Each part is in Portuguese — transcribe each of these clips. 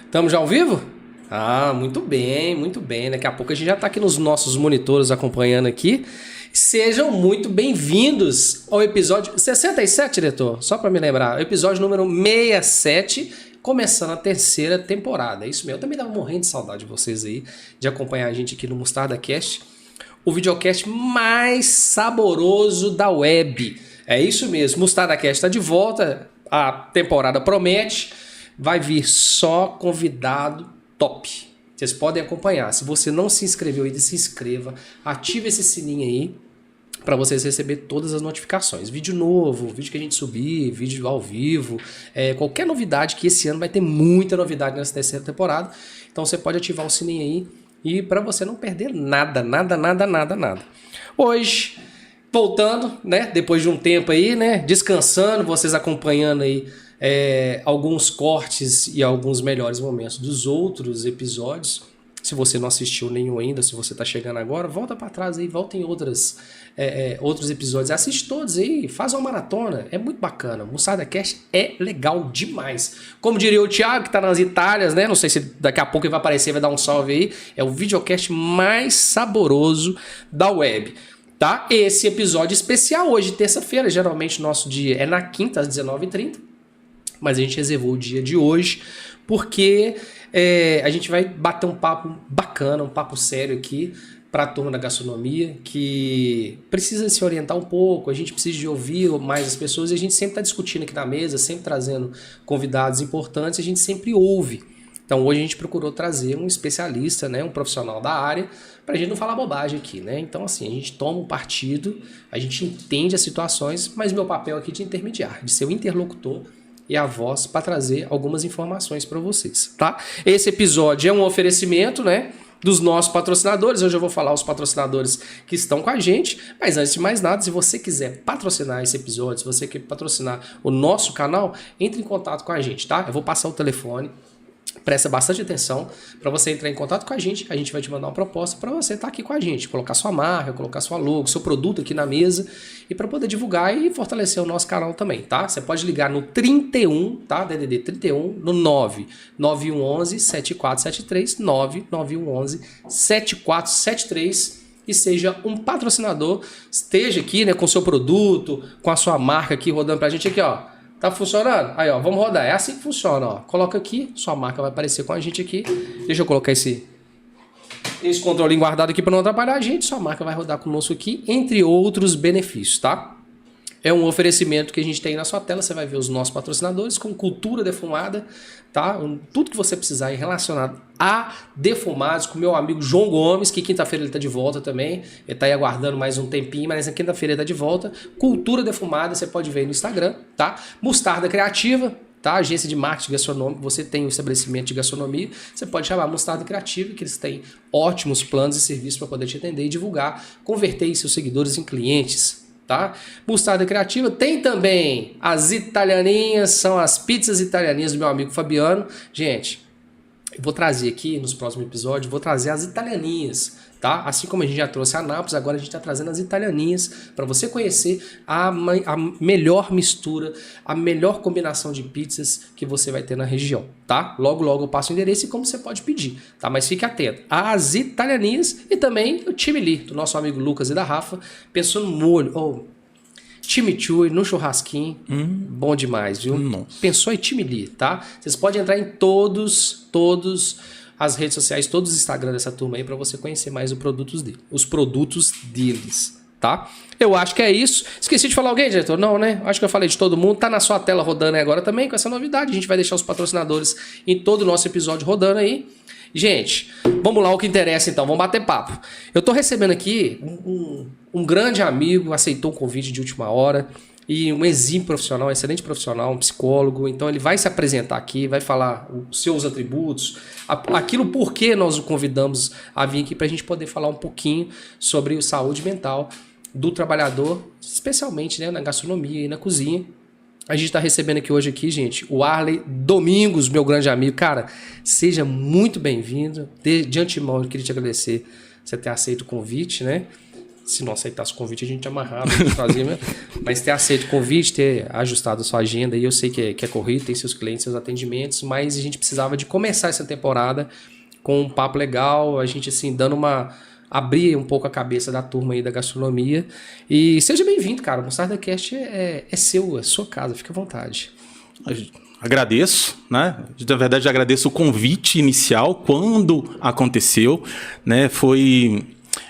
Estamos já ao vivo? Ah, muito bem, muito bem. Daqui a pouco a gente já está aqui nos nossos monitores acompanhando aqui. Sejam muito bem-vindos ao episódio 67, diretor. Só para me lembrar, episódio número 67, começando a terceira temporada. É isso mesmo. Eu também estava morrendo de saudade de vocês aí, de acompanhar a gente aqui no Mostarda Cast, o videocast mais saboroso da web. É isso mesmo, Mostarda Cast está de volta, a temporada promete, vai vir só convidado top. Vocês podem acompanhar. Se você não se inscreveu ainda, se inscreva, ative esse sininho aí para vocês receberem todas as notificações. Vídeo novo, vídeo que a gente subir, vídeo ao vivo, qualquer novidade, que esse ano vai ter muita novidade nessa terceira temporada. Então você pode ativar o sininho aí e para você não perder nada. Hoje, voltando, né, depois de um tempo aí, né, descansando, vocês acompanhando aí alguns cortes e alguns melhores momentos dos outros episódios. Se você não assistiu nenhum ainda, se você está chegando agora, volta para trás aí, volta em outros episódios, assiste todos aí, faz uma maratona, é muito bacana. O Mostarda Cast é legal demais. Como diria o Thiago, que está nas Itálias, né? Não sei se daqui a pouco ele vai aparecer, vai dar um salve aí. É o videocast mais saboroso da web. Tá? Esse episódio especial hoje, terça-feira, geralmente nosso dia é na quinta, às 19h30. Mas a gente reservou o dia de hoje porque a gente vai bater um papo bacana, um papo sério aqui para a turma da gastronomia que precisa se orientar um pouco, a gente precisa de ouvir mais as pessoas e a gente sempre está discutindo aqui na mesa, sempre trazendo convidados importantes, a gente sempre ouve. Então hoje a gente procurou trazer um especialista, né, um profissional da área, para a gente não falar bobagem aqui, né? Então assim, a gente toma um partido, a gente entende as situações, mas meu papel aqui é de intermediar, de ser o interlocutor e a voz para trazer algumas informações para vocês, tá? Esse episódio é um oferecimento, né, dos nossos patrocinadores. Hoje eu vou falar os patrocinadores que estão com a gente, mas antes de mais nada, se você quiser patrocinar esse episódio, se você quer patrocinar o nosso canal, entre em contato com a gente, tá? Eu vou passar o telefone. Presta bastante atenção para você entrar em contato com a gente vai te mandar uma proposta para você estar aqui com a gente, colocar sua marca, colocar sua logo, seu produto aqui na mesa e para poder divulgar e fortalecer o nosso canal também, tá? Você pode ligar no 31, tá? DDD 31, no 99111 7473, 99111 7473 e seja um patrocinador, esteja aqui, né, com seu produto, com a sua marca aqui rodando pra gente aqui, ó. Tá funcionando? Aí, ó, vamos rodar. É assim que funciona, ó. Coloca aqui, sua marca vai aparecer com a gente aqui. Deixa eu colocar esse controle guardado aqui para não atrapalhar a gente. Sua marca vai rodar conosco aqui, entre outros benefícios, tá? É um oferecimento que a gente tem na sua tela. Você vai ver os nossos patrocinadores com cultura defumada, tá? Tudo que você precisar relacionado a defumados, com meu amigo João Gomes, que quinta-feira ele tá de volta também. Ele tá aí aguardando mais um tempinho, mas na quinta-feira ele tá de volta. Cultura defumada, você pode ver aí no Instagram, tá? Mostarda Criativa, tá? Agência de marketing gastronômico, você tem um estabelecimento de gastronomia, você pode chamar Mostarda Criativa, que eles têm ótimos planos e serviços para poder te atender e divulgar, converter seus seguidores em clientes, tá? Mostarda Criativa. Tem também as italianinhas, são as pizzas italianinhas do meu amigo Fabiano. Gente, eu vou trazer aqui nos próximos episódios, vou trazer as italianinhas, tá? Assim como a gente já trouxe a Nápoles, agora a gente está trazendo as italianinhas para você conhecer a melhor mistura, a melhor combinação de pizzas que você vai ter na região, tá? Logo, logo eu passo o endereço e como você pode pedir, tá? Mas fique atento. As italianinhas e também o chimichurri do nosso amigo Lucas e da Rafa, pensou no molho, chimichurri no churrasquinho, bom demais, viu? Nossa. Pensou em chimichurri, tá? Vocês podem entrar em todos as redes sociais, todos os Instagram dessa turma aí para você conhecer mais os produtos deles, tá? Eu acho que é isso. Esqueci de falar alguém, diretor? Não, né? Acho que eu falei de todo mundo. Tá na sua tela rodando aí agora também com essa novidade. A gente vai deixar os patrocinadores em todo o nosso episódio rodando aí. Gente, vamos lá, o que interessa então, vamos bater papo. Eu tô recebendo aqui um grande amigo, aceitou um convite de última hora, e um exímio profissional, um excelente profissional, um psicólogo. Então ele vai se apresentar aqui, vai falar os seus atributos, aquilo por que nós o convidamos a vir aqui para a gente poder falar um pouquinho sobre a saúde mental do trabalhador, especialmente, né, na gastronomia e na cozinha. A gente está recebendo aqui hoje, gente, o Arley Domingos, meu grande amigo. Cara, seja muito bem-vindo. De antemão, eu queria te agradecer você ter aceito o convite, né? se não aceitasse o convite, a gente amarrava, a gente fazia mesmo. Mas ter aceito o convite, ter ajustado a sua agenda, e eu sei que é corrido, tem seus clientes, seus atendimentos, mas a gente precisava de começar essa temporada com um papo legal, a gente assim, abrir um pouco a cabeça da turma aí da gastronomia. E seja bem-vindo, cara, o MostardaCast é seu, é sua casa, fica à vontade. Agradeço, né? Na verdade, agradeço o convite inicial, quando aconteceu, né?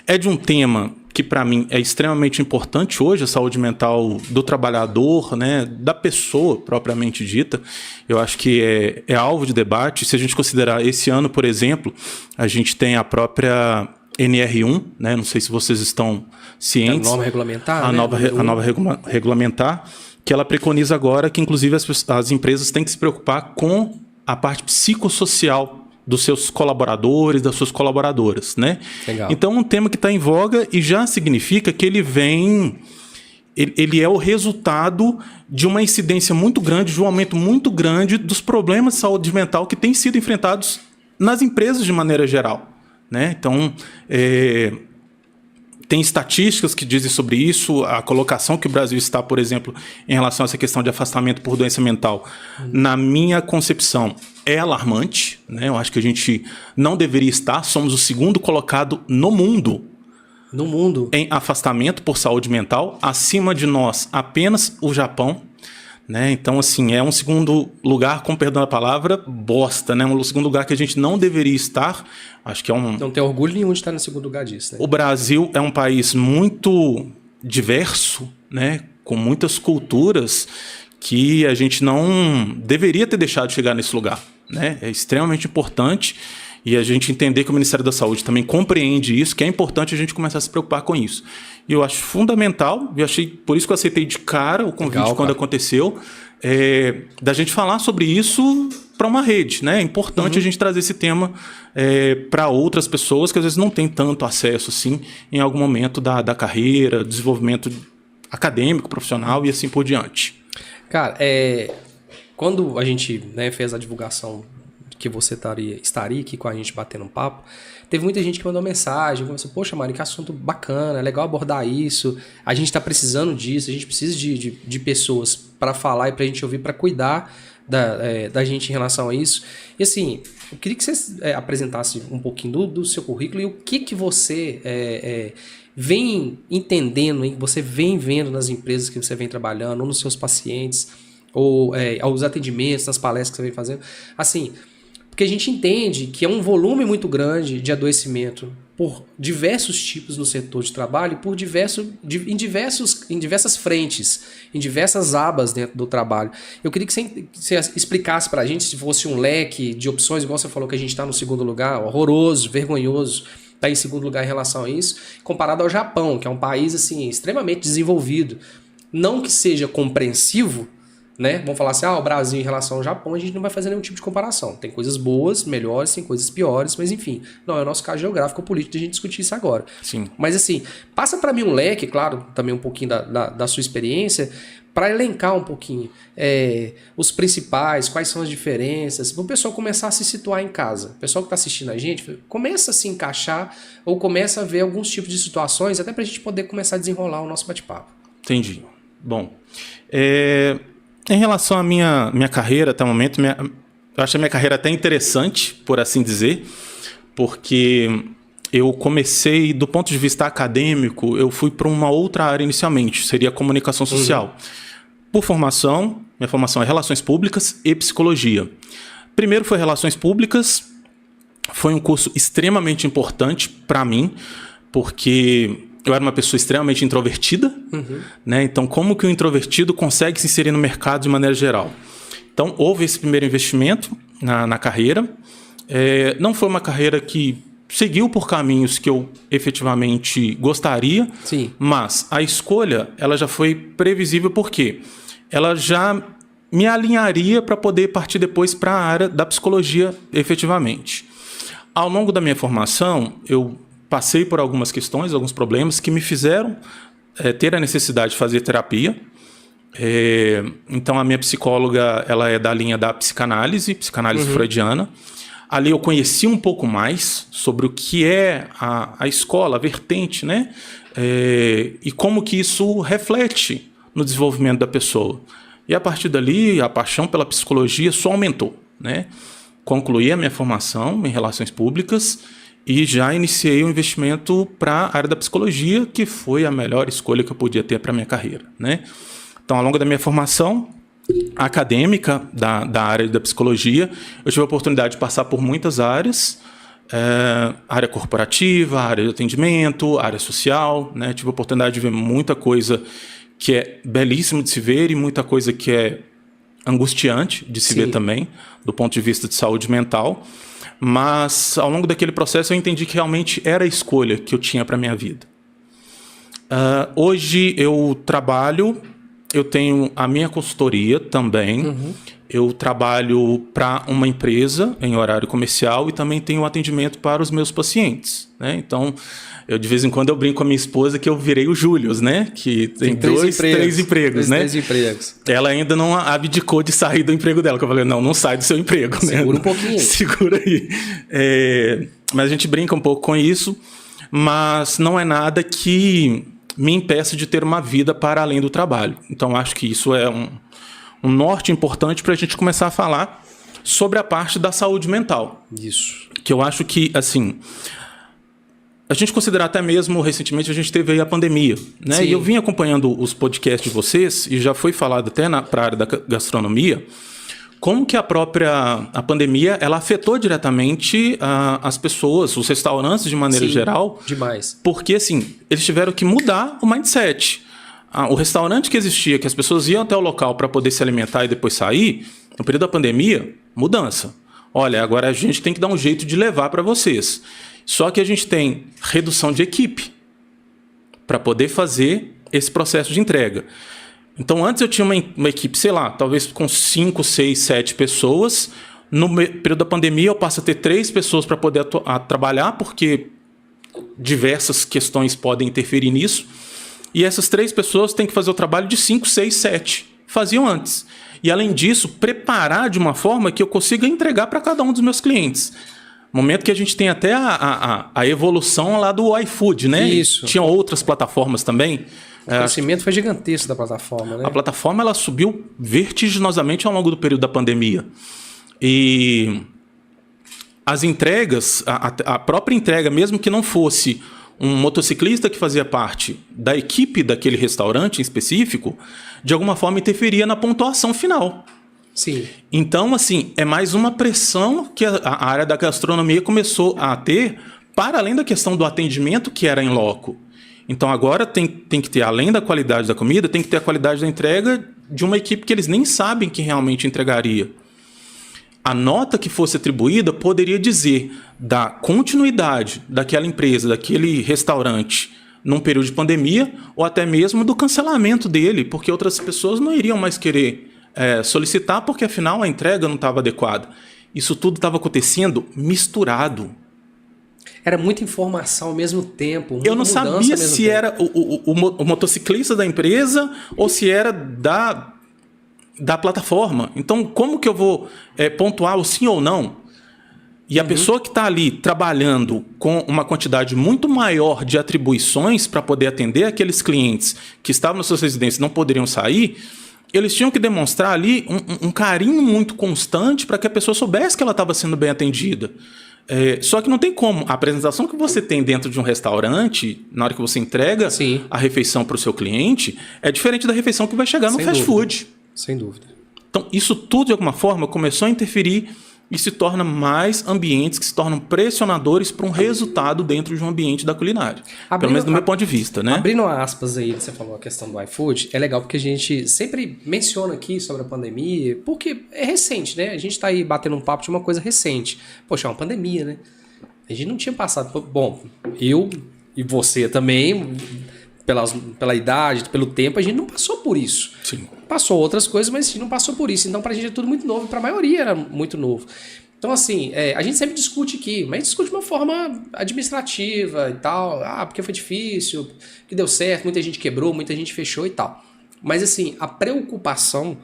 É de um tema que para mim é extremamente importante hoje, a saúde mental do trabalhador, né, da pessoa propriamente dita. Eu acho que é alvo de debate. Se a gente considerar esse ano, por exemplo, a gente tem a própria NR1, né, não sei se vocês estão cientes. A norma regulamentar, a né? nova regulamentar, que ela preconiza agora que, inclusive, as empresas têm que se preocupar com a parte psicossocial dos seus colaboradores, das suas colaboradoras, né? Legal. Então, um tema que está em voga e já significa que ele é o resultado de uma incidência muito grande, de um aumento muito grande dos problemas de saúde mental que têm sido enfrentados nas empresas de maneira geral, né? Então, tem estatísticas que dizem sobre isso, a colocação que o Brasil está, por exemplo, em relação a essa questão de afastamento por doença mental, na minha concepção, é alarmante, né? Eu acho que a gente não deveria estar, somos o segundo colocado no mundo em afastamento por saúde mental, acima de nós apenas o Japão, né? Então, assim, é um segundo lugar, com perdão da palavra, bosta, né? Um segundo lugar que a gente não deveria estar. Acho que Não tem orgulho nenhum de estar no segundo lugar disso, né? O Brasil é um país muito diverso, né? Com muitas culturas que a gente não deveria ter deixado de chegar nesse lugar, né? É extremamente importante e a gente entender que o Ministério da Saúde também compreende isso, que é importante a gente começar a se preocupar com isso. E eu acho fundamental, por isso que eu aceitei de cara o convite. Legal, quando aconteceu, da gente falar sobre isso para uma rede, né? É importante a gente trazer esse tema para outras pessoas que às vezes não têm tanto acesso assim em algum momento da carreira, desenvolvimento acadêmico, profissional e assim por diante. Cara, quando a gente, né, fez a divulgação que você estaria aqui com a gente batendo um papo, teve muita gente que mandou mensagem, começou, poxa, Mário, que assunto bacana, é legal abordar isso, a gente está precisando disso, a gente precisa de pessoas para falar e para a gente ouvir, para cuidar da gente em relação a isso. E assim, eu queria que você apresentasse um pouquinho do seu currículo e o que você vem entendendo, que você vem vendo nas empresas que você vem trabalhando, ou nos seus pacientes, ou aos atendimentos, nas palestras que você vem fazendo. Assim, porque a gente entende que é um volume muito grande de adoecimento por diversos tipos no setor de trabalho, em diversas frentes, em diversas abas dentro do trabalho. Eu queria que você explicasse para a gente, se fosse um leque de opções, igual você falou que a gente está no segundo lugar, horroroso, vergonhoso, está em segundo lugar em relação a isso, comparado ao Japão, que é um país assim, extremamente desenvolvido. Não que seja compreensivo, né? Vamos falar assim, o Brasil em relação ao Japão, a gente não vai fazer nenhum tipo de comparação. Tem coisas boas, melhores, tem coisas piores, mas enfim, não é o nosso caso geográfico ou político de a gente discutir isso agora. Sim. Mas assim, passa para mim um leque, claro, também um pouquinho da sua experiência, para elencar um pouquinho os principais, quais são as diferenças, para o pessoal começar a se situar em casa. O pessoal que está assistindo a gente, começa a se encaixar ou começa a ver alguns tipos de situações, até para a gente poder começar a desenrolar o nosso bate-papo. Entendi. Bom, em relação à minha carreira até o momento, eu acho a minha carreira até interessante, por assim dizer, porque eu comecei, do ponto de vista acadêmico, eu fui para uma outra área inicialmente, seria a comunicação social. Por formação, minha formação é Relações Públicas e Psicologia. Primeiro foi Relações Públicas, foi um curso extremamente importante para mim, porque eu era uma pessoa extremamente introvertida, né? Então, como que o introvertido consegue se inserir no mercado de maneira geral? Então, houve esse primeiro investimento na carreira. Não foi uma carreira que seguiu por caminhos que eu efetivamente gostaria, sim, mas a escolha ela já foi previsível porque ela já me alinharia para poder partir depois para a área da psicologia efetivamente. Ao longo da minha formação, eu passei por algumas questões, alguns problemas que me fizeram ter a necessidade de fazer terapia. Então, a minha psicóloga ela é da linha da psicanálise freudiana. Ali eu conheci um pouco mais sobre o que é a escola, a vertente, né? E como que isso reflete no desenvolvimento da pessoa. E a partir dali, a paixão pela psicologia só aumentou, né? Concluí a minha formação em relações públicas e já iniciei o investimento para a área da psicologia, que foi a melhor escolha que eu podia ter para a minha carreira, né? Então, ao longo da minha formação acadêmica da área da psicologia, eu tive a oportunidade de passar por muitas áreas, área corporativa, área de atendimento, área social, né? Tive a oportunidade de ver muita coisa que é belíssimo de se ver e muita coisa que é angustiante de se ver também, do ponto de vista de saúde mental. Mas, ao longo daquele processo, eu entendi que realmente era a escolha que eu tinha para a minha vida. Hoje eu trabalho, eu tenho a minha consultoria também, eu trabalho para uma empresa em horário comercial e também tenho atendimento para os meus pacientes, né? Então, de vez em quando eu brinco com a minha esposa que eu virei o Július, né? Que tem três empregos, né? 3 empregos. Ela ainda não abdicou de sair do emprego dela, que eu falei, não sai do seu emprego, né? Segura um pouquinho aí. Segura aí. Mas a gente brinca um pouco com isso, mas não é nada que me impeça de ter uma vida para além do trabalho. Então, acho que isso é um norte importante para a gente começar a falar sobre a parte da saúde mental. Isso. Que eu acho que, assim, a gente considerar até mesmo, recentemente, a gente teve aí a pandemia, né? E eu vim acompanhando os podcasts de vocês, e já foi falado até para a área da gastronomia, como que a pandemia ela afetou diretamente as pessoas, os restaurantes de maneira geral. Demais. Porque, assim, eles tiveram que mudar o mindset. O restaurante que existia, que as pessoas iam até o local para poder se alimentar e depois sair, no período da pandemia, mudança. Olha, agora a gente tem que dar um jeito de levar para vocês. Só que a gente tem redução de equipe para poder fazer esse processo de entrega. Então, antes eu tinha uma equipe, sei lá, talvez com 5, 6, 7 pessoas. No período da pandemia, eu passo a ter 3 pessoas para poder trabalhar, porque diversas questões podem interferir nisso. E essas 3 pessoas têm que fazer o trabalho de 5, 6, 7. Faziam antes. E, além disso, preparar de uma forma que eu consiga entregar para cada um dos meus clientes. Momento que a gente tem até a evolução lá do iFood, né? Isso. Tinha outras plataformas também. O crescimento foi gigantesco da plataforma, né? A plataforma ela subiu vertiginosamente ao longo do período da pandemia. E as entregas, a própria entrega, mesmo que não fosse um motociclista que fazia parte da equipe daquele restaurante em específico, de alguma forma interferia na pontuação final. Sim. Então, assim, é mais uma pressão que a área da gastronomia começou a ter, para além da questão do atendimento que era em loco. Então, agora tem que ter, além da qualidade da comida, tem que ter a qualidade da entrega de uma equipe que eles nem sabem que realmente entregaria. A nota que fosse atribuída poderia dizer da continuidade daquela empresa, daquele restaurante, num período de pandemia, ou até mesmo do cancelamento dele, porque outras pessoas não iriam mais querer solicitar, porque afinal a entrega não estava adequada. Isso tudo estava acontecendo misturado. Era muita informação ao mesmo tempo. Eu não sabia se era o motociclista da empresa ou se era da plataforma. Então, como que eu vou pontuar o sim ou não? E a pessoa que está ali trabalhando com uma quantidade muito maior de atribuições para poder atender aqueles clientes que estavam nas suas residências e não poderiam sair, eles tinham que demonstrar ali um carinho muito constante para que a pessoa soubesse que ela estava sendo bem atendida. Só que não tem como. A apresentação que você tem dentro de um restaurante, na hora que você entrega a refeição para o seu cliente, é diferente da refeição que vai chegar no fast food. Sem dúvida. Então, isso tudo, de alguma forma, começou a interferir e se torna mais ambientes que se tornam pressionadores para um resultado dentro de um ambiente da culinária. Pelo menos do meu ponto de vista, né? Abrindo aspas aí, você falou a questão do iFood, é legal porque a gente sempre menciona aqui sobre a pandemia, porque é recente, né? A gente está aí batendo um papo de uma coisa recente. Poxa, é uma pandemia, né? A gente não tinha passado... Bom, eu e você também... Pela idade, pelo tempo, a gente não passou por isso. Sim. Passou outras coisas, mas a gente não passou por isso. Então, pra gente é tudo muito novo, pra maioria era muito novo. Então, assim, a gente sempre discute aqui, mas a gente discute de uma forma administrativa e tal. Porque foi difícil, que deu certo, muita gente quebrou, muita gente fechou e tal. Mas, assim, a preocupação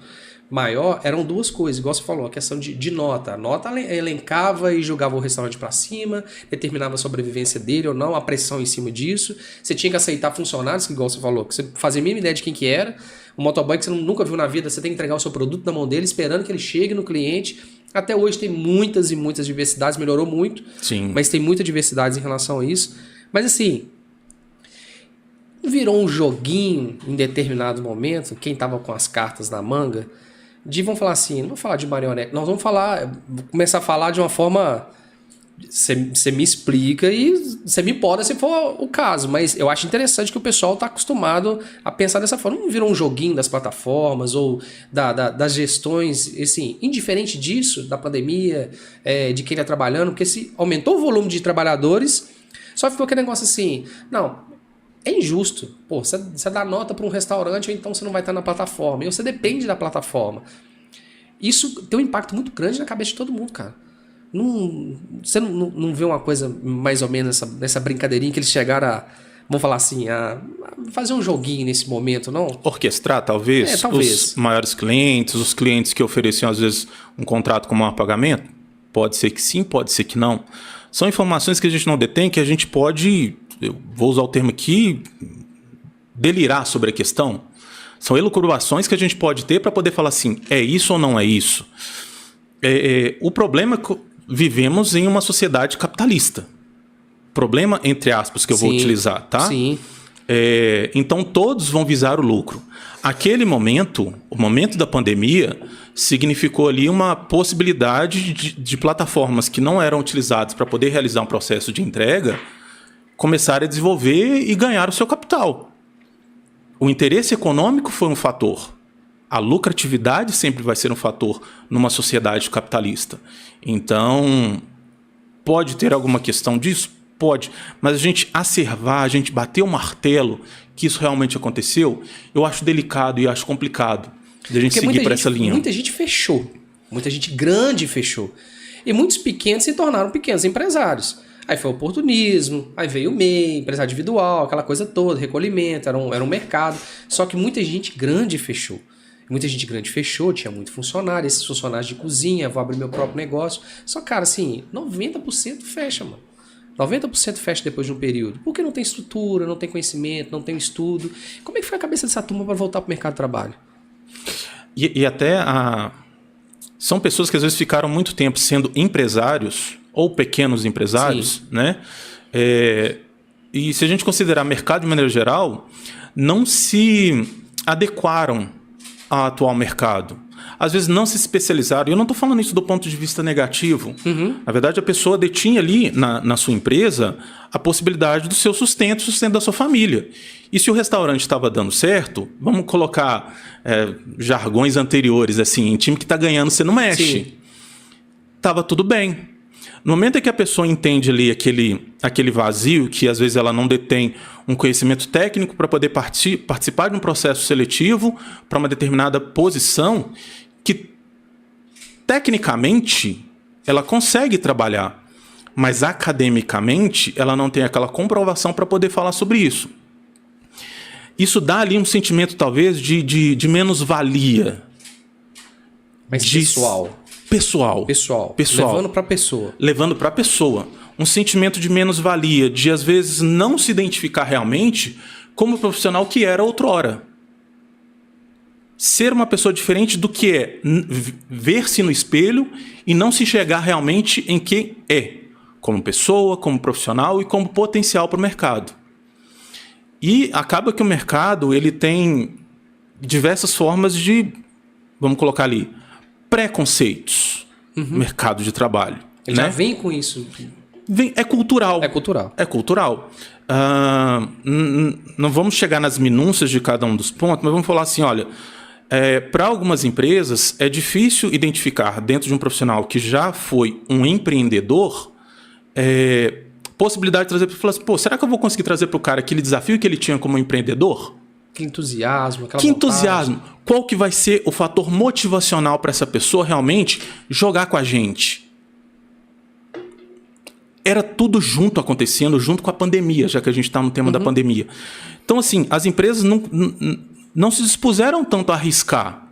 maior, eram duas coisas, igual você falou, a questão de nota. A nota elencava e jogava o restaurante para cima, determinava a sobrevivência dele ou não, a pressão em cima disso. Você tinha que aceitar funcionários, que igual você falou, que você fazia a mínima ideia de quem que era. O motoboy que você nunca viu na vida, você tem que entregar o seu produto na mão dele, esperando que ele chegue no cliente. Até hoje tem muitas e muitas diversidades, melhorou muito, Sim. mas tem muita diversidade em relação a isso. Mas assim, virou um joguinho em determinado momento, quem tava com as cartas na manga, vamos falar assim, não vamos falar de marionete, nós vamos começar a falar de uma forma, você me explica e você me poda se for o caso, mas eu acho interessante que o pessoal tá acostumado a pensar dessa forma, não virou um joguinho das plataformas ou das gestões, assim, indiferente disso, da pandemia, de quem tá trabalhando, porque se aumentou o volume de trabalhadores, só ficou aquele negócio assim, não, é injusto. Pô, você dá nota para um restaurante ou então você não vai estar na plataforma. E você depende da plataforma. Isso tem um impacto muito grande na cabeça de todo mundo, cara. Você não vê uma coisa mais ou menos nessa brincadeirinha que eles chegaram a, vamos falar assim, a fazer um joguinho nesse momento, não? Orquestrar, talvez? Talvez. Os maiores clientes, os clientes que ofereciam, às vezes, um contrato com maior pagamento? Pode ser que sim, pode ser que não. São informações que a gente não detém, que a gente pode... Eu vou usar o termo aqui, delirar sobre a questão. São elucubrações que a gente pode ter para poder falar assim, é isso ou não é isso? O problema é que vivemos em uma sociedade capitalista. Problema, entre aspas, que eu vou utilizar, tá? Sim. Então, todos vão visar o lucro. Aquele momento, o momento da pandemia, significou ali uma possibilidade de plataformas que não eram utilizadas para poder realizar um processo de entrega, começar a desenvolver e ganhar o seu capital. O interesse econômico foi um fator. A lucratividade sempre vai ser um fator numa sociedade capitalista. Então, pode ter alguma questão disso? Pode. Mas a gente acervar, a gente bater o martelo que isso realmente aconteceu, eu acho delicado e acho complicado de a gente seguir por essa linha. Muita gente fechou. Muita gente grande fechou. E muitos pequenos se tornaram pequenos empresários. Aí foi oportunismo, aí veio o MEI, empresário individual, aquela coisa toda, recolhimento, era um mercado. Só que muita gente grande fechou. Muita gente grande fechou, tinha muito funcionário, esses funcionários de cozinha, vou abrir meu próprio negócio. Só, cara, assim, 90% fecha, mano. 90% fecha depois de um período. Porque não tem estrutura, não tem conhecimento, não tem estudo. Como é que foi a cabeça dessa turma para voltar para o mercado de trabalho? E até são pessoas que às vezes ficaram muito tempo sendo empresários ou pequenos empresários, sim, né? E se a gente considerar mercado de maneira geral, não se adequaram ao atual mercado. Às vezes não se especializaram. Eu não estou falando isso do ponto de vista negativo. Uhum. Na verdade, a pessoa detinha ali na sua empresa a possibilidade do seu sustento da sua família. E se o restaurante estava dando certo, vamos colocar jargões anteriores, assim, em time que está ganhando, você não mexe. Estava tudo bem. No momento em que a pessoa entende ali aquele vazio, que às vezes ela não detém um conhecimento técnico para poder participar de um processo seletivo para uma determinada posição, que tecnicamente ela consegue trabalhar, mas academicamente ela não tem aquela comprovação para poder falar sobre isso. Isso dá ali um sentimento talvez de menos-valia. Mas pessoal. Pessoal. Levando para a pessoa. Levando para a pessoa. Um sentimento de menos-valia, de às vezes não se identificar realmente como profissional que era outrora. Ser uma pessoa diferente do que é ver-se no espelho e não se enxergar realmente em quem é, como pessoa, como profissional e como potencial para o mercado. E acaba que o mercado ele tem diversas formas de, vamos colocar ali, preconceitos no mercado de trabalho. Ele já vem com isso. É cultural. É cultural. Não vamos chegar nas minúcias de cada um dos pontos, mas vamos falar assim, olha, para algumas empresas é difícil identificar dentro de um profissional que já foi um empreendedor possibilidade de trazer para falar assim, pô, será que eu vou conseguir trazer para o cara aquele desafio que ele tinha como empreendedor? Que entusiasmo, aquela Que entusiasmo. Qual que vai ser o fator motivacional para essa pessoa realmente jogar com a gente? Era tudo junto acontecendo, junto com a pandemia, já que a gente está no tema da pandemia. Então, assim, as empresas não se dispuseram tanto a arriscar.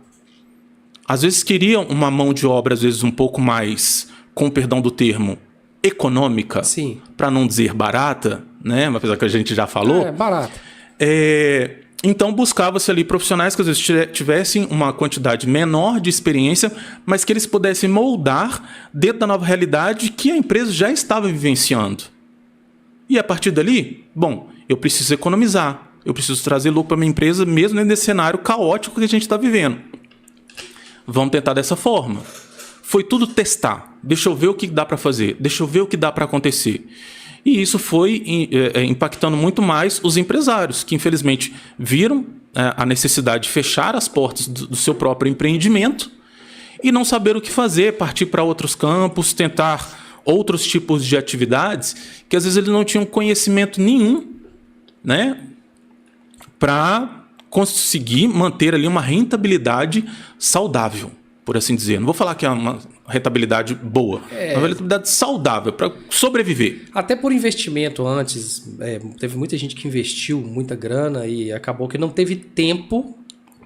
às vezes queriam uma mão de obra, às vezes um pouco mais, com perdão do termo, econômica, para não dizer barata, né? Apesar que a gente já falou. Barata. Então buscava-se ali profissionais que às vezes tivessem uma quantidade menor de experiência, mas que eles pudessem moldar dentro da nova realidade que a empresa já estava vivenciando. E a partir dali, bom, eu preciso economizar, eu preciso trazer lucro para minha empresa, mesmo nesse cenário caótico que a gente está vivendo. Vamos tentar dessa forma. Foi tudo testar. Deixa eu ver o que dá para fazer. Deixa eu ver o que dá para acontecer. E isso foi impactando muito mais os empresários, que infelizmente viram a necessidade de fechar as portas do seu próprio empreendimento e não saber o que fazer, partir para outros campos, tentar outros tipos de atividades que às vezes eles não tinham conhecimento nenhum, né, para conseguir manter ali uma rentabilidade saudável, por assim dizer. Não vou falar que é uma rentabilidade boa, é uma rentabilidade saudável para sobreviver. Até por investimento antes, teve muita gente que investiu muita grana e acabou que não teve tempo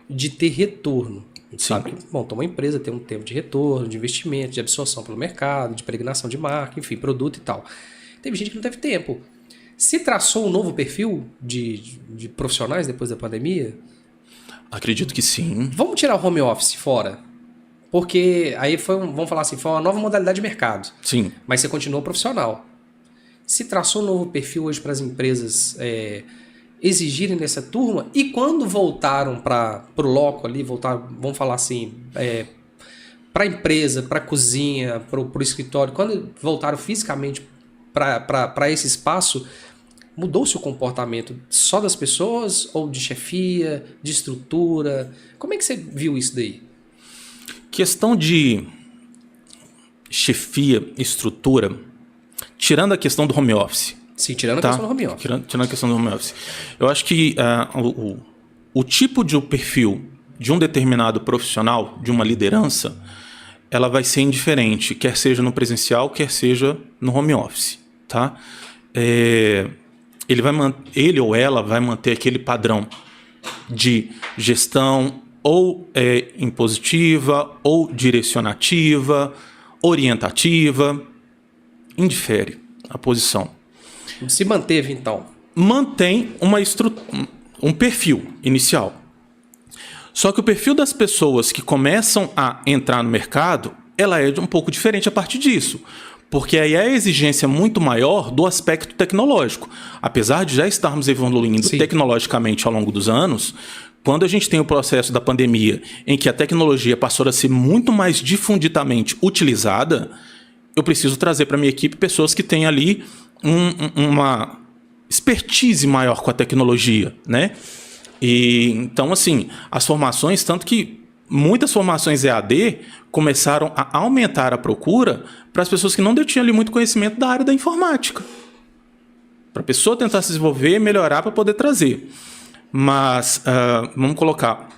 de ter retorno. A gente sabe que, bom, uma empresa tem um tempo de retorno, de investimento, de absorção pelo mercado, de pregnação de marca, enfim, produto e tal. Teve gente que não teve tempo. Se traçou um novo perfil de profissionais depois da pandemia? Acredito que sim. Vamos tirar o home office fora? Porque aí vamos falar assim, foi uma nova modalidade de mercado. Sim. Mas você continuou profissional. Se traçou um novo perfil hoje para as empresas exigirem dessa turma, e quando voltaram para o loco ali, vamos falar assim, para a empresa, para a cozinha, para o escritório, quando voltaram fisicamente para esse espaço, mudou-se o comportamento só das pessoas ou de chefia, de estrutura? Como é que você viu isso daí? Questão de chefia, estrutura, tirando a questão do home office. Sim, tirando a questão do home office. Tirando a questão do home office. Eu acho que o tipo de perfil de um determinado profissional, de uma liderança, ela vai ser indiferente, quer seja no presencial, quer seja no home office. Tá? Ele ou ela vai manter aquele padrão de gestão ou impositiva, ou direcionativa, orientativa, indifere a posição. Se manteve, então? Mantém um perfil inicial. Só que o perfil das pessoas que começam a entrar no mercado, ela é um pouco diferente a partir disso. Porque aí é a exigência muito maior do aspecto tecnológico. Apesar de já estarmos evoluindo tecnologicamente ao longo dos anos, quando a gente tem o processo da pandemia em que a tecnologia passou a ser muito mais difundidamente utilizada, eu preciso trazer para a minha equipe pessoas que têm ali uma expertise maior com a tecnologia, né? E então, assim, as formações, tanto que muitas formações EAD começaram a aumentar a procura para as pessoas que não detinham ali muito conhecimento da área da informática. Para a pessoa tentar se desenvolver, melhorar para poder trazer. Mas, vamos colocar,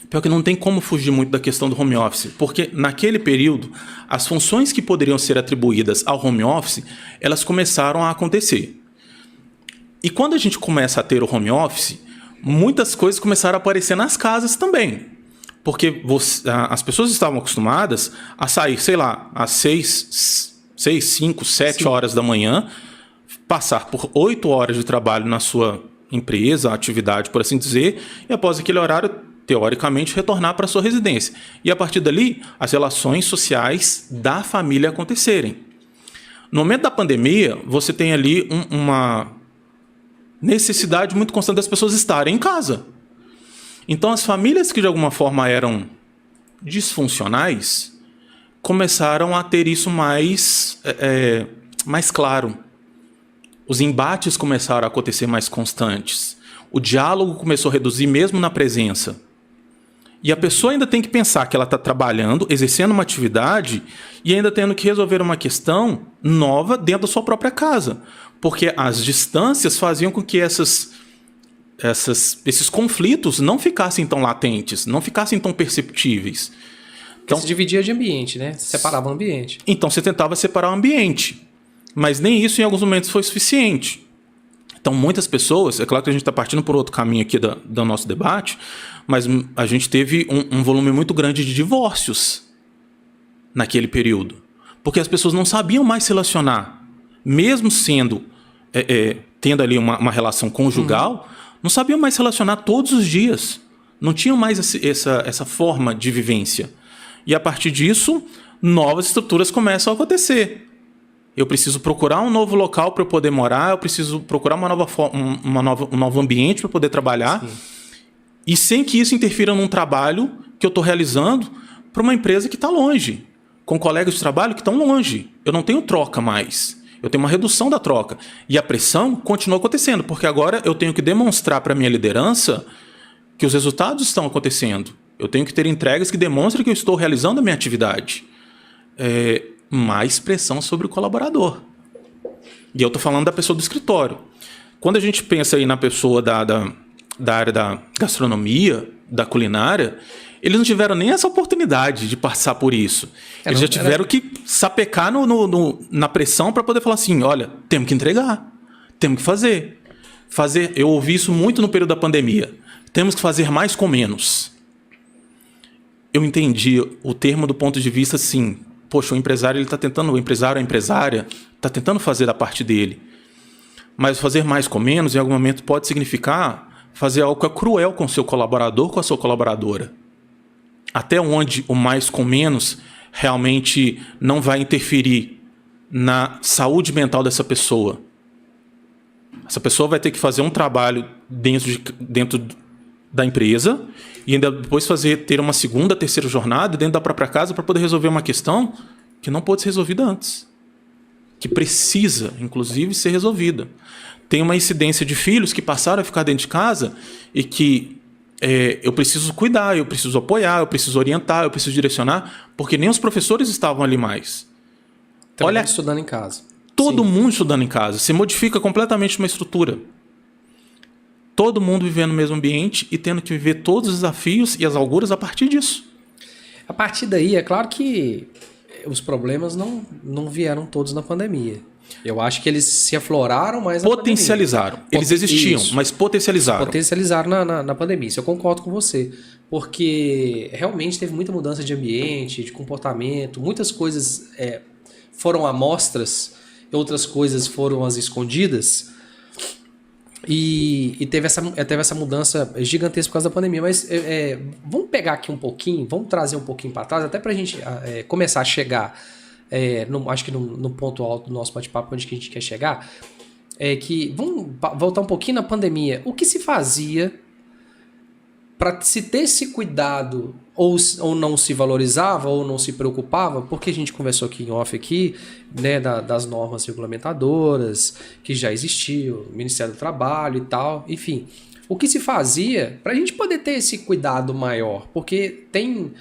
pior que não tem como fugir muito da questão do home office, porque naquele período, as funções que poderiam ser atribuídas ao home office, elas começaram a acontecer. E quando a gente começa a ter o home office, muitas coisas começaram a aparecer nas casas também. Porque as pessoas estavam acostumadas a sair, sei lá, às 6, 5, 7 horas da manhã, passar por 8 horas de trabalho na sua empresa, atividade, por assim dizer, e após aquele horário, teoricamente, retornar para a sua residência. E a partir dali, as relações sociais da família acontecerem. No momento da pandemia, você tem ali uma necessidade muito constante das pessoas estarem em casa. Então, as famílias que de alguma forma eram disfuncionais começaram a ter isso mais claro. Os embates começaram a acontecer mais constantes. O diálogo começou a reduzir mesmo na presença. E a pessoa ainda tem que pensar que ela está trabalhando, exercendo uma atividade e ainda tendo que resolver uma questão nova dentro da sua própria casa. Porque as distâncias faziam com que esses conflitos não ficassem tão latentes, não ficassem tão perceptíveis. Então, você dividia de ambiente, né? Você separava o ambiente. Então você tentava separar o ambiente. Mas nem isso em alguns momentos foi suficiente. Então, muitas pessoas, é claro que a gente está partindo por outro caminho aqui do nosso debate, mas a gente teve um volume muito grande de divórcios naquele período. Porque as pessoas não sabiam mais se relacionar. Mesmo tendo ali uma relação conjugal, não sabiam mais se relacionar todos os dias. Não tinham mais essa forma de vivência. E a partir disso, novas estruturas começam a acontecer. Eu preciso procurar um novo local para eu poder morar, eu preciso procurar um novo ambiente para poder trabalhar. Sim. E sem que isso interfira num trabalho que eu estou realizando para uma empresa que está longe, com colegas de trabalho que estão longe. Eu não tenho troca mais. Eu tenho uma redução da troca. E a pressão continua acontecendo, porque agora eu tenho que demonstrar para a minha liderança que os resultados estão acontecendo. Eu tenho que ter entregas que demonstrem que eu estou realizando a minha atividade. Mais pressão sobre o colaborador. E eu estou falando da pessoa do escritório. Quando a gente pensa aí na pessoa da área da gastronomia, da culinária, eles não tiveram nem essa oportunidade de passar por isso. Eles já tiveram que sapecar na pressão para poder falar assim, olha, temos que entregar, temos que fazer. Eu ouvi isso muito no período da pandemia. Temos que fazer mais com menos. Eu entendi o termo do ponto de vista assim, poxa, o empresário a empresária está tentando fazer da parte dele. Mas fazer mais com menos, em algum momento, pode significar fazer algo que é cruel com o seu colaborador, com a sua colaboradora. Até onde o mais com menos realmente não vai interferir na saúde mental dessa pessoa. Essa pessoa vai ter que fazer um trabalho dentro da empresa e ainda depois ter uma segunda, terceira jornada dentro da própria casa para poder resolver uma questão que não pôde ser resolvida antes. Que precisa, inclusive, ser resolvida. Tem uma incidência de filhos que passaram a ficar dentro de casa e que eu preciso cuidar, eu preciso apoiar, eu preciso orientar, eu preciso direcionar, porque nem os professores estavam ali mais. Olha, estudando em casa. Todo mundo estudando em casa. Você modifica completamente uma estrutura. Todo mundo vivendo no mesmo ambiente e tendo que viver todos os desafios e as auguras a partir disso. A partir daí, é claro que os problemas não vieram todos na pandemia. Eu acho que eles se afloraram mais na Potencializaram. Pandemia. Eles existiam, mas potencializaram. Potencializaram na pandemia. Isso eu concordo com você. Porque realmente teve muita mudança de ambiente, de comportamento. Muitas coisas foram amostras, outras coisas foram as escondidas. E teve essa mudança gigantesca por causa da pandemia. Mas vamos pegar aqui um pouquinho, vamos trazer um pouquinho para trás, até para a gente começar a chegar, acho que no ponto alto do nosso bate-papo, onde que a gente quer chegar, vamos voltar um pouquinho na pandemia. O que se fazia para se ter esse cuidado, ou não se valorizava, ou não se preocupava, porque a gente conversou aqui em off aqui, né, das normas regulamentadoras que já existiam, o Ministério do Trabalho e tal, enfim. O que se fazia para a gente poder ter esse cuidado maior? Porque tem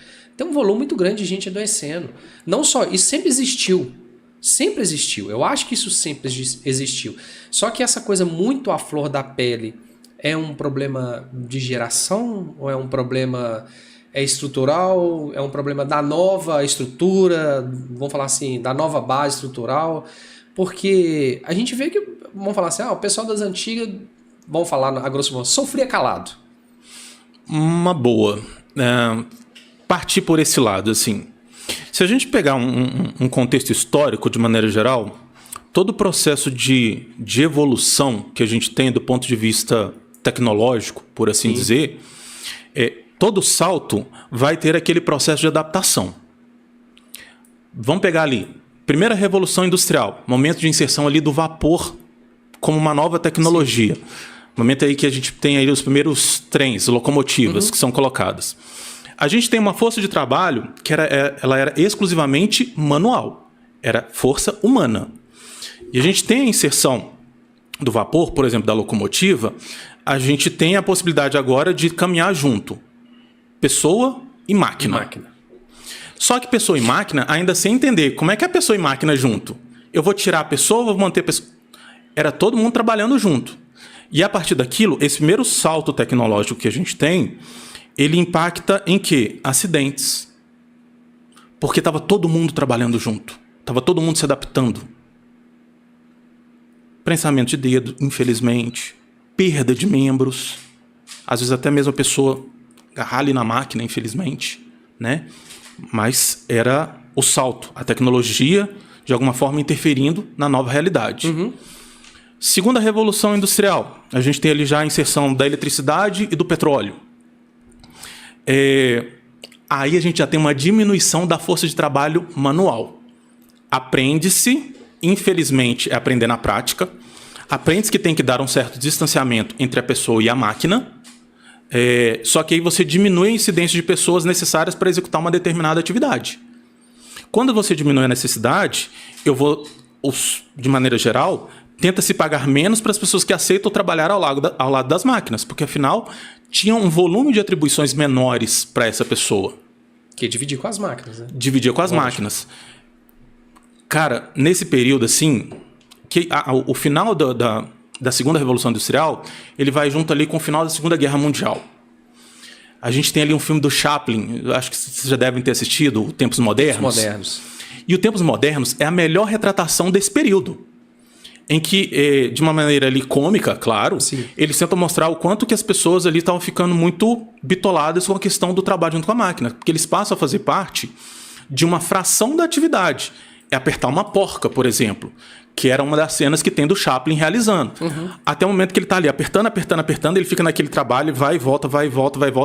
um volume muito grande de gente adoecendo. Não só, isso sempre existiu. Sempre existiu. Eu acho que isso sempre existiu. Só que essa coisa muito à flor da pele é um problema de geração? Ou é um problema estrutural? É um problema da nova estrutura? Vamos falar assim, da nova base estrutural? Porque a gente vê que, vamos falar assim, o pessoal das antigas, vamos falar a grosso modo, sofria calado. Uma boa. Partir por esse lado, assim. Se a gente pegar um contexto histórico de maneira geral, todo o processo de evolução que a gente tem do ponto de vista tecnológico, por assim dizer, todo salto vai ter aquele processo de adaptação. Vamos pegar ali, primeira revolução industrial, momento de inserção ali do vapor como uma nova tecnologia. Momento aí que a gente tem aí os primeiros trens, locomotivas que são colocadas. A gente tem uma força de trabalho que ela era exclusivamente manual, era força humana. E a gente tem a inserção do vapor, por exemplo, da locomotiva, a gente tem a possibilidade agora de caminhar junto. Pessoa e máquina. Só que pessoa e máquina, ainda sem entender como é que é pessoa e máquina junto. Eu vou tirar a pessoa, vou manter a pessoa. Era todo mundo trabalhando junto. E a partir daquilo, esse primeiro salto tecnológico que a gente tem, ele impacta em quê? Acidentes. Porque estava todo mundo trabalhando junto. Estava todo mundo se adaptando. prensamento de dedo, infelizmente, perda de membros, às vezes até mesmo a pessoa agarrar ali na máquina, infelizmente, né? Mas era o salto, a tecnologia, de alguma forma, interferindo na nova realidade. Segunda revolução industrial, a gente tem ali já a inserção da eletricidade e do petróleo. Aí a gente já tem uma diminuição da força de trabalho manual. Aprende-se, infelizmente, é aprender na prática. Aprende-se que tem que dar um certo distanciamento entre a pessoa e a máquina. Só que aí você diminui a incidência de pessoas necessárias para executar uma determinada atividade. Quando você diminui a necessidade, de maneira geral, tenta-se pagar menos para as pessoas que aceitam trabalhar ao lado das máquinas, porque afinal tinha um volume de atribuições menores para essa pessoa. Que dividir com as máquinas, né? Dividir com as máquinas. Cara, nesse período, assim, o final da Segunda Revolução Industrial, ele vai junto ali com o final da Segunda Guerra Mundial. A gente tem ali um filme do Chaplin, acho que vocês já devem ter assistido, o Tempos Modernos. E o Tempos Modernos é a melhor retratação desse período. Em que, de uma maneira ali cômica, claro, Sim. eles tentam mostrar o quanto que as pessoas ali estavam ficando muito bitoladas com a questão do trabalho junto com a máquina. Porque eles passam a fazer parte de uma fração da atividade. É apertar uma porca, por exemplo, que era uma das cenas que tem do Chaplin realizando. Até o momento que ele está ali apertando, ele fica naquele trabalho, vai e volta,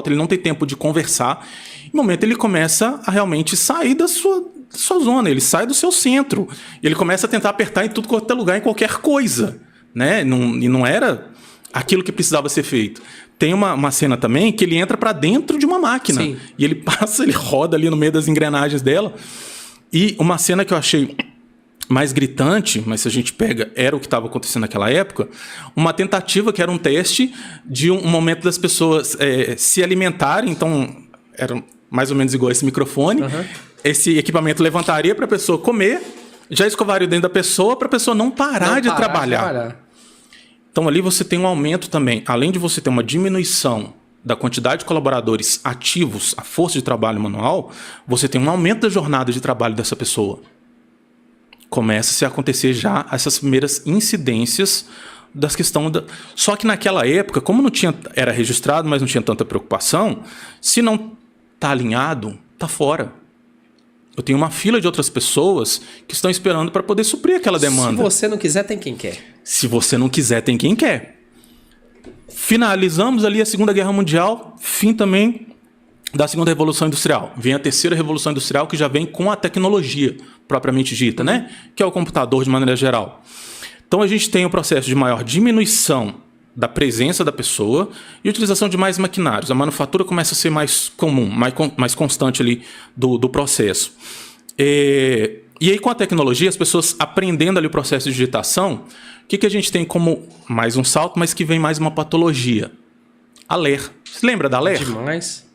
ele não tem tempo de conversar. E no momento ele começa a realmente sair da sua zona, ele sai do seu centro. E ele começa a tentar apertar em tudo quanto é lugar, em qualquer coisa. Né? E não era aquilo que precisava ser feito. Tem uma cena também que ele entra para dentro de uma máquina. Sim. E ele roda ali no meio das engrenagens dela. E uma cena que eu achei mais gritante, mas se a gente pega, era o que estava acontecendo naquela época, uma tentativa que era um teste de um momento das pessoas se alimentarem, então era mais ou menos igual esse microfone, esse equipamento levantaria para a pessoa comer, já escovaria dentro da pessoa para a pessoa não parar de trabalhar. Então ali você tem um aumento também, além de você ter uma diminuição da quantidade de colaboradores ativos, a força de trabalho manual, você tem um aumento da jornada de trabalho dessa pessoa. Começa-se a acontecer já essas primeiras incidências das questões Só que naquela época, como não tinha, era registrado, mas não tinha tanta preocupação, se não está alinhado, está fora. Eu tenho uma fila de outras pessoas que estão esperando para poder suprir aquela demanda. Se você não quiser, tem quem quer. Se você não quiser, tem quem quer. Finalizamos ali a Segunda Guerra Mundial, fim também da Segunda Revolução Industrial. Vem a Terceira Revolução Industrial, que já vem com a tecnologia propriamente dita, né? Que é o computador de maneira geral. Então a gente tem um processo de maior diminuição da presença da pessoa e utilização de mais maquinários. A manufatura começa a ser mais comum, mais constante ali do processo. E aí com a tecnologia, as pessoas aprendendo ali o processo de digitação, o que a gente tem como mais um salto, mas que vem mais uma patologia? A LER. Você lembra da LER? Demais.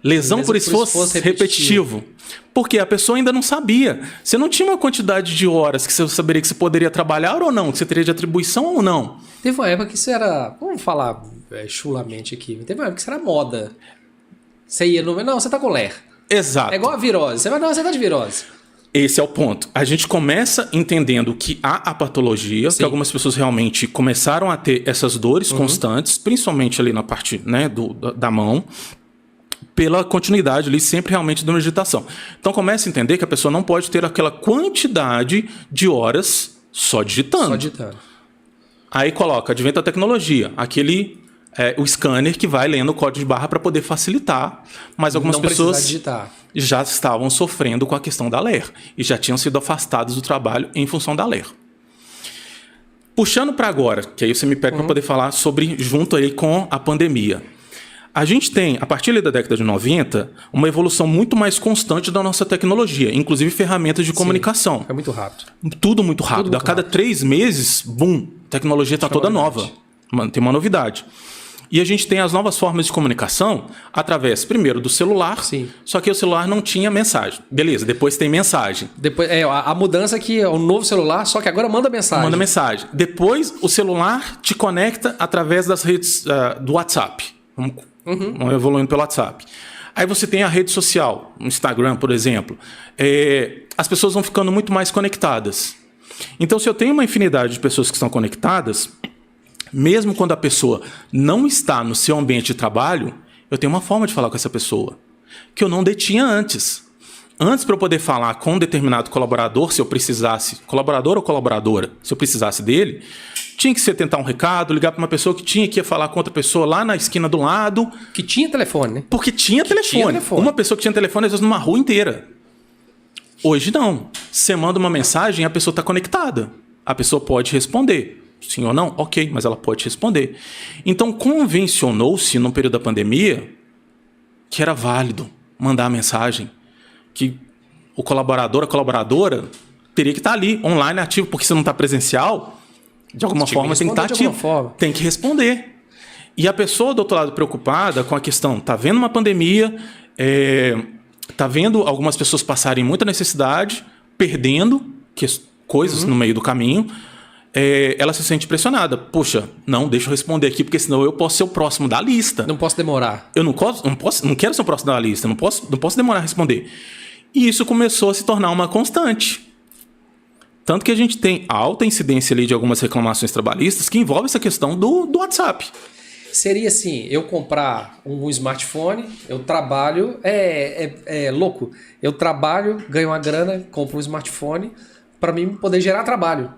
Lesão por esforço repetitivo. Porque a pessoa ainda não sabia. Você não tinha uma quantidade de horas que você saberia que você poderia trabalhar ou não, que você teria de atribuição ou não. Teve uma época que isso era... Vamos falar chulamente aqui. Teve uma época que isso era moda. Você ia no... Não, você tá com LER. Exato. É igual a virose. Você vai, não, você tá de virose. Esse é o ponto. A gente começa entendendo que há a patologia, Sim. que algumas pessoas realmente começaram a ter essas dores constantes, principalmente ali na parte, né, da mão, pela continuidade ali, sempre realmente de uma digitação. Então começa a entender que a pessoa não pode ter aquela quantidade de horas só digitando. Só digitando. Aí coloca, advento da tecnologia, o scanner que vai lendo o código de barra para poder facilitar, mas algumas pessoas já estavam sofrendo com a questão da LER e já tinham sido afastadas do trabalho em função da LER. Puxando para agora, que aí você me pede para poder falar sobre, junto aí com a pandemia. A gente tem, a partir da década de 90, uma evolução muito mais constante da nossa tecnologia, inclusive ferramentas de comunicação. É muito rápido. Tudo muito rápido. A cada 3 meses, boom, a tecnologia está toda nova. Tem uma novidade. E a gente tem as novas formas de comunicação através, primeiro, do celular. Sim. Só que o celular não tinha mensagem. Beleza, depois tem mensagem. Depois, a mudança aqui é o novo celular, só que agora manda mensagem. Manda mensagem. Depois, o celular te conecta através das redes do WhatsApp. Vamos evoluindo pelo WhatsApp. Aí você tem a rede social, o Instagram, por exemplo. As pessoas vão ficando muito mais conectadas. Então, se eu tenho uma infinidade de pessoas que estão conectadas, mesmo quando a pessoa não está no seu ambiente de trabalho, eu tenho uma forma de falar com essa pessoa que eu não detinha antes. Antes, para eu poder falar com um determinado colaborador, se eu precisasse, colaborador ou colaboradora, se eu precisasse dele, tinha que ser tentar um recado, ligar para uma pessoa que tinha que ir falar com outra pessoa lá na esquina do lado. Que tinha telefone, né? Porque tinha telefone. Uma pessoa que tinha telefone, às vezes, numa rua inteira. Hoje, não. Você manda uma mensagem e a pessoa está conectada. A pessoa pode responder. Sim ou não? Ok, mas ela pode responder. Então, convencionou-se, no período da pandemia, que era válido mandar a mensagem, que o colaborador, a colaboradora, teria que estar ali, online, ativo, porque se não está presencial, de alguma forma tem que estar ativo. Tem que responder. E a pessoa do outro lado preocupada com a questão, está vendo uma pandemia, está vendo algumas pessoas passarem muita necessidade, perdendo coisas no meio do caminho, ela se sente pressionada. Poxa, não, deixa eu responder aqui, porque senão eu posso ser o próximo da lista. Não posso demorar. Eu não quero ser o próximo da lista, não posso demorar a responder. E isso começou a se tornar uma constante. Tanto que a gente tem alta incidência ali de algumas reclamações trabalhistas que envolve essa questão do WhatsApp. Seria assim, eu comprar um smartphone, eu trabalho, louco, eu trabalho, ganho uma grana, compro um smartphone para mim poder gerar trabalho.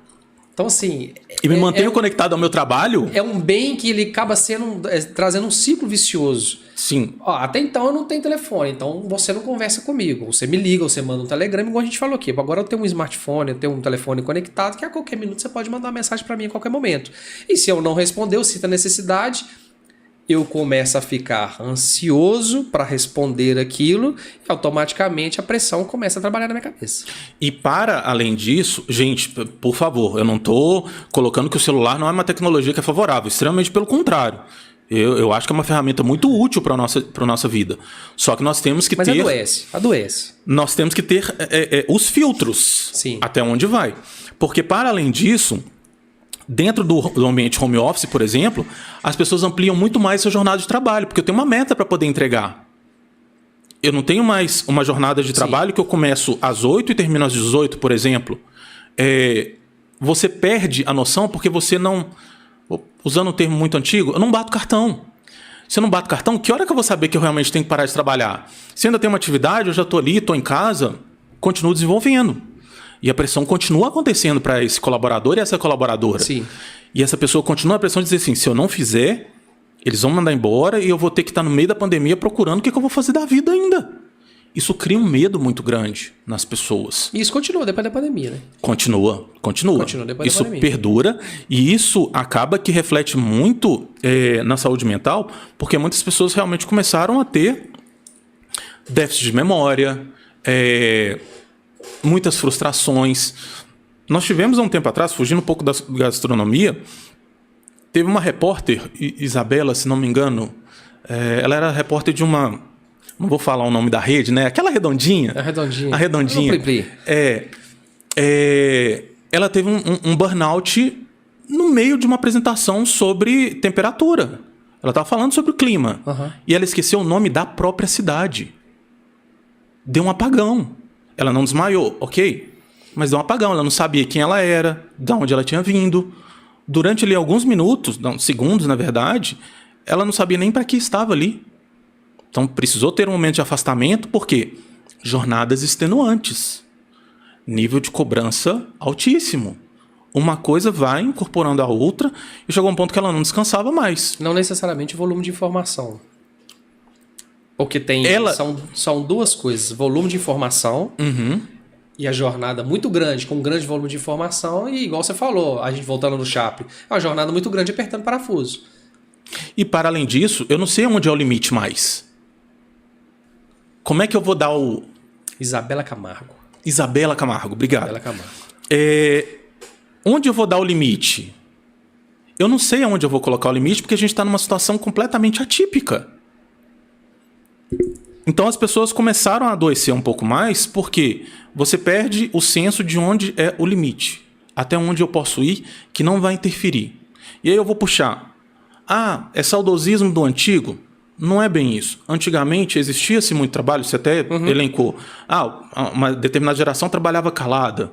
Então, assim... E me mantenho conectado ao meu trabalho? É um bem que ele acaba trazendo um ciclo vicioso. Sim. Até então eu não tenho telefone, então você não conversa comigo. Você me liga, você manda um telegrama, igual a gente falou aqui. Agora eu tenho um smartphone, eu tenho um telefone conectado, que a qualquer minuto você pode mandar uma mensagem para mim a qualquer momento. E se eu não responder, eu sinto a necessidade... eu começo a ficar ansioso para responder aquilo e automaticamente a pressão começa a trabalhar na minha cabeça. E para além disso, gente, por favor, eu não estou colocando que o celular não é uma tecnologia que é favorável, extremamente pelo contrário. Eu acho que é uma ferramenta muito útil para a nossa vida. Só que nós temos que ter... Mas adoece. Nós temos que ter os filtros. Sim. Até onde vai. Porque para além disso... Dentro do ambiente home office, por exemplo, as pessoas ampliam muito mais sua jornada de trabalho, porque eu tenho uma meta para poder entregar. Eu não tenho mais uma jornada de trabalho que eu começo às 8 e termino às 18, por exemplo. Você perde a noção porque você não... Usando um termo muito antigo, eu não bato cartão. Se eu não bato cartão, que hora que eu vou saber que eu realmente tenho que parar de trabalhar? Se ainda tem uma atividade, eu já estou ali, estou em casa, continuo desenvolvendo. E a pressão continua acontecendo para esse colaborador e essa colaboradora. Sim. E essa pessoa continua a pressão de dizer assim, se eu não fizer, eles vão mandar embora e eu vou ter que estar no meio da pandemia procurando o que eu vou fazer da vida ainda. Isso cria um medo muito grande nas pessoas. E isso continua depois da pandemia, né? Continua depois da pandemia. Perdura e isso acaba que reflete muito na saúde mental, porque muitas pessoas realmente começaram a ter déficit de memória, muitas frustrações. Nós tivemos há um tempo atrás, fugindo um pouco da gastronomia, teve uma repórter, Isabela, se não me engano, ela era repórter de uma... Não vou falar o nome da rede, né? Aquela redondinha. A redondinha. Ela teve um burnout no meio de uma apresentação sobre temperatura. Ela estava falando sobre o clima. Uhum. E ela esqueceu o nome da própria cidade. Deu um apagão. Ela não desmaiou, ok? Mas deu um apagão. Ela não sabia quem ela era, de onde ela tinha vindo. Durante ali alguns minutos, não, segundos na verdade, ela não sabia nem para que estava ali. Então precisou ter um momento de afastamento, porque jornadas extenuantes. Nível de cobrança altíssimo. Uma coisa vai incorporando a outra e chegou a um ponto que ela não descansava mais. Não necessariamente volume de informação. Porque são duas coisas. Volume de informação e a jornada muito grande, com um grande volume de informação. E igual você falou, a gente voltando no Chape, é uma jornada muito grande apertando parafuso. E para além disso, eu não sei onde é o limite mais. Como é que eu vou dar o... Isabela Camargo, obrigado. Isabela Camargo. Onde eu vou dar o limite? Eu não sei aonde eu vou colocar o limite, porque a gente está numa situação completamente atípica. Então as pessoas começaram a adoecer um pouco mais, porque você perde o senso de onde é o limite. Até onde eu posso ir que não vai interferir. E aí eu vou puxar. Ah, é saudosismo do antigo? Não é bem isso. Antigamente existia-se muito trabalho, você até elencou. Ah, uma determinada geração trabalhava calada.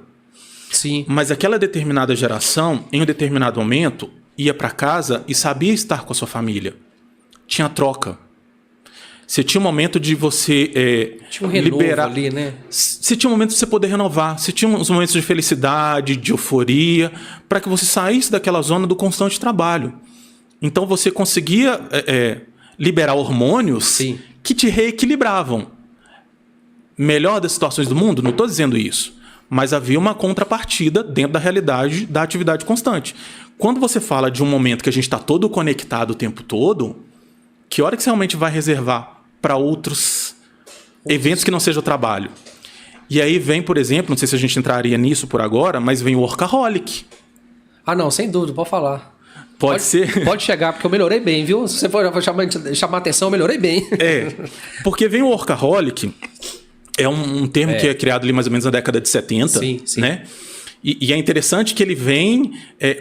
Sim. Mas aquela determinada geração, em um determinado momento, ia para casa e sabia estar com a sua família. Tinha troca. Você tinha um momento de você tinha um renovo liberar ali, né? Você tinha um momento de você poder renovar. Você tinha uns momentos de felicidade, de euforia, para que você saísse daquela zona do constante trabalho. Então você conseguia liberar hormônios Sim. que te reequilibravam. Melhor das situações do mundo? Não estou dizendo isso. Mas havia uma contrapartida dentro da realidade da atividade constante. Quando você fala de um momento que a gente está todo conectado o tempo todo, que hora que você realmente vai reservar para outros eventos que não seja o trabalho? E aí vem, por exemplo, não sei se a gente entraria nisso por agora, mas vem o workaholic. Ah, não, sem dúvida, pode falar. Pode ser? Pode chegar, porque eu melhorei bem, viu? Se você for chamar atenção, eu melhorei bem. Porque vem o workaholic, é um termo que é criado ali mais ou menos na década de 70, sim. né? E é interessante que ele vem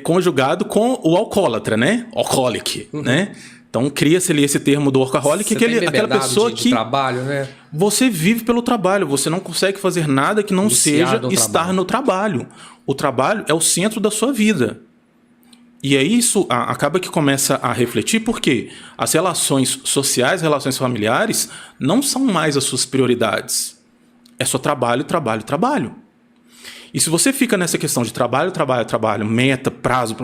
conjugado com o alcoólatra, né? Alcoholic, né? Então cria-se ali esse termo do workaholic, que aquela pessoa que trabalho, né? Você vive pelo trabalho, você não consegue fazer nada que não seja estar no trabalho. O trabalho é o centro da sua vida. E aí isso acaba que começa a refletir, porque as relações sociais, relações familiares, não são mais as suas prioridades. É só trabalho, trabalho, trabalho. E se você fica nessa questão de trabalho, trabalho, trabalho, meta, prazo,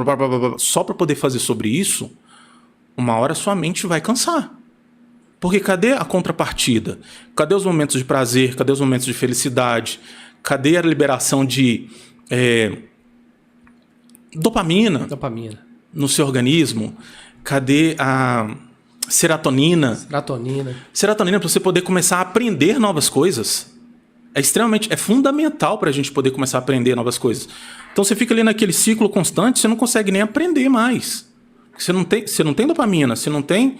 só para poder fazer sobre isso, uma hora sua mente vai cansar. Porque cadê a contrapartida? Cadê os momentos de prazer? Cadê os momentos de felicidade? Cadê a liberação de dopamina no seu organismo? Cadê a serotonina? Serotonina para você poder começar a aprender novas coisas. É fundamental para a gente poder começar a aprender novas coisas. Então você fica ali naquele ciclo constante, você não consegue nem aprender mais. Você não tem dopamina, você não tem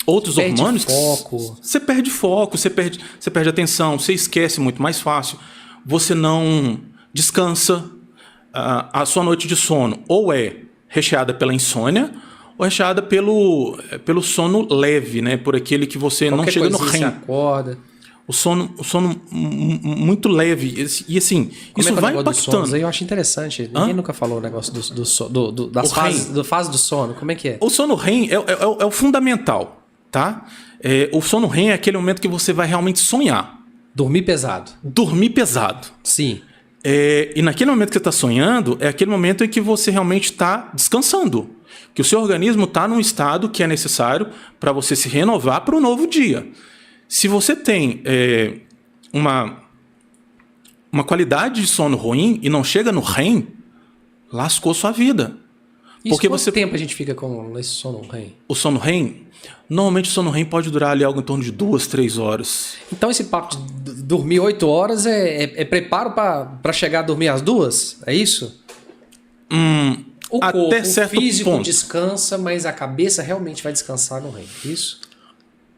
outros hormônios. Você perde foco, você perde atenção, você esquece muito mais fácil, você não descansa. A sua noite de sono ou é recheada pela insônia ou recheada pelo sono leve, né? Por aquele que você não chega no REM. Você acorda. O sono muito leve. E assim, isso vai impactando. Eu acho interessante. Ninguém nunca falou o negócio das fases do sono. Como é que é? O sono REM é o fundamental, tá? O sono REM é aquele momento que você vai realmente sonhar. Dormir pesado. Sim. E naquele momento que você está sonhando, é aquele momento em que você realmente está descansando. Que o seu organismo está num estado que é necessário para você se renovar para o novo dia. Se você tem uma qualidade de sono ruim e não chega no REM, lascou sua vida. Quanto tempo a gente fica com esse sono REM? O sono REM? Normalmente o sono REM pode durar ali algo em torno de 2, 3 horas. Então esse papo de dormir 8 horas é preparo para chegar a dormir às 2? É isso? O corpo, o físico descansa, mas a cabeça realmente vai descansar no REM. Isso?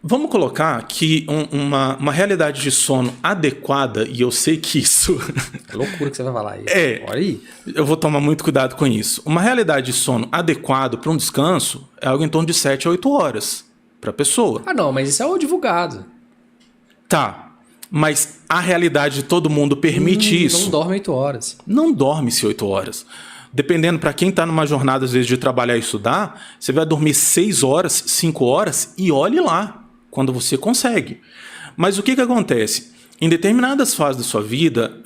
Vamos colocar que uma realidade de sono adequada, e eu sei que isso... É loucura que você vai falar aí. Olha aí. Eu vou tomar muito cuidado com isso. Uma realidade de sono adequado para um descanso é algo em torno de 7 a 8 horas para a pessoa. Ah, não, mas isso é o divulgado. Tá, mas a realidade de todo mundo permite isso. Não dorme 8 horas. Não dorme-se 8 horas. Dependendo, para quem está numa jornada, às vezes, de trabalhar e estudar, você vai dormir 6 horas, 5 horas e olhe lá. Quando você consegue. Mas o que acontece? Em determinadas fases da sua vida,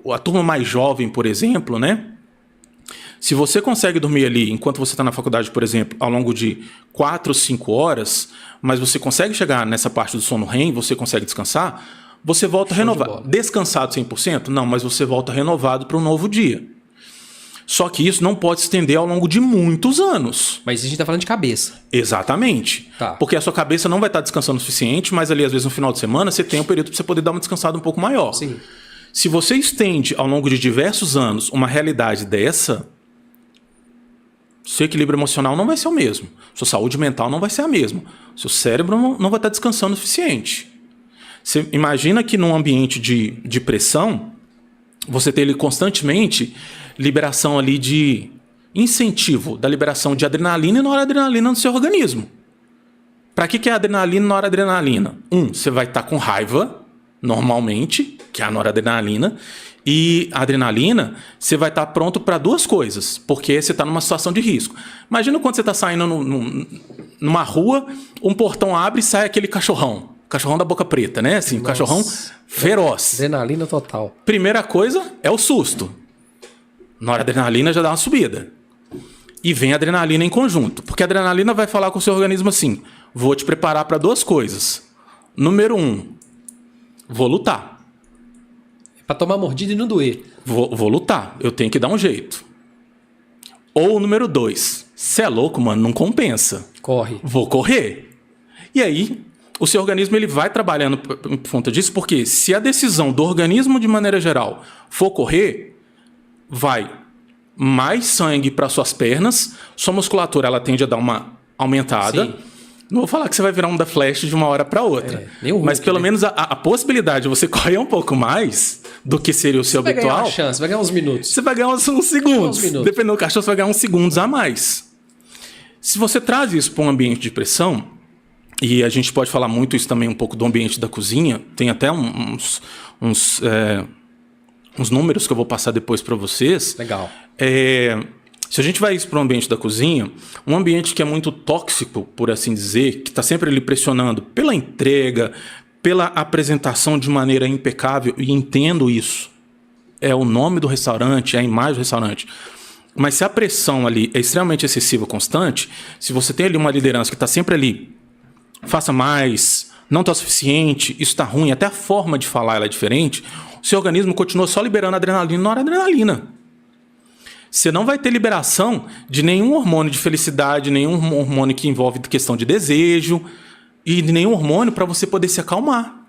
a turma mais jovem, por exemplo, né? Se você consegue dormir ali, enquanto você está na faculdade, por exemplo, ao longo de 4, 5 horas, mas você consegue chegar nessa parte do sono REM, você consegue descansar, você volta renovado. Descansado 100%? Não, mas você volta renovado para um novo dia. Só que isso não pode se estender ao longo de muitos anos. Mas a gente está falando de cabeça. Exatamente. Tá. Porque a sua cabeça não vai estar descansando o suficiente, mas ali, às vezes, no final de semana, você tem um período para você poder dar uma descansada um pouco maior. Sim. Se você estende ao longo de diversos anos uma realidade dessa, seu equilíbrio emocional não vai ser o mesmo. Sua saúde mental não vai ser a mesma. Seu cérebro não vai estar descansando o suficiente. Você imagina que num ambiente de pressão, você tem ali constantemente liberação ali de incentivo da liberação de adrenalina e noradrenalina no seu organismo. Para que é adrenalina e noradrenalina? Você vai estar com raiva, normalmente, que é a noradrenalina. E a adrenalina, você vai estar pronto para duas coisas, porque você está numa situação de risco. Imagina quando você está saindo numa rua, um portão abre e sai aquele cachorrão. Cachorrão da boca preta, né? Assim, um cachorrão feroz. Adrenalina total. Primeira coisa é o susto. Noradrenalina já dá uma subida. E vem a adrenalina em conjunto. Porque a adrenalina vai falar com o seu organismo assim: vou te preparar para duas coisas. Número 1, vou lutar. Pra tomar mordida e não doer. Vou lutar, eu tenho que dar um jeito. Ou número 2, cê é louco, mano, não compensa. Corre. Vou correr. E aí, o seu organismo ele vai trabalhando por conta disso, porque se a decisão do organismo de maneira geral for correr, vai mais sangue para suas pernas, sua musculatura ela tende a dar uma aumentada. Sim. Não vou falar que você vai virar um da Flash de uma hora para outra. nem o Hulk, mas pelo né? menos a possibilidade de você correr um pouco mais do que seria o seu Vai ganhar habitual. uma chance, vai ganhar uns minutos. Você vai ganhar uns segundos. Uns minutos. Dependendo do cachorro, você vai ganhar uns segundos a mais. Se você traz isso para um ambiente de pressão, e a gente pode falar muito isso também um pouco do ambiente da cozinha, tem até uns números que eu vou passar depois para vocês. Legal. Se a gente vai para o ambiente da cozinha, um ambiente que é muito tóxico, por assim dizer, que está sempre ali pressionando pela entrega, pela apresentação de maneira impecável, e entendo isso, é o nome do restaurante, é a imagem do restaurante. Mas se a pressão ali é extremamente excessiva, constante, se você tem ali uma liderança que está sempre ali, faça mais, não está o suficiente, isso está ruim, até a forma de falar ela é diferente, o seu organismo continua só liberando adrenalina e noradrenalina. Você não vai ter liberação de nenhum hormônio de felicidade, nenhum hormônio que envolve questão de desejo e nenhum hormônio para você poder se acalmar.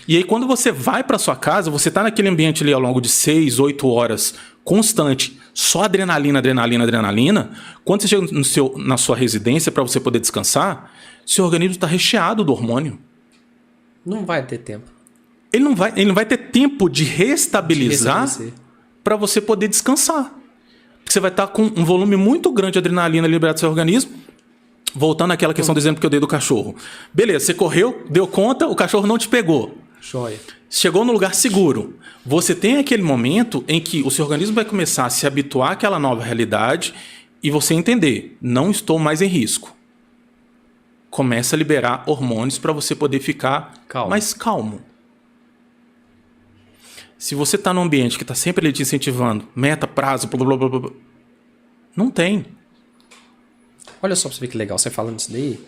E aí quando você vai para sua casa, você está naquele ambiente ali ao longo de 6, 8 horas constante, só adrenalina, adrenalina, adrenalina. Quando você chega na sua residência para você poder descansar, seu organismo está recheado do hormônio. Não vai ter tempo. Ele não vai ter tempo de restabilizar para você poder descansar. Porque você vai estar com um volume muito grande de adrenalina liberado do seu organismo. Voltando àquela questão do exemplo que eu dei do cachorro. Beleza, você correu, deu conta, o cachorro não te pegou. Joia. Chegou no lugar seguro. Você tem aquele momento em que o seu organismo vai começar a se habituar àquela nova realidade e você entender, não estou mais em risco. Começa a liberar hormônios para você poder ficar mais calmo. Se você está num ambiente que está sempre ali te incentivando, meta, prazo, blá, blá, blá, blá, não tem. Olha só pra você ver que legal você falando isso daí.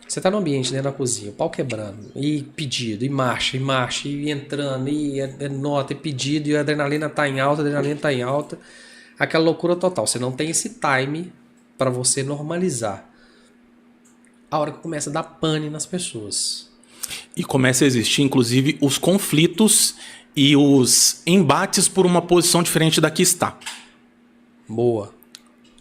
Você tá no ambiente, né, na cozinha, o pau quebrando, e pedido, e marcha, e entrando, e é nota, e pedido, e a adrenalina tá em alta, aquela loucura total. Você não tem esse time para você normalizar. A hora que começa a dar pane nas pessoas. E começa a existir, inclusive, os conflitos e os embates por uma posição diferente da que está. Boa.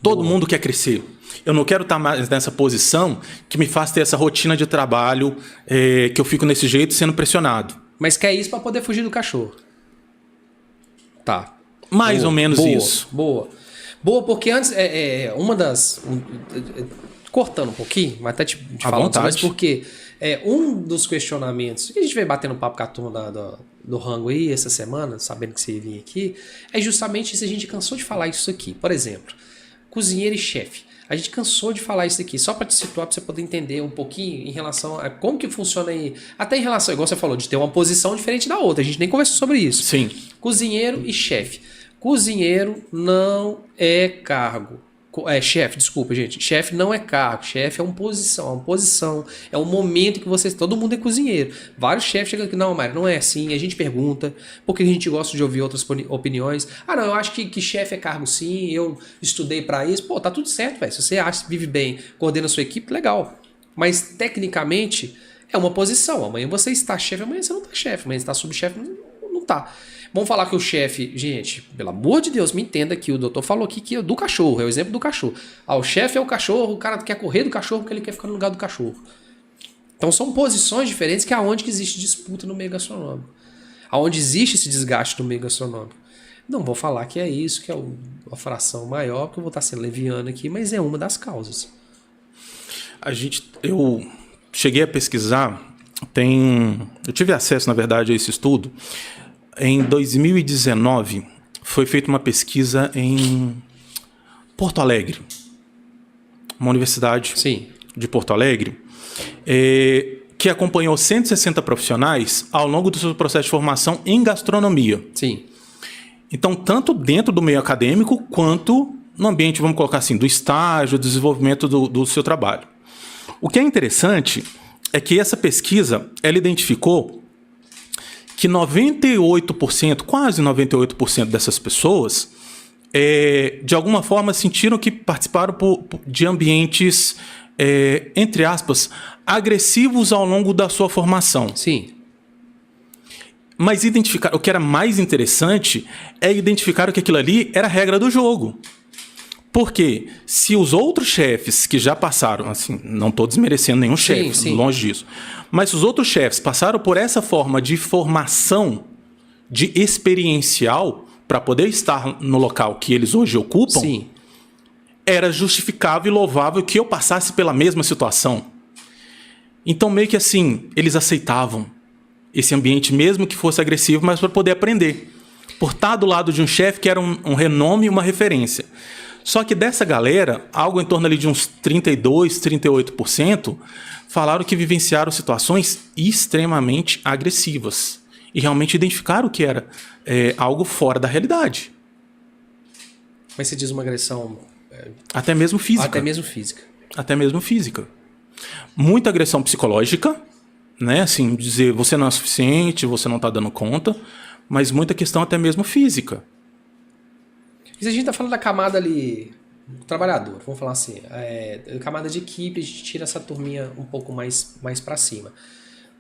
Todo mundo quer crescer. Eu não quero estar mais nessa posição que me faz ter essa rotina de trabalho, que eu fico nesse jeito sendo pressionado. Mas quer isso para poder fugir do cachorro. Tá. Mais ou menos isso. Boa. Boa, porque antes, uma das... cortando um pouquinho, mas até te falando, mas porque um dos questionamentos que a gente veio batendo papo com a turma do rango aí essa semana, sabendo que você ia vir aqui, é justamente se a gente cansou de falar isso aqui. Por exemplo, cozinheiro e chefe. A gente cansou de falar isso aqui, só para te situar, para você poder entender um pouquinho em relação a como que funciona aí. Até em relação, igual você falou, de ter uma posição diferente da outra. A gente nem conversou sobre isso. Sim. Cozinheiro e chefe. Cozinheiro não é cargo. Chefe, desculpa, gente. Chefe não é cargo. Chefe é uma posição. É um momento que você... Todo mundo é cozinheiro. Vários chefes chegam aqui, não, Mário, não é assim. A gente pergunta, porque a gente gosta de ouvir outras opiniões. Ah, não, eu acho que chefe é cargo sim, eu estudei pra isso. Pô, tá tudo certo, velho. Se você acha, vive bem, coordena a sua equipe, legal. Mas, tecnicamente, é uma posição. Amanhã você está chefe, amanhã você não tá chefe. Amanhã você está subchefe, não tá. Vamos falar que o chefe... Gente, pelo amor de Deus, me entenda que o doutor falou aqui que é do cachorro, é o exemplo do cachorro. O chefe é o cachorro, o cara quer correr do cachorro porque ele quer ficar no lugar do cachorro. Então são posições diferentes que é onde que existe disputa no meio gastronômico. Aonde existe esse desgaste no meio gastronômico. Não vou falar que é isso, que é uma fração maior, porque eu vou estar sendo leviano aqui, mas é uma das causas. Eu cheguei a pesquisar Eu tive acesso, na verdade, a esse estudo. Em 2019, foi feita uma pesquisa em Porto Alegre, uma universidade Sim. de Porto Alegre, que acompanhou 160 profissionais ao longo do seu processo de formação em gastronomia. Sim. Então, tanto dentro do meio acadêmico, quanto no ambiente, vamos colocar assim, do estágio, do desenvolvimento do seu trabalho. O que é interessante é que essa pesquisa, ela identificou que 98%, quase 98% dessas pessoas, de alguma forma sentiram que participaram de ambientes, entre aspas, agressivos ao longo da sua formação. Sim. Mas o que era mais interessante é identificar que aquilo ali era a regra do jogo. Porque se os outros chefes que já passaram, assim, não estou desmerecendo nenhum chefe, longe disso, mas se os outros chefes passaram por essa forma de formação, de experiencial, para poder estar no local que eles hoje ocupam, Sim. era justificável e louvável que eu passasse pela mesma situação. Então, meio que assim, eles aceitavam esse ambiente, mesmo que fosse agressivo, mas para poder aprender. Por estar do lado de um chefe que era um renome e uma referência. Só que dessa galera, algo em torno ali de uns 32%, 38%, falaram que vivenciaram situações extremamente agressivas. E realmente identificaram que era algo fora da realidade. Mas você diz uma agressão... Até mesmo física. Até mesmo física. Até mesmo física. Muita agressão psicológica, né? Assim, dizer você não é suficiente, você não está dando conta, mas muita questão até mesmo física. E se a gente tá falando da camada ali, trabalhador, vamos falar assim, camada de equipe, a gente tira essa turminha um pouco mais para cima.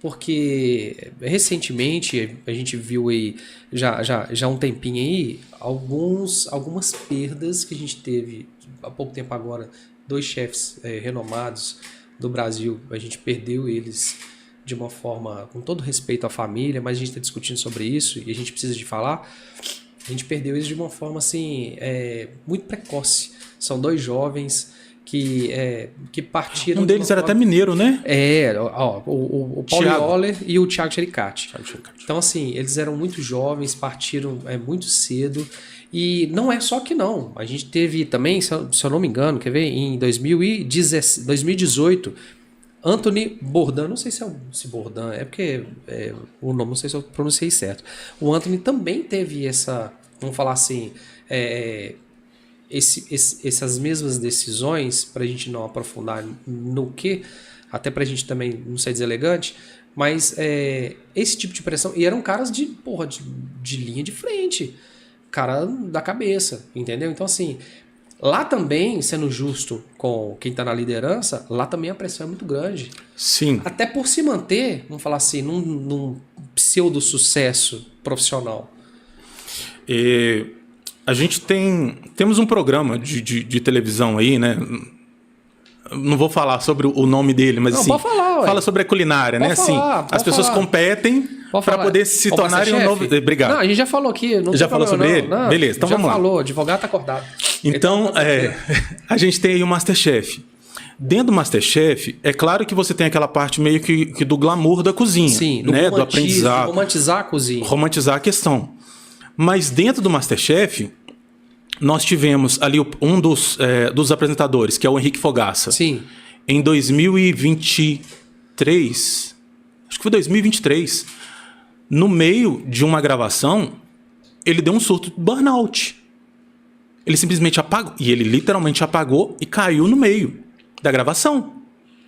Porque recentemente a gente viu aí, já há um tempinho aí, algumas perdas que a gente teve há pouco tempo agora, 2 chefes renomados do Brasil, a gente perdeu eles de uma forma, com todo respeito à família, mas a gente está discutindo sobre isso e a gente precisa de falar. A gente perdeu eles de uma forma assim, muito precoce. São 2 jovens que partiram... Um deles era até mineiro, né? O Paulo Yoller e o Thiago Chericati. Então, assim, eles eram muito jovens, partiram muito cedo. E não é só que não. A gente teve também, se eu não me engano, quer ver? Em 2018, Anthony Bourdain, não sei se Bourdain, é porque o nome, não sei se eu pronunciei certo. O Anthony também teve essa, vamos falar assim, essas mesmas decisões, para a gente não aprofundar no que, até para a gente também não ser deselegante, mas esse tipo de pressão, e eram caras de linha de frente, cara da cabeça, entendeu? Então assim, lá também, sendo justo com quem está na liderança, lá também a pressão é muito grande. Sim. Até por se manter, vamos falar assim, num pseudo-sucesso profissional. A gente temos um programa de televisão aí, né? Não vou falar sobre o nome dele, mas assim, fala sobre a culinária, né? Assim, as pessoas competem para poder se tornarem um novo... Obrigado. Não, a gente já falou aqui. Não já falou sobre ele? Não, beleza, então vamos lá. Já falou, o advogado tá acordado. Então, a gente tem aí o Masterchef. Dentro do Masterchef, é claro que você tem aquela parte meio que do glamour da cozinha. Sim, né? Do aprendizado. Romantizar a cozinha. Romantizar a questão. Mas dentro do Masterchef, nós tivemos ali um dos apresentadores, que é o Henrique Fogaça. Sim. Em 2023, acho que foi 2023, no meio de uma gravação, ele deu um surto de burnout. Ele simplesmente apagou, e ele literalmente apagou e caiu no meio da gravação.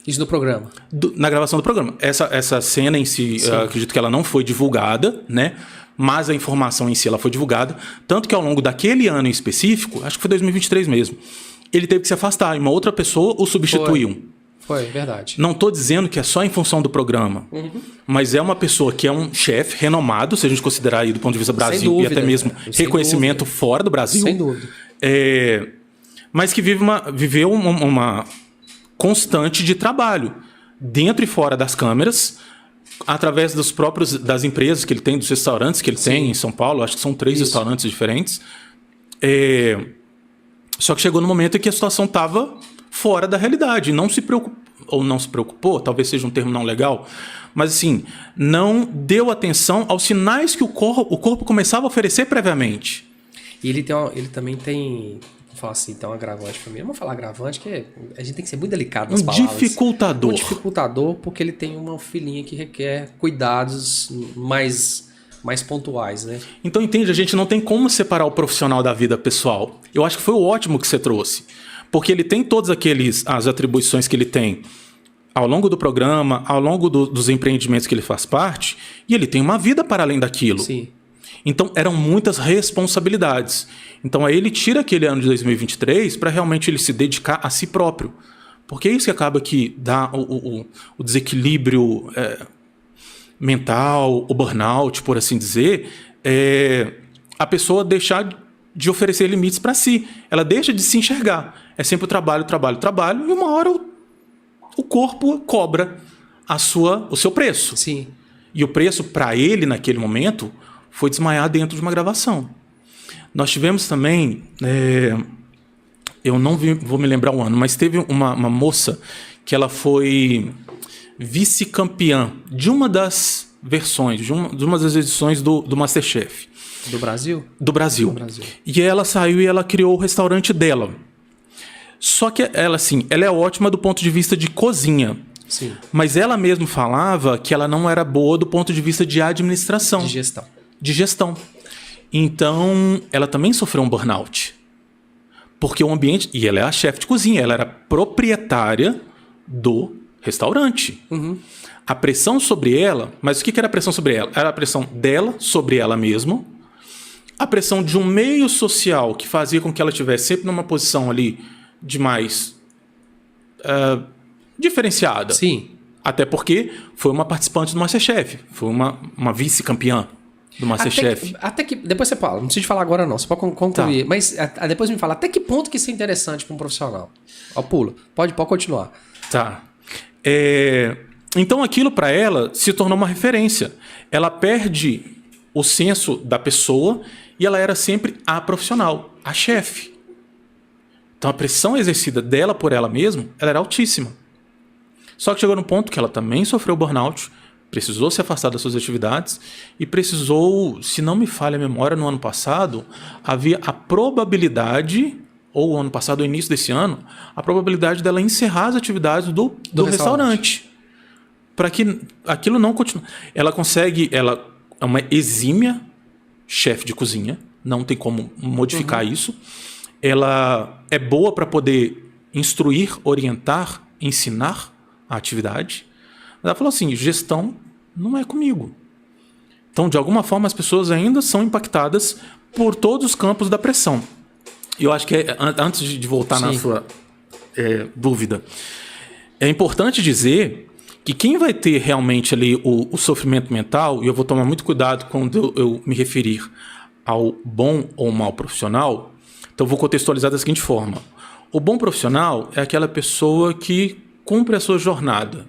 Isso no programa? Na gravação do programa. Essa cena em si, acredito que ela não foi divulgada, né? Mas a informação em si ela foi divulgada, tanto que ao longo daquele ano em específico, acho que foi 2023 mesmo, ele teve que se afastar e uma outra pessoa o substituiu. Foi, verdade. Não estou dizendo que é só em função do programa, mas é uma pessoa que é um chefe renomado, se a gente considerar aí do ponto de vista Brasil, dúvida, e até mesmo reconhecimento fora do Brasil. Sem dúvida. Mas que viveu uma constante de trabalho, dentro e fora das câmeras, através das empresas que ele tem, dos restaurantes que ele tem em São Paulo, acho que são 3 restaurantes diferentes. Só que chegou no momento em que a situação estava fora da realidade. ou não se preocupou, talvez seja um termo não legal, mas assim, não deu atenção aos sinais que o corpo começava a oferecer previamente. E ele também tem, vou falar assim, tem um agravante para mim. Não vou falar agravante, que a gente tem que ser muito delicado nas palavras. Dificultador. Um dificultador, porque ele tem uma filhinha que requer cuidados mais pontuais, né? Então, entende, a gente não tem como separar o profissional da vida pessoal. Eu acho que foi o ótimo que você trouxe. Porque ele tem todas as atribuições que ele tem ao longo do programa, ao longo dos empreendimentos que ele faz parte, e ele tem uma vida para além daquilo. Sim. Então, eram muitas responsabilidades. Então, aí ele tira aquele ano de 2023 para realmente ele se dedicar a si próprio. Porque é isso que acaba que dá o desequilíbrio mental, o burnout, por assim dizer, a pessoa deixar de oferecer limites para si. Ela deixa de se enxergar. É sempre o trabalho, trabalho, trabalho, e uma hora o corpo cobra o seu preço. Sim. E o preço para ele, naquele momento, foi desmaiar dentro de uma gravação. Nós tivemos também, eu não vou me lembrar o ano, mas teve uma moça que ela foi vice-campeã de uma das versões, de uma das edições do MasterChef. Do Brasil? Do Brasil. Do Brasil. E ela saiu e ela criou o restaurante dela. Só que ela, assim, ela é ótima do ponto de vista de cozinha. Sim. Mas ela mesma falava que ela não era boa do ponto de vista de administração. De gestão. Então, ela também sofreu um burnout. Porque o ambiente... E ela é a chefe de cozinha. Ela era proprietária do restaurante. Uhum. A pressão sobre ela... Mas o que era a pressão sobre ela? Era a pressão dela sobre ela mesma. A pressão de um meio social que fazia com que ela estivesse sempre numa posição ali de mais... diferenciada. Sim. Até porque foi uma participante do MasterChef. Foi uma vice-campeã do MasterChef. Até que... Depois você fala. Não precisa de falar agora não. Você pode concluir. Tá. Mas depois me fala até que ponto que isso é interessante para um profissional. Ó, pula. Pode continuar. Tá. Então aquilo para ela se tornou uma referência. Ela perde o senso da pessoa e ela era sempre a profissional, a chefe. Então a pressão exercida dela por ela mesma, ela era altíssima. Só que chegou num ponto que ela também sofreu burnout, precisou se afastar das suas atividades e precisou, se não me falha a memória, no ano passado, havia a probabilidade, ou ano passado, ou início desse ano, a probabilidade dela encerrar as atividades do restaurante. Para que aquilo não continue. Ela é uma exímia chefe de cozinha, não tem como modificar isso. Ela é boa para poder instruir, orientar, ensinar a atividade. Ela falou assim, gestão não é comigo. Então, de alguma forma, as pessoas ainda são impactadas por todos os campos da pressão. E eu acho que, antes de voltar na sua dúvida, é importante dizer que quem vai ter realmente ali o sofrimento mental, e eu vou tomar muito cuidado quando eu me referir ao bom ou mau profissional, então eu vou contextualizar da seguinte forma. O bom profissional é aquela pessoa que cumpre a sua jornada,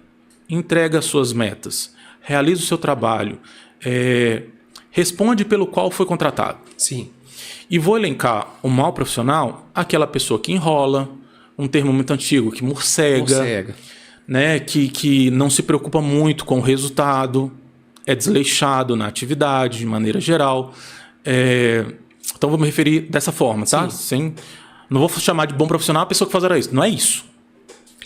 entrega as suas metas, realiza o seu trabalho, responde pelo qual foi contratado. Sim. E vou elencar o mau profissional, aquela pessoa que enrola, um termo muito antigo, que morcega. Né, que não se preocupa muito com o resultado, é desleixado na atividade, de maneira geral. Então, vou me referir dessa forma, tá? Não vou chamar de bom profissional a pessoa que faz isso. Não é isso.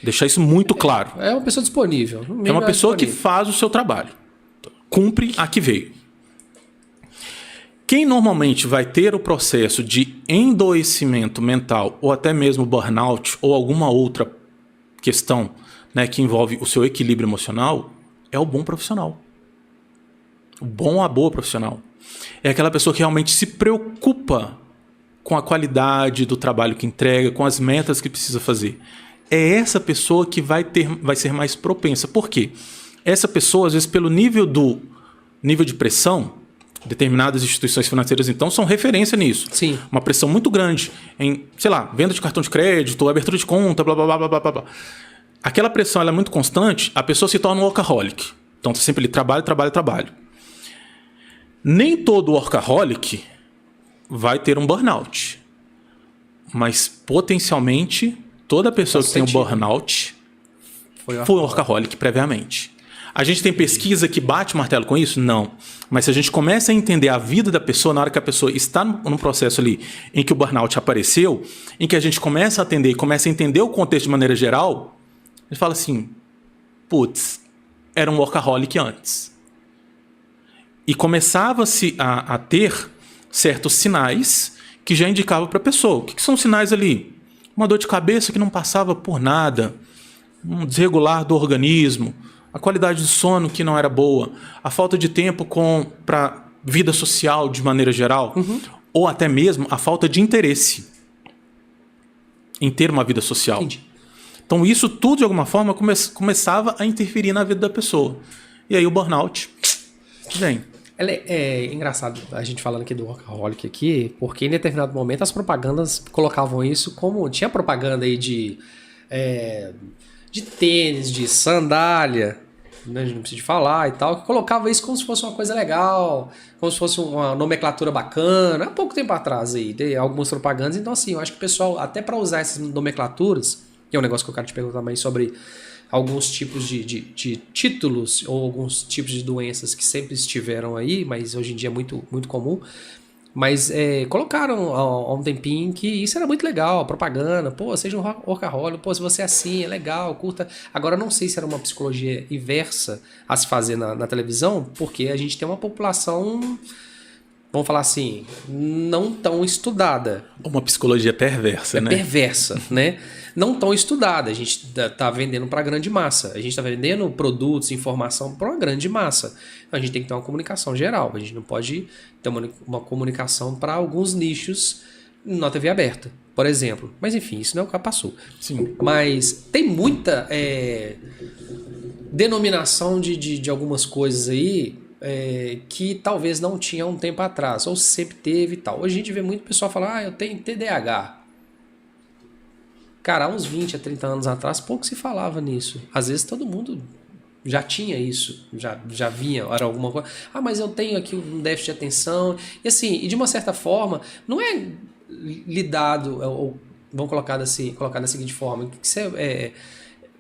Deixar isso muito claro. É uma pessoa disponível. É uma pessoa que faz o seu trabalho. Cumpre a que veio. Quem normalmente vai ter o processo de endoecimento mental, ou até mesmo burnout, ou alguma outra questão, né, que envolve o seu equilíbrio emocional, é o bom profissional. O bom, a boa profissional. É aquela pessoa que realmente se preocupa com a qualidade do trabalho que entrega, com as metas que precisa fazer. É essa pessoa que vai ser mais propensa. Por quê? Essa pessoa, às vezes, pelo nível de pressão, determinadas instituições financeiras, então, são referência nisso. Sim. Uma pressão muito grande em, sei lá, venda de cartão de crédito, abertura de conta, blá, blá, blá, blá, blá, blá. Aquela pressão ela é muito constante, a pessoa se torna um workaholic. Então, tá sempre ali, trabalho, trabalho, trabalho. Nem todo workaholic vai ter um burnout. Mas, potencialmente, toda pessoa que tem um burnout Foi um workaholic previamente. A gente tem pesquisa que bate o martelo com isso? Não. Mas se a gente começa a entender a vida da pessoa, na hora que a pessoa está num processo ali em que o burnout apareceu, em que a gente começa a atender e começa a entender o contexto de maneira geral, a gente fala assim, putz, era um workaholic antes. E começava-se a ter certos sinais que já indicavam para a pessoa. O que são sinais ali? Uma dor de cabeça que não passava por nada, um desregular do organismo, a qualidade do sono que não era boa, a falta de tempo para vida social de maneira geral, ou até mesmo a falta de interesse em ter uma vida social. Entendi. Então isso tudo de alguma forma começava a interferir na vida da pessoa. E aí o burnout vem. É engraçado a gente falando aqui do workaholic aqui, porque em determinado momento as propagandas colocavam isso como... Tinha propaganda aí de tênis, de sandália, né, a gente não precisa de falar e tal, que colocava isso como se fosse uma coisa legal, como se fosse uma nomenclatura bacana. Há pouco tempo atrás aí, tem algumas propagandas. Então assim, eu acho que o pessoal, até para usar essas nomenclaturas, que é um negócio que eu quero te perguntar também sobre alguns tipos de títulos ou alguns tipos de doenças que sempre estiveram aí, mas hoje em dia é muito, muito comum. Mas colocaram há um tempinho que isso era muito legal, a propaganda. Pô, seja um workaholic, pô, se você é assim, é legal, curta. Agora, eu não sei se era uma psicologia inversa a se fazer na televisão, porque a gente tem uma população, vamos falar assim, não tão estudada. Uma psicologia perversa, né? Perversa, né? Não tão estudada. A gente está vendendo para a grande massa. A gente está vendendo produtos, informação para uma grande massa. Então a gente tem que ter uma comunicação geral. A gente não pode ter uma comunicação para alguns nichos na TV aberta, por exemplo. Mas enfim, isso não é o que passou. Sim. Mas tem muita denominação de algumas coisas aí que talvez não tinha um tempo atrás, ou sempre teve e tal. Hoje a gente vê muito pessoal falar, eu tenho TDAH. Cara, há uns 20 a 30 anos atrás, pouco se falava nisso. Às vezes todo mundo já tinha isso, já vinha, era alguma coisa. Ah, mas eu tenho aqui um déficit de atenção. E assim, e de uma certa forma, não é lidado, ou vamos colocar da seguinte forma, que você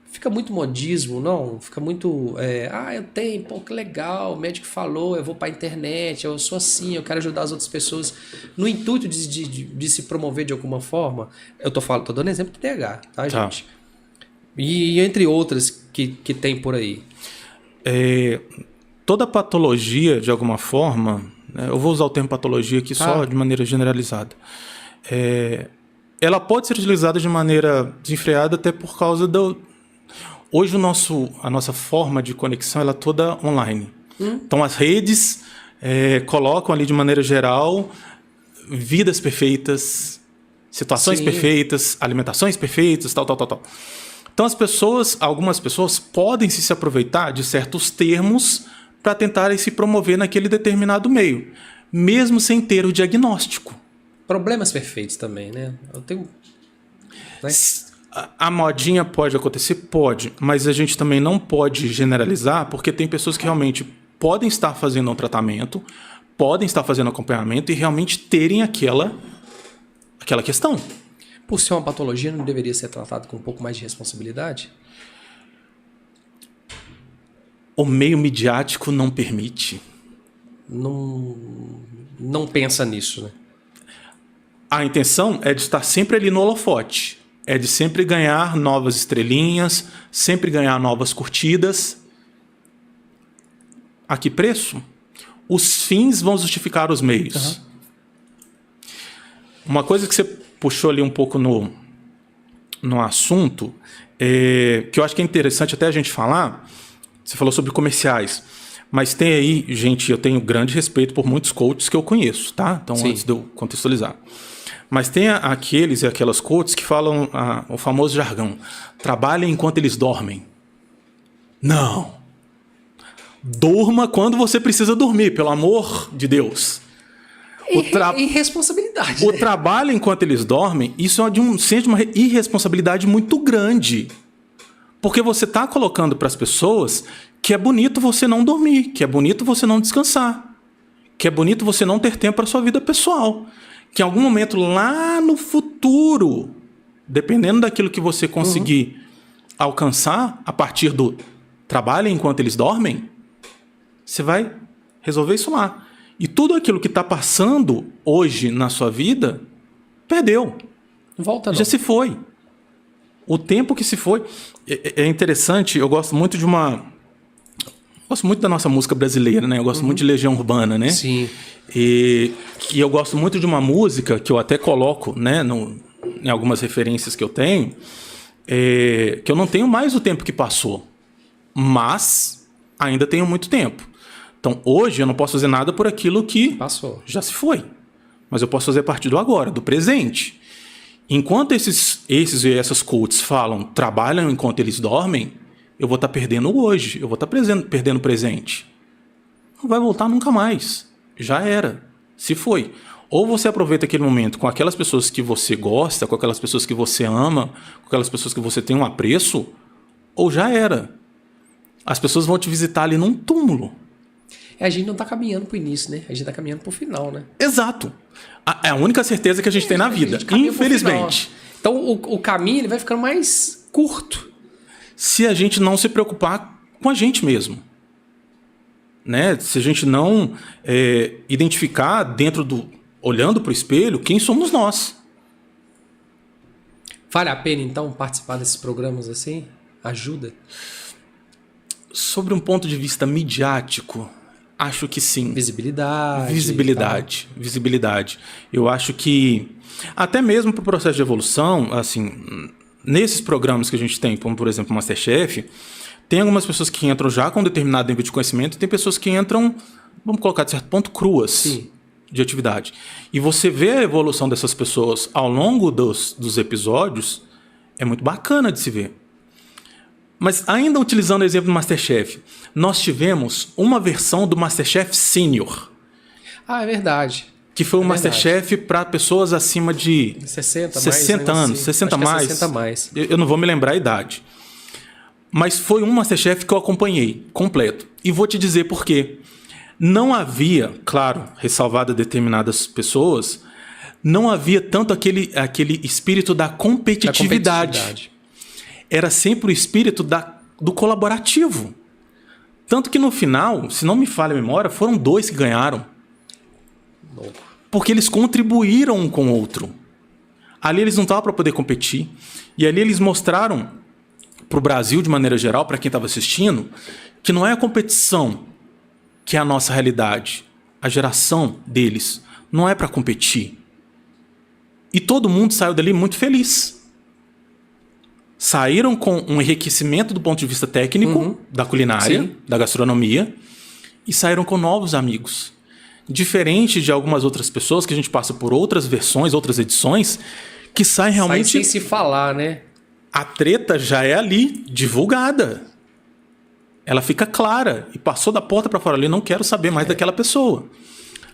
fica muito modismo, não? Fica muito... eu tenho, pô, que legal, o médico falou, eu vou pra internet, eu sou assim, eu quero ajudar as outras pessoas. No intuito de se promover de alguma forma, eu tô dando exemplo do TH, tá, gente? E entre outras que tem por aí. Toda patologia, de alguma forma, né, eu vou usar o termo patologia aqui só de maneira generalizada, ela pode ser utilizada de maneira desenfreada até por causa Hoje a nossa forma de conexão ela é toda online. Então as redes colocam ali de maneira geral vidas perfeitas, situações perfeitas, alimentações perfeitas, tal. Então algumas pessoas podem se aproveitar de certos termos para tentarem se promover naquele determinado meio, mesmo sem ter o diagnóstico. Problemas perfeitos também, né? Eu tenho... Né? A modinha pode acontecer? Pode, mas a gente também não pode generalizar, porque tem pessoas que realmente podem estar fazendo um tratamento, podem estar fazendo acompanhamento e realmente terem aquela questão. Por ser uma patologia, não deveria ser tratado com um pouco mais de responsabilidade? O meio midiático não permite. Não pensa nisso, né? A intenção é de estar sempre ali no holofote. É de sempre ganhar novas estrelinhas, sempre ganhar novas curtidas. A que preço? Os fins vão justificar os meios. Uma coisa que você puxou ali um pouco no assunto, que eu acho que é interessante até a gente falar, você falou sobre comerciais, mas tem aí, gente, eu tenho grande respeito por muitos coaches que eu conheço, tá? Então, antes de eu contextualizar. Mas tem aqueles e aquelas coaches que falam o famoso jargão. Trabalhem enquanto eles dormem. Não. Durma quando você precisa dormir, pelo amor de Deus. Irresponsabilidade. O trabalho enquanto eles dormem, isso é de uma irresponsabilidade muito grande. Porque você está colocando para as pessoas que é bonito você não dormir, que é bonito você não descansar, que é bonito você não ter tempo para a sua vida pessoal. Que em algum momento lá no futuro, dependendo daquilo que você conseguir alcançar a partir do trabalho enquanto eles dormem, você vai resolver isso lá. E tudo aquilo que está passando hoje na sua vida, perdeu. Não volta não. Já se foi. O tempo que se foi. É interessante, eu gosto muito gosto muito da nossa música brasileira, né? Eu gosto muito de Legião Urbana, né? Sim. E eu gosto muito de uma música que eu até coloco, né, em algumas referências que eu tenho, que eu não tenho mais o tempo que passou, mas ainda tenho muito tempo. Então, hoje eu não posso fazer nada por aquilo que Passou. já se foi. Mas eu posso fazer a partir do agora, do presente. Enquanto esses e essas coaches falam, trabalham enquanto eles dormem, eu vou estar perdendo o hoje, eu vou estar perdendo o presente. Não vai voltar nunca mais. Já era. Se foi. Ou você aproveita aquele momento com aquelas pessoas que você gosta, com aquelas pessoas que você ama, com aquelas pessoas que você tem um apreço, ou já era. As pessoas vão te visitar ali num túmulo. A gente não tá caminhando pro início, né? A gente tá caminhando pro final, né? Exato. É a única certeza que a gente tem na vida, infelizmente. Então o caminho ele vai ficando mais curto. Se a gente não se preocupar com a gente mesmo. Né? Se a gente não identificar olhando para o espelho, quem somos nós. Vale a pena, então, participar desses programas assim? Ajuda? Sobre um ponto de vista midiático, acho que sim. Visibilidade. Visibilidade. Eu acho que, até mesmo para o processo de evolução, assim, nesses programas que a gente tem, como por exemplo o MasterChef, tem algumas pessoas que entram já com um determinado nível de conhecimento e tem pessoas que entram, vamos colocar de certo ponto, cruas. Sim. De atividade. E você vê a evolução dessas pessoas ao longo dos episódios, é muito bacana de se ver. Mas ainda utilizando o exemplo do MasterChef, nós tivemos uma versão do MasterChef Senior. Ah, é verdade. Que foi um MasterChef para pessoas acima de 60 anos, assim. 60 mais. 60 mais. Eu não vou me lembrar a idade. Mas foi um MasterChef que eu acompanhei, completo. E vou te dizer por quê. Não havia, claro, ressalvado determinadas pessoas, não havia tanto aquele espírito da competitividade. Era sempre o espírito do colaborativo. Tanto que no final, se não me falha a memória, foram 2 que ganharam. Porque eles contribuíram um com o outro. Ali eles não estavam para poder competir. E ali eles mostraram para o Brasil, de maneira geral, para quem estava assistindo, que não é a competição que é a nossa realidade. A geração deles não é para competir. E todo mundo saiu dali muito feliz. Saíram com um enriquecimento do ponto de vista técnico, da culinária, sim, da gastronomia, e saíram com novos amigos. Diferente de algumas outras pessoas que a gente passa por outras versões, outras edições, que saem realmente... Sai sem se falar, né? A treta já é ali, divulgada. Ela fica clara e passou da porta para fora ali, não quero saber mais daquela pessoa.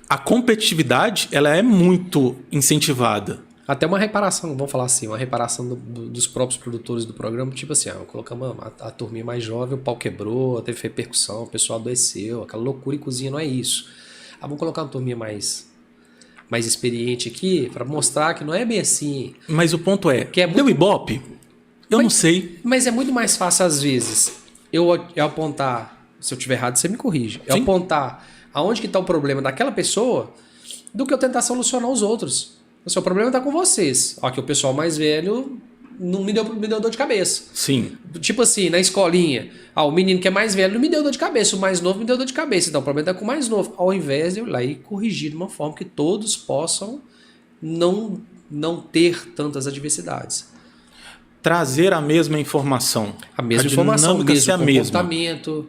A competitividade, ela é muito incentivada. Até uma reparação, vamos falar assim, uma reparação dos próprios produtores do programa, tipo assim, colocamos a turminha mais jovem, o pau quebrou, teve repercussão, o pessoal adoeceu, aquela loucura em cozinha, não é isso. Vamos colocar uma turminha mais experiente aqui, para mostrar que não é bem assim. Mas o ponto deu ibope? Não sei. Mas é muito mais fácil às vezes eu apontar, se eu estiver errado, você me corrige. Eu apontar aonde que está o problema daquela pessoa do que eu tentar solucionar os outros. O seu problema está com vocês. Ó, que o pessoal mais velho não me deu dor de cabeça. Sim. Tipo assim, na escolinha, o menino que é mais velho não me deu dor de cabeça, o mais novo me deu dor de cabeça. Então o problema está com o mais novo. Ao invés de eu ir lá e corrigir de uma forma que todos possam não ter tantas adversidades. Trazer a mesma informação. A mesma informação, o mesmo comportamento.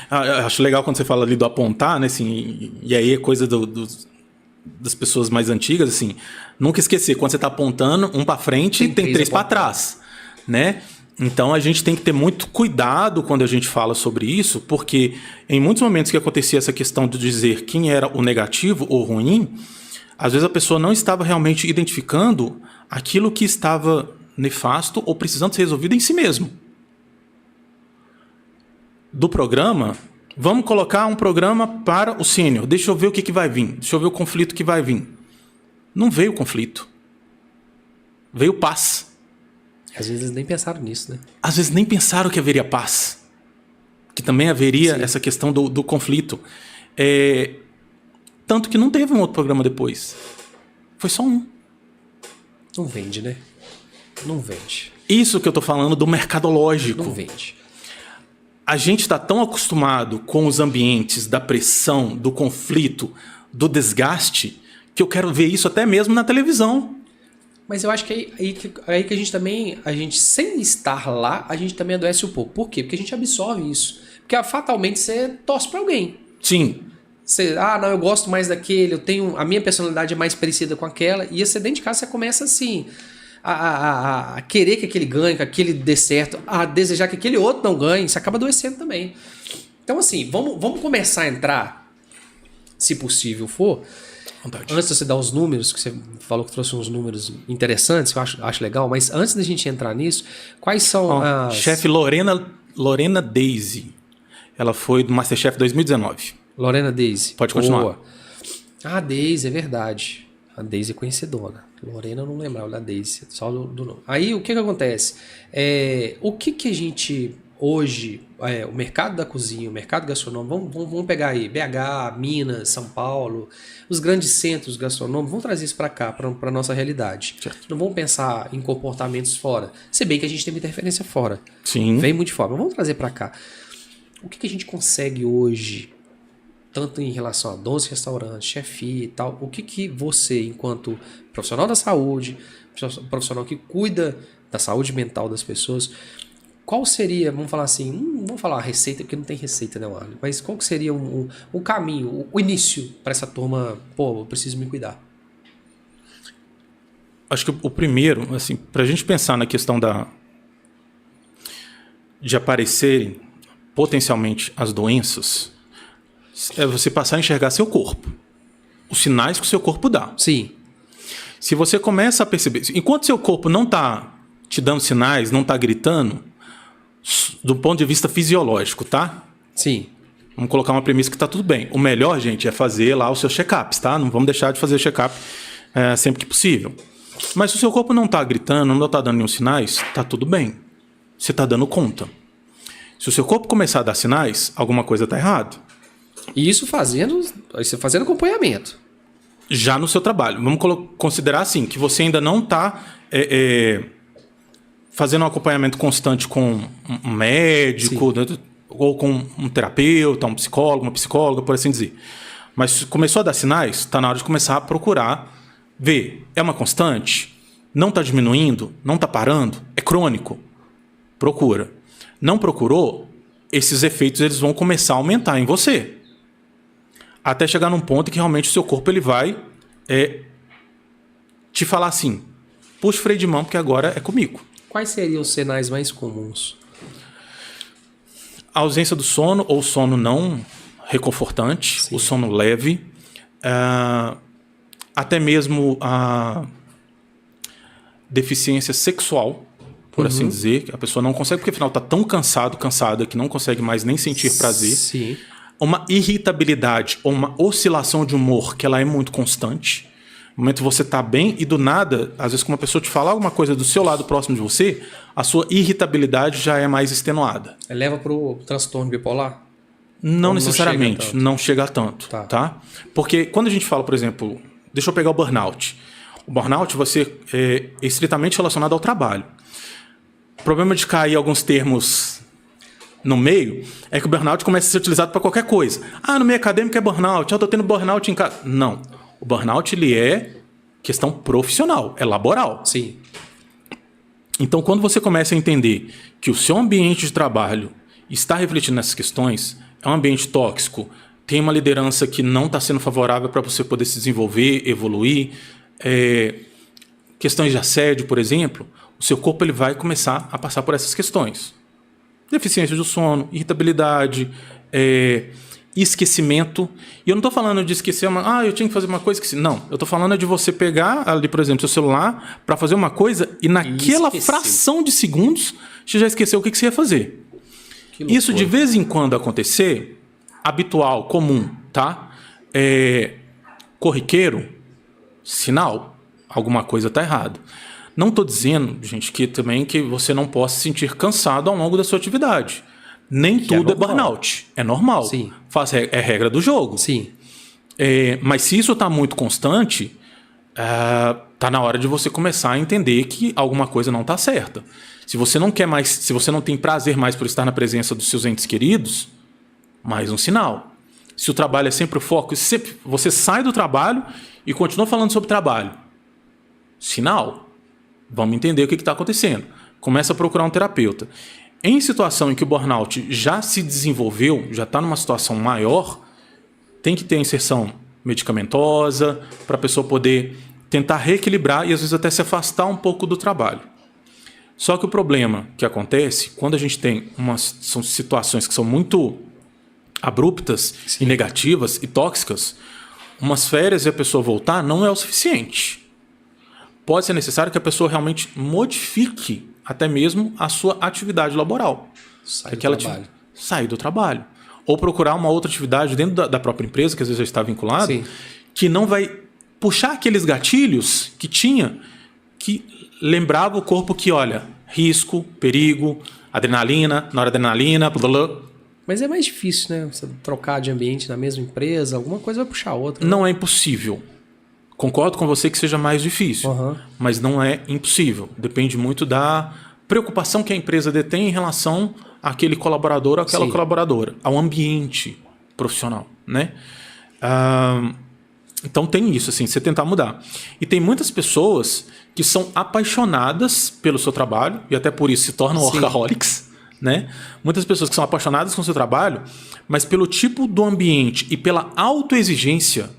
Acho legal quando você fala ali do apontar, né? Assim, e aí é coisa das pessoas mais antigas, assim. Nunca esquecer, quando você está apontando um para frente, tem 3 para trás, né? Então a gente tem que ter muito cuidado quando a gente fala sobre isso, porque em muitos momentos que acontecia essa questão de dizer quem era o negativo ou ruim, às vezes a pessoa não estava realmente identificando aquilo que estava nefasto ou precisando ser resolvido em si mesmo. Do programa, vamos colocar um programa para o sênior. Deixa eu ver o que vai vir. Deixa eu ver o conflito que vai vir. Não veio conflito. Veio paz. Às vezes eles nem pensaram nisso, né? Às vezes nem pensaram que haveria paz. Que também haveria essa questão do conflito. Tanto que não teve um outro programa depois. Foi só um. Não vende, né? Não vende. Isso que eu tô falando do mercadológico. Não vende. A gente está tão acostumado com os ambientes da pressão, do conflito, do desgaste, que eu quero ver isso até mesmo na televisão. Mas eu acho que aí que a gente também, sem estar lá, a gente também adoece um pouco. Por quê? Porque a gente absorve isso. Porque fatalmente você torce para alguém. Sim. Você, não, eu gosto mais daquele, a minha personalidade é mais parecida com aquela, e você dentro de casa você começa assim, a querer que aquele ganhe, que aquele dê certo, a desejar que aquele outro não ganhe, você acaba adoecendo também. Então assim, vamos começar a entrar, se possível for, Vontade. antes de você dar os números, que você falou que trouxe uns números interessantes, que eu acho legal, mas antes da gente entrar nisso, quais são as... Chefe Lorena Daisy, ela foi do Masterchef 2019. Lorena Daisy. Pode continuar. Boa. A Daisy, é verdade. A Daisy é conhecedora. Lorena eu não lembrava da Daisy, só do nome. Aí o que acontece? O que a gente hoje, o mercado da cozinha, o mercado gastronômico, vamos pegar aí BH, Minas, São Paulo, os grandes centros gastronômicos, vamos trazer isso para cá, para a nossa realidade. Certo. Não vamos pensar em comportamentos fora. Se bem que a gente tem interferência fora. Sim. Vem muito de fora, mas vamos trazer para cá. O que a gente consegue hoje, tanto em relação a donos de restaurantes, chefe e tal, o que você, enquanto profissional da saúde, profissional que cuida da saúde mental das pessoas, qual seria, vamos falar assim, vamos falar a receita, porque não tem receita, né, Arlen? Mas qual que seria o caminho, o início para essa turma, eu preciso me cuidar? Acho que o primeiro, assim, para a gente pensar na questão de aparecerem potencialmente as doenças, é você passar a enxergar seu corpo. Os sinais que o seu corpo dá. Sim. Se você começa a perceber... Enquanto seu corpo não está te dando sinais, não está gritando, do ponto de vista fisiológico, tá? Sim. Vamos colocar uma premissa que está tudo bem. O melhor, gente, é fazer lá os seus check-ups, tá? Não vamos deixar de fazer check-up sempre que possível. Mas se o seu corpo não está gritando, não está dando nenhum sinais, está tudo bem. Você está dando conta. Se o seu corpo começar a dar sinais, alguma coisa está errada. E isso fazendo acompanhamento. Já no seu trabalho. Vamos considerar assim, que você ainda não está fazendo um acompanhamento constante com um médico, né, ou com um terapeuta, um psicólogo, uma psicóloga, por assim dizer. Mas se começou a dar sinais, está na hora de começar a procurar ver. É uma constante? Não está diminuindo? Não está parando? É crônico? Procura. Não procurou? Esses efeitos eles vão começar a aumentar em você. Até chegar num ponto em que realmente o seu corpo ele vai te falar assim, puxa o freio de mão porque agora é comigo. Quais seriam os sinais mais comuns? A ausência do sono ou sono não reconfortante, o sono leve, até mesmo a deficiência sexual, por assim dizer, que a pessoa não consegue, porque afinal está tão cansada, que não consegue mais nem sentir prazer. Sim. Uma irritabilidade ou uma oscilação de humor que ela é muito constante. No momento que você está bem e do nada, às vezes quando uma pessoa te falar alguma coisa do seu lado próximo de você, a sua irritabilidade já é mais extenuada. Leva para o transtorno bipolar? Não necessariamente, não chega a tanto. Tá? Porque quando a gente fala, por exemplo, deixa eu pegar o burnout. O burnout você é estritamente relacionado ao trabalho. O problema de cair alguns termos no meio é que o burnout começa a ser utilizado para qualquer coisa. No meio acadêmico é burnout, eu estou tendo burnout em casa. Não. O burnout ele é questão profissional, é laboral. Sim. Então, quando você começa a entender que o seu ambiente de trabalho está refletindo nessas questões, é um ambiente tóxico, tem uma liderança que não está sendo favorável para você poder se desenvolver, evoluir, questões de assédio, por exemplo, o seu corpo ele vai começar a passar por essas questões. Deficiência do sono, irritabilidade, esquecimento. E eu não estou falando de esquecer eu tinha que fazer uma coisa, esqueci. Não, eu estou falando de você pegar ali, por exemplo, seu celular para fazer uma coisa e naquela fração de segundos você já esqueceu o que você ia fazer. Isso de vez em quando acontecer, habitual, comum, tá? Corriqueiro, sinal, alguma coisa está errada. Não estou dizendo, gente, que também que você não possa se sentir cansado ao longo da sua atividade. Nem tudo é burnout. É normal. Sim. É regra do jogo. Sim. Mas se isso está muito constante, está na hora de você começar a entender que alguma coisa não está certa. Se você não quer mais, se você não tem prazer mais por estar na presença dos seus entes queridos, mais um sinal. Se o trabalho é sempre o foco, você sai do trabalho e continua falando sobre trabalho. Sinal. Vamos entender o que está acontecendo. Começa a procurar um terapeuta. Em situação em que o burnout já se desenvolveu, já está numa situação maior, tem que ter inserção medicamentosa para a pessoa poder tentar reequilibrar e às vezes até se afastar um pouco do trabalho. Só que o problema que acontece quando a gente tem são situações que são muito abruptas e negativas e tóxicas, umas férias e a pessoa voltar não é o suficiente. Pode ser necessário que a pessoa realmente modifique até mesmo a sua atividade laboral. Sair do trabalho. Ou procurar uma outra atividade dentro da própria empresa, que às vezes já está vinculada, que não vai puxar aqueles gatilhos que tinha, que lembrava o corpo que, olha, risco, perigo, adrenalina, noradrenalina, blá blá. Mas é mais difícil, né? Você trocar de ambiente na mesma empresa, alguma coisa vai puxar a outra. Não é impossível. Concordo com você que seja mais difícil, mas não é impossível. Depende muito da preocupação que a empresa detém em relação àquele colaborador ou àquela colaboradora, ao ambiente profissional, né? Então tem isso, assim, você tentar mudar. E tem muitas pessoas que são apaixonadas pelo seu trabalho e até por isso se tornam workaholics, né? Muitas pessoas que são apaixonadas com o seu trabalho, mas pelo tipo do ambiente e pela autoexigência.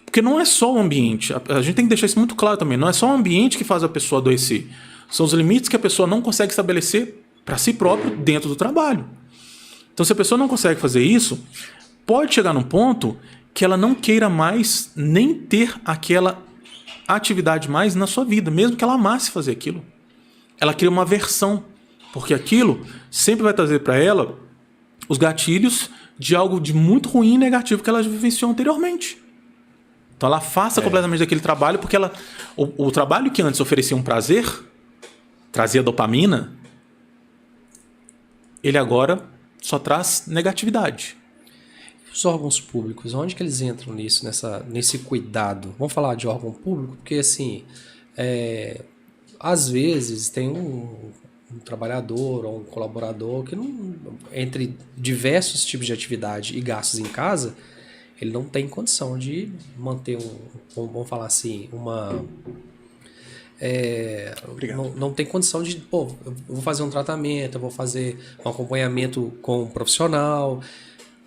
Porque não é só o ambiente, a gente tem que deixar isso muito claro também, não é só o ambiente que faz a pessoa adoecer, são os limites que a pessoa não consegue estabelecer para si próprio dentro do trabalho. Então se a pessoa não consegue fazer isso, pode chegar num ponto que ela não queira mais nem ter aquela atividade mais na sua vida, mesmo que ela amasse fazer aquilo. Ela cria uma aversão, porque aquilo sempre vai trazer para ela os gatilhos de algo de muito ruim e negativo que ela vivenciou anteriormente. Então ela afasta completamente daquele trabalho, porque o trabalho que antes oferecia um prazer, trazia dopamina, ele agora só traz negatividade. Os órgãos públicos, onde que eles entram nisso, nesse cuidado? Vamos falar de órgão público? Porque, assim, às vezes tem um trabalhador ou um colaborador que, entre diversos tipos de atividade e gastos em casa, ele não tem condição de manter vamos falar assim, não tem condição de, eu vou fazer um tratamento, eu vou fazer um acompanhamento com um profissional.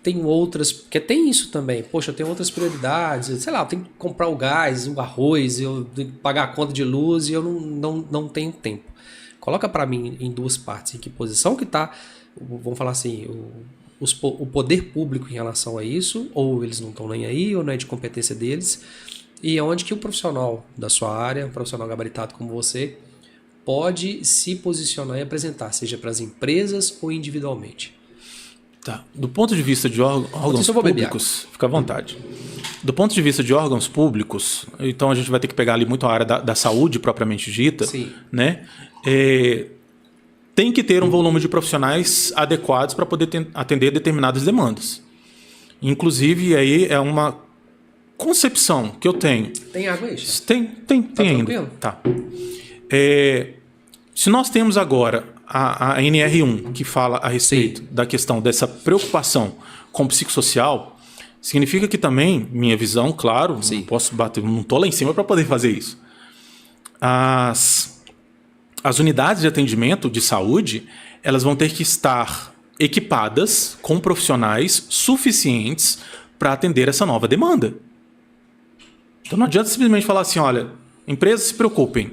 Tem outras, porque tem isso também. Poxa, eu tenho outras prioridades. Sei lá, eu tenho que comprar o gás, o arroz, eu tenho que pagar a conta de luz e eu não tenho tempo. Coloca para mim em duas partes. Em que posição que está, vamos falar assim, o poder público em relação a isso, ou eles não estão nem aí, ou não é de competência deles, e onde que o profissional da sua área, um profissional gabaritado como você, pode se posicionar e apresentar, seja para as empresas ou individualmente. Tá. Do ponto de vista de órgãos públicos, fica à vontade. Do ponto de vista de órgãos públicos, então a gente vai ter que pegar ali muito a área da saúde propriamente dita, né? Tem que ter um volume de profissionais adequados para poder atender determinadas demandas. Inclusive, aí é uma concepção que eu tenho. Tem água aí? Tem ainda. Tá. Se nós temos agora a NR1, que fala a respeito da questão dessa preocupação com o psicossocial, significa que também, minha visão, claro, não posso bater, não estou lá em cima para poder fazer isso. As unidades de atendimento de saúde, elas vão ter que estar equipadas com profissionais suficientes para atender essa nova demanda. Então não adianta simplesmente falar assim, olha, empresas se preocupem.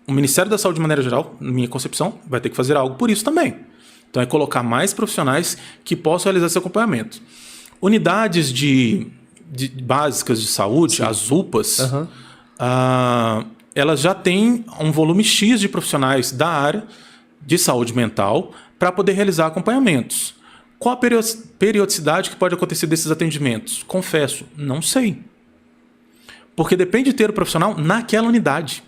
O Ministério da Saúde, de maneira geral, na minha concepção, vai ter que fazer algo por isso também. Então é colocar mais profissionais que possam realizar esse acompanhamento. Unidades básicas de saúde, as UPAs, elas já têm um volume X de profissionais da área de saúde mental para poder realizar acompanhamentos. Qual a periodicidade que pode acontecer desses atendimentos? Confesso, não sei. Porque depende de ter o profissional naquela unidade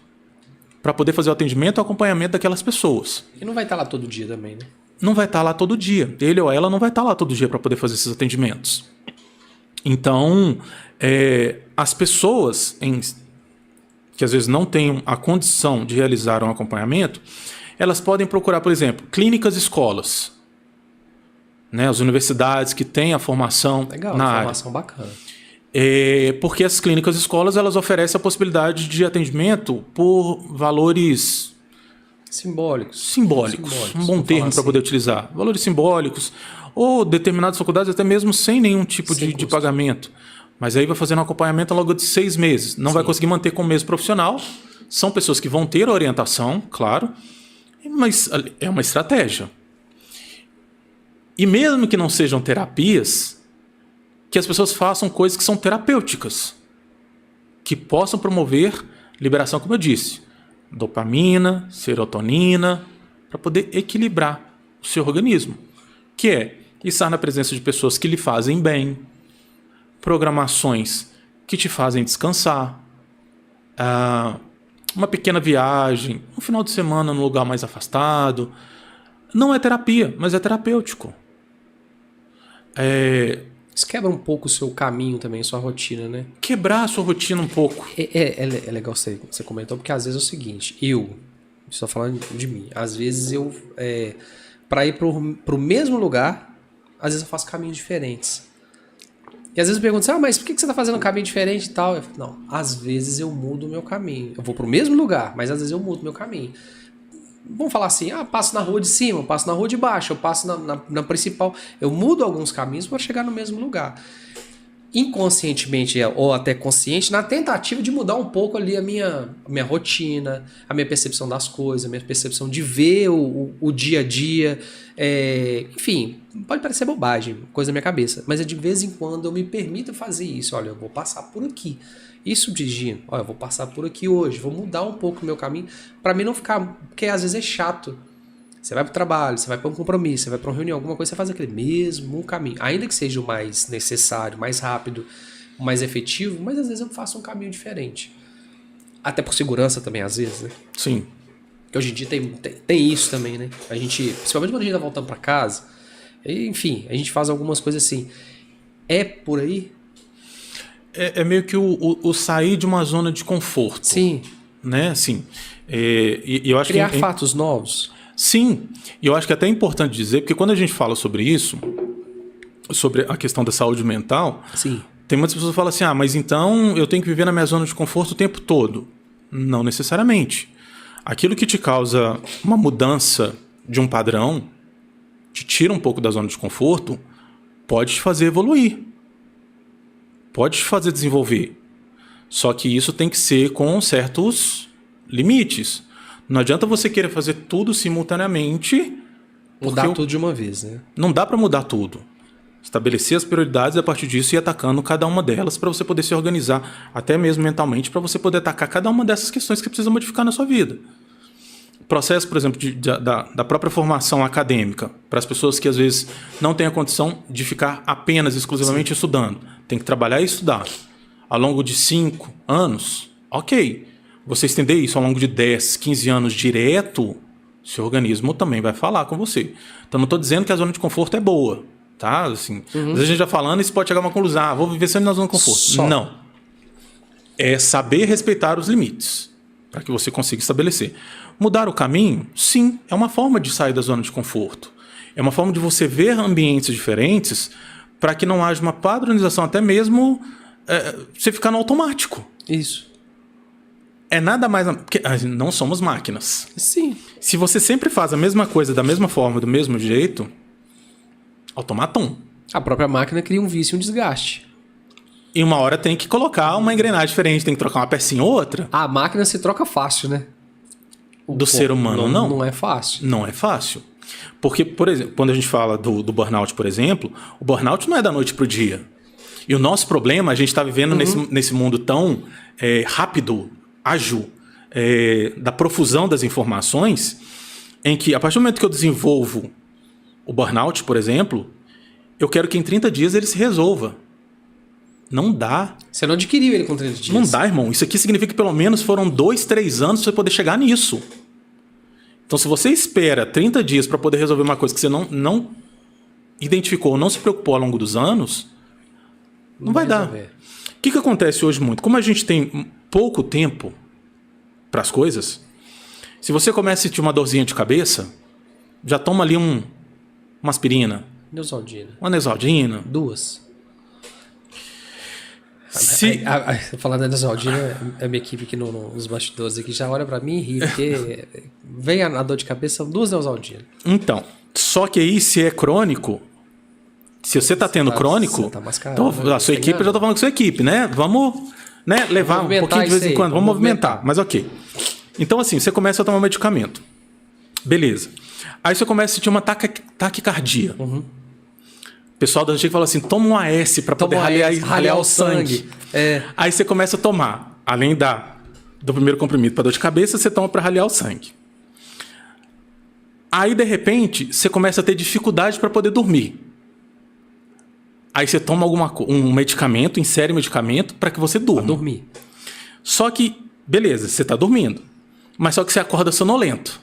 para poder fazer o atendimento e o acompanhamento daquelas pessoas. E não vai estar lá todo dia também, né? Não vai estar lá todo dia. Ele ou ela não vai estar lá todo dia para poder fazer esses atendimentos. Então, as pessoas que às vezes não têm a condição de realizar um acompanhamento, elas podem procurar, por exemplo, clínicas e escolas. Né? As universidades que têm a formação Legal, na área. formação bacana. Porque as clínicas e escolas elas oferecem a possibilidade de atendimento por valores Simbólicos. um bom termo para poder utilizar. Valores simbólicos ou determinadas faculdades até mesmo sem nenhum tipo de pagamento. Mas aí vai fazendo um acompanhamento ao longo de 6 meses. Não vai conseguir manter com o mesmo profissional. São pessoas que vão ter orientação, claro, mas é uma estratégia. E mesmo que não sejam terapias, que as pessoas façam coisas que são terapêuticas, que possam promover liberação, como eu disse, dopamina, serotonina, para poder equilibrar o seu organismo, que é estar na presença de pessoas que lhe fazem bem, programações que te fazem descansar, uma pequena viagem, um final de semana num lugar mais afastado. Não é terapia, mas é terapêutico. Isso quebra um pouco o seu caminho também, sua rotina, né? Quebrar a sua rotina um pouco. É legal você comentou, porque às vezes é o seguinte, estou falando de mim, às vezes para ir pro mesmo lugar, às vezes eu faço caminhos diferentes. E às vezes eu pergunto assim, mas por que você está fazendo um caminho diferente e tal? Eu falo, não, às vezes eu mudo o meu caminho. Eu vou pro mesmo lugar, mas às vezes eu mudo o meu caminho. Vamos falar assim, passo na rua de cima, eu passo na rua de baixo, eu passo na principal. Eu mudo alguns caminhos para chegar no mesmo lugar. Inconscientemente ou até consciente, na tentativa de mudar um pouco ali a minha rotina, a minha percepção das coisas, a minha percepção de ver o dia a dia. Enfim, pode parecer bobagem, coisa da minha cabeça, mas de vez em quando eu me permito fazer isso. Olha, eu vou passar por aqui. Isso dirigindo, olha, eu vou passar por aqui hoje, vou mudar um pouco o meu caminho, para mim não ficar, porque às vezes é chato. Você vai para o trabalho, você vai para um compromisso, você vai para uma reunião, alguma coisa, você faz aquele mesmo caminho. Ainda que seja o mais necessário, mais rápido, o mais efetivo, mas às vezes eu faço um caminho diferente. Até por segurança também, às vezes, né? Sim. Porque hoje em dia tem isso também, né? A gente, principalmente quando a gente tá voltando para casa, enfim, a gente faz algumas coisas assim. É por aí? É meio que o sair de uma zona de conforto. Sim. Né? Assim, eu acho criar que fatos novos. Sim, e eu acho que é até importante dizer, porque quando a gente fala sobre isso, sobre a questão da saúde mental, sim, tem muitas pessoas que falam assim, mas então eu tenho que viver na minha zona de conforto o tempo todo. Não necessariamente. Aquilo que te causa uma mudança de um padrão, te tira um pouco da zona de conforto, pode te fazer evoluir. Pode te fazer desenvolver. Só que isso tem que ser com certos limites. Não adianta você querer fazer tudo simultaneamente. Mudar tudo de uma vez, né? Não dá para mudar tudo. Estabelecer as prioridades e a partir disso ir atacando cada uma delas para você poder se organizar, até mesmo mentalmente, para você poder atacar cada uma dessas questões que precisa modificar na sua vida. Processo, por exemplo, da própria formação acadêmica, para as pessoas que às vezes não têm a condição de ficar apenas, exclusivamente estudando. Tem que trabalhar e estudar. Ao longo de 5 anos, ok. Você estender isso ao longo de 10, 15 anos direto, seu organismo também vai falar com você. Então não estou dizendo que a zona de conforto é boa, tá? Assim, às vezes a gente já falando, isso pode chegar a uma conclusão, vou viver sempre na zona de conforto. Não. É saber respeitar os limites, para que você consiga estabelecer. Mudar o caminho, sim, é uma forma de sair da zona de conforto. É uma forma de você ver ambientes diferentes para que não haja uma padronização, até mesmo você ficar no automático. Isso. É nada mais... Porque não somos máquinas. Sim. Se você sempre faz a mesma coisa da mesma forma, do mesmo jeito, automaton. A própria máquina cria um vício e um desgaste. E uma hora tem que colocar uma engrenagem diferente, tem que trocar uma pecinha ou outra. A máquina se troca fácil, né? Do ser humano, não. Não é fácil. Não é fácil. Porque, por exemplo, quando a gente fala do burnout, por exemplo, o burnout não é da noite para o dia. E o nosso problema, a gente está vivendo nesse mundo tão rápido, ágil, da profusão das informações, em que a partir do momento que eu desenvolvo o burnout, por exemplo, eu quero que em 30 dias ele se resolva. Não dá. Você não adquiriu ele com 30 dias. Não dá, irmão. Isso aqui significa que pelo menos foram 2, 3 anos pra você poder chegar nisso. Então, se você espera 30 dias para poder resolver uma coisa que você não identificou, não se preocupou ao longo dos anos, não vai dar. O que acontece hoje muito? Como a gente tem pouco tempo para as coisas, se você começa a sentir uma dorzinha de cabeça, já toma ali uma aspirina. Neosaldina. Uma Neosaldina. 2. Se... Falar da Neosaldina, a minha equipe aqui nos bastidores aqui já olha pra mim e ri, porque vem a dor de cabeça, são 2 Neosaldina. Então, só que aí se é crônico, se você tá tendo crônico, você tá mascarado, então, a sua equipe, eu já tô falando com a sua equipe, né? Vamos, né, levar um pouquinho de vez em quando, vamos movimentar, mas ok. Então assim, você começa a tomar medicamento. Beleza. Aí você começa a sentir uma taquicardia. Uhum. O pessoal da antiga fala assim, toma um AS para poder ralear o sangue. É. Aí você começa a tomar, além do primeiro comprimido para dor de cabeça, você toma para ralear o sangue. Aí, de repente, você começa a ter dificuldade para poder dormir. Aí você toma um medicamento, insere medicamento para que você durma. Pra dormir. Só que, beleza, você está dormindo. Mas só que você acorda sonolento.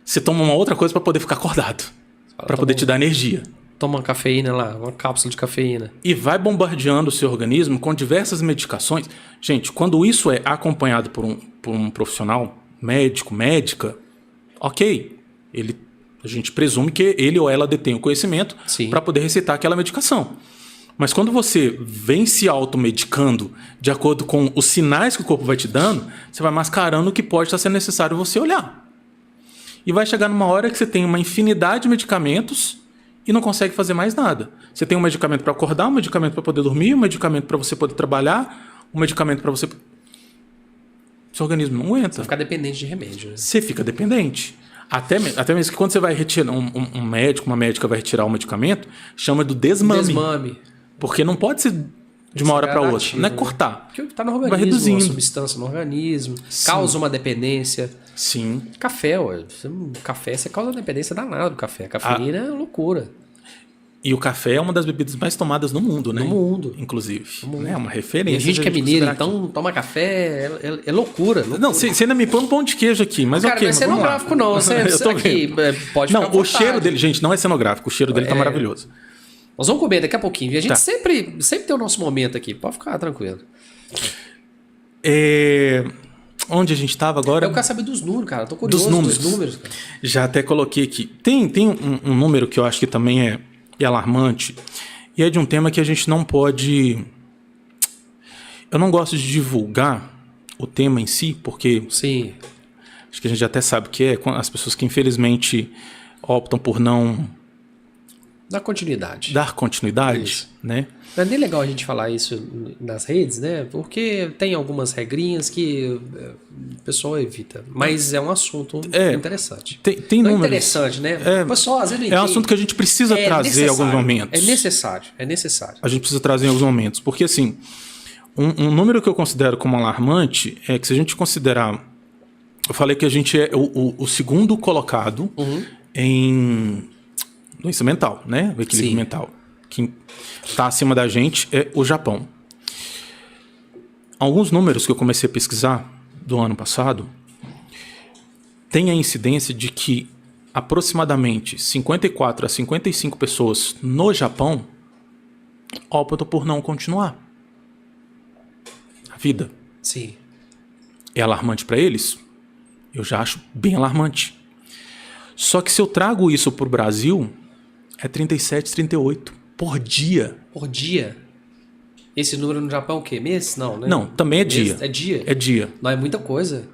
Você toma uma outra coisa para poder ficar acordado. Para poder te dar energia. Toma uma cafeína lá, uma cápsula de cafeína. E vai bombardeando o seu organismo com diversas medicações. Gente, quando isso é acompanhado por um profissional, médico, médica, ok. A gente presume que ele ou ela detém o conhecimento para poder receitar aquela medicação. Mas quando você vem se automedicando de acordo com os sinais que o corpo vai te dando, você vai mascarando o que pode estar sendo necessário você olhar. E vai chegar numa hora que você tem uma infinidade de medicamentos e não consegue fazer mais nada. Você tem um medicamento para acordar, um medicamento para poder dormir, um medicamento para você poder trabalhar, um medicamento para você... Seu organismo não aguenta. Você fica dependente de remédio. Né? Você fica dependente. Até mesmo que quando você vai retirar, um médico, uma médica vai retirar o medicamento, chama do desmame. Porque não pode ser de uma hora para outra. Não é cortar. Porque está no organismo, vai reduzindo. Uma substância no organismo, causa uma dependência. Sim. Café, ué. Café, você causa dependência danada do café. A cafeína é loucura. E o café é uma das bebidas mais tomadas no mundo, né? No mundo. Inclusive. No mundo. É uma referência. E a gente que é mineiro, então toma café, é loucura. Não, você ainda me põe um pão de queijo aqui, mas cara, ok. Não é cenográfico, não. Eu tô aqui, pode não, o cheiro dele, gente, não é cenográfico. O cheiro dele tá maravilhoso. Nós vamos comer daqui a pouquinho. E a gente sempre tem o nosso momento aqui. Pode ficar tranquilo. Onde a gente estava agora? Eu quero saber dos números, cara. Tô curioso dos números. Cara. Já até coloquei aqui. Tem um número que eu acho que também é alarmante. E é de um tema que a gente não pode... Eu não gosto de divulgar o tema em si, porque... Sim. Acho que a gente até sabe o que é. As pessoas que infelizmente optam por não... Dar continuidade. Isso. Né? Não é nem legal a gente falar isso nas redes, né? Porque tem algumas regrinhas que o pessoal evita. Mas é um assunto interessante. Tem não números. interessante, né? Pessoal, às vezes é um assunto que a gente precisa trazer em alguns momentos. É necessário. A gente precisa trazer em alguns momentos. Porque, assim, um número que eu considero como alarmante é que se a gente considerar... Eu falei que a gente é o segundo colocado em... doença mental, né? O equilíbrio mental. Quem está acima da gente é o Japão. Alguns números que eu comecei a pesquisar do ano passado tem a incidência de que aproximadamente 54 a 55 pessoas no Japão optam por não continuar a vida. Sim. É alarmante para eles? Eu já acho bem alarmante. Só que se eu trago isso para o Brasil... É 37, 38 por dia. Por dia? Esse número no Japão é o quê? Mês? Não, né? Não, também é dia. É dia? É dia. Não, é muita coisa.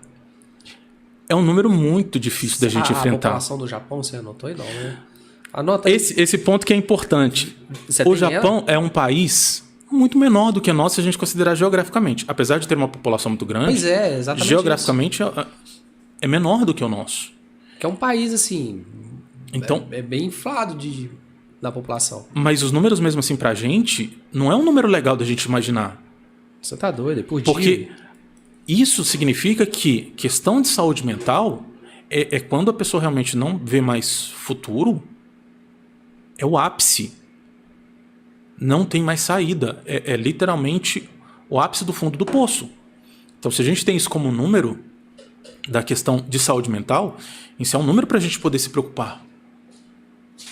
É um número muito difícil da gente enfrentar. A população do Japão, você anotou aí não, né? Anota aí. Esse ponto que é importante. O Japão é um país muito menor do que o nosso se a gente considerar geograficamente. Apesar de ter uma população muito grande. Pois é, exatamente. Geograficamente é menor do que o nosso. Que é um país, assim... Então, é bem inflado da população. Mas os números mesmo assim pra gente, não é um número legal da gente imaginar. Você tá doido? É por dia. Porque isso significa que questão de saúde mental é quando a pessoa realmente não vê mais futuro, é o ápice. não tem mais saída. É literalmente o ápice do fundo do poço. Então, se a gente tem isso como número da questão de saúde mental, isso é um número para a gente poder se preocupar.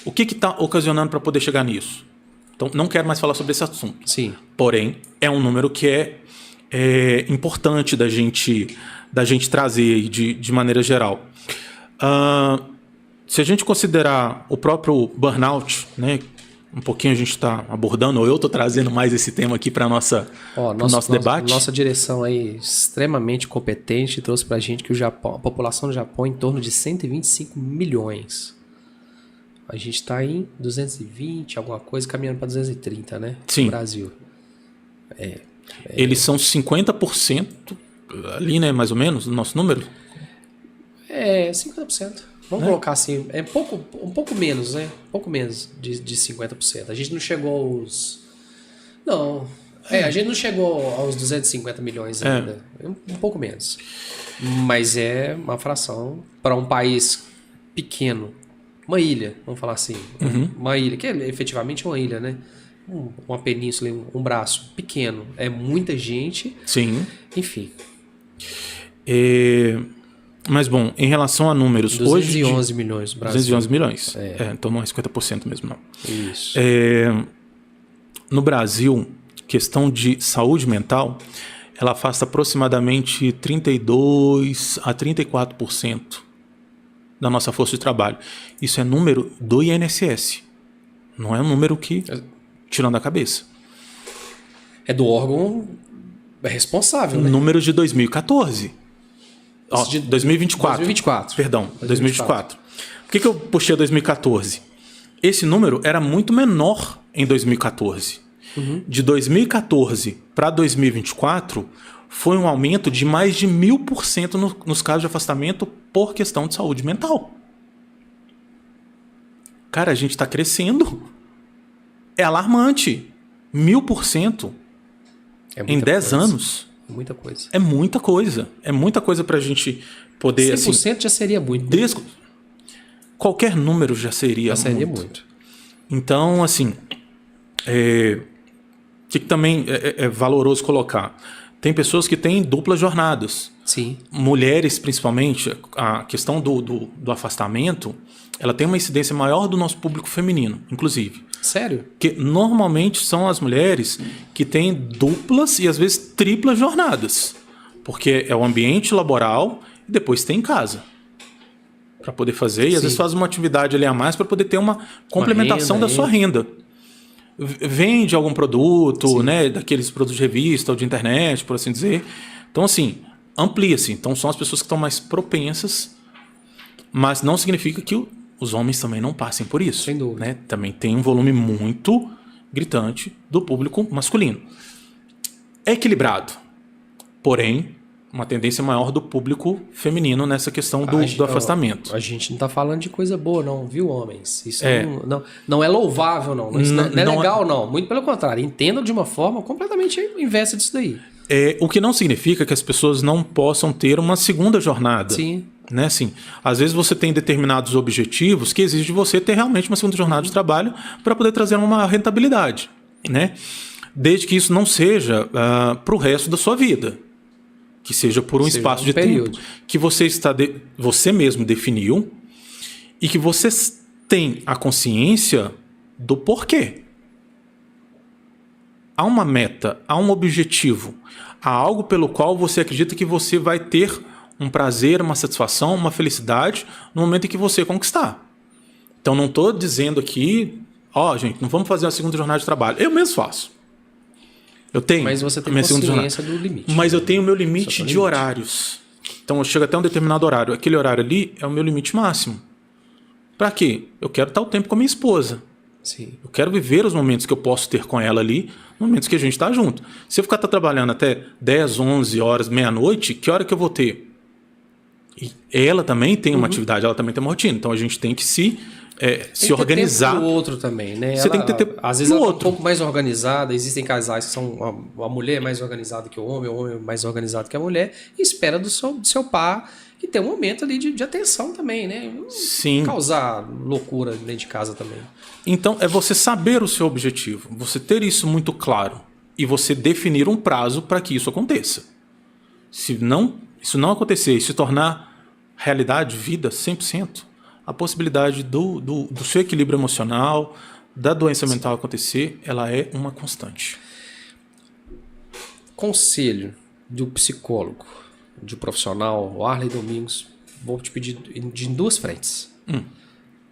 O que está ocasionando para poder chegar nisso? Então, não quero mais falar sobre esse assunto. Sim. Porém, é um número que é importante da gente trazer de maneira geral. Se a gente considerar o próprio burnout, né, um pouquinho a gente está abordando, ou eu estou trazendo mais esse tema aqui para o nosso debate. Nossa direção aí extremamente competente trouxe para a gente que a população do Japão é em torno de 125 milhões. A gente está em 220, alguma coisa, caminhando para 230, né? Sim. No Brasil. Eles são 50% ali, né, mais ou menos, no nosso número? 50%. Vamos colocar assim, um pouco menos, né? Um pouco menos de 50%. A gente não chegou aos... Não, a gente não chegou aos 250 milhões ainda. Um pouco menos. Mas é uma fração para um país pequeno. Uma ilha, vamos falar assim. Uma ilha, que é efetivamente uma ilha, né? Uma península, um braço pequeno. É muita gente. Sim. Enfim. Mas, bom, em relação a números... 211 hoje, milhões no Brasil. 211 milhões. Então não é 50% mesmo, não. Isso. No Brasil, questão de saúde mental, ela afasta aproximadamente 32% a 34% da nossa força de trabalho. Isso é número do INSS. Não é um número que... tirando a cabeça. É do órgão responsável, né? Número de 2014. 2024. 2024. Perdão, 2024. Por que eu puxei 2014? Esse número era muito menor em 2014. De 2014 para 2024, foi um aumento de mais de 1000% nos casos de afastamento por questão de saúde mental. Cara, a gente está crescendo. É alarmante. 1000% em 10 anos. Muita coisa. É muita coisa. É muita coisa pra gente poder... 100% assim, já seria muito. Qualquer número já seria muito. Então, assim... que também é valoroso colocar. Tem pessoas que têm duplas jornadas. Sim. Mulheres, principalmente, a questão do afastamento, ela tem uma incidência maior do nosso público feminino, inclusive. Sério? Que normalmente são as mulheres que têm duplas e às vezes triplas jornadas. Porque é o ambiente laboral e depois tem em casa. Para poder fazer. E às vezes faz uma atividade ali a mais para poder ter uma complementação da sua renda. Vende algum produto, né, daqueles produtos de revista ou de internet, por assim dizer. Então, assim, amplia-se. Então, são as pessoas que estão mais propensas, mas não significa que os homens também não passem por isso. Sem dúvida. Né? Também tem um volume muito gritante do público masculino. É equilibrado, porém, uma tendência maior do público feminino nessa questão do afastamento. A gente não está falando de coisa boa, não, viu, homens? Isso não é louvável, não. Isso não é legal, não. Muito pelo contrário. Entendam de uma forma completamente inversa disso daí. O que não significa que as pessoas não possam ter uma segunda jornada. Sim. Né? Assim, às vezes você tem determinados objetivos que exigem de você ter realmente uma segunda jornada de trabalho para poder trazer uma rentabilidade. Né? Desde que isso não seja para o resto da sua vida. Que seja por um espaço de tempo que você mesmo definiu e que você tem a consciência do porquê. Há uma meta, há um objetivo, há algo pelo qual você acredita que você vai ter um prazer, uma satisfação, uma felicidade no momento em que você conquistar. Então não estou dizendo aqui, gente, não vamos fazer uma segunda jornada de trabalho. Eu mesmo faço. Eu tenho. Mas você tem consciência do limite. Mas eu tenho o meu limite de horários. Então eu chego até um determinado horário. Aquele horário ali é o meu limite máximo. Para quê? Eu quero estar o tempo com a minha esposa. Sim. Eu quero viver os momentos que eu posso ter com ela ali, momentos que a gente está junto. Se eu ficar trabalhando até 10, 11 horas, meia-noite, que hora que eu vou ter? E ela também tem uma atividade, ela também tem uma rotina. Então a gente tem que se organizar. Tem que ter tempo pro outro também, né? Você tem que ter tempo às vezes ela é um pouco mais organizada. Existem casais que são a mulher é mais organizada que o homem é mais organizado que a mulher, e espera do seu par e ter um momento ali de atenção também, né? Não Sim. causar loucura dentro de casa também. Então, é você saber o seu objetivo, você ter isso muito claro e você definir um prazo para que isso aconteça. Se isso não acontecer e se tornar realidade, vida, 100%, a possibilidade do seu equilíbrio emocional, da doença mental acontecer, ela é uma constante. Conselho do psicólogo, de profissional, Warley Domingos, vou te pedir de duas frentes.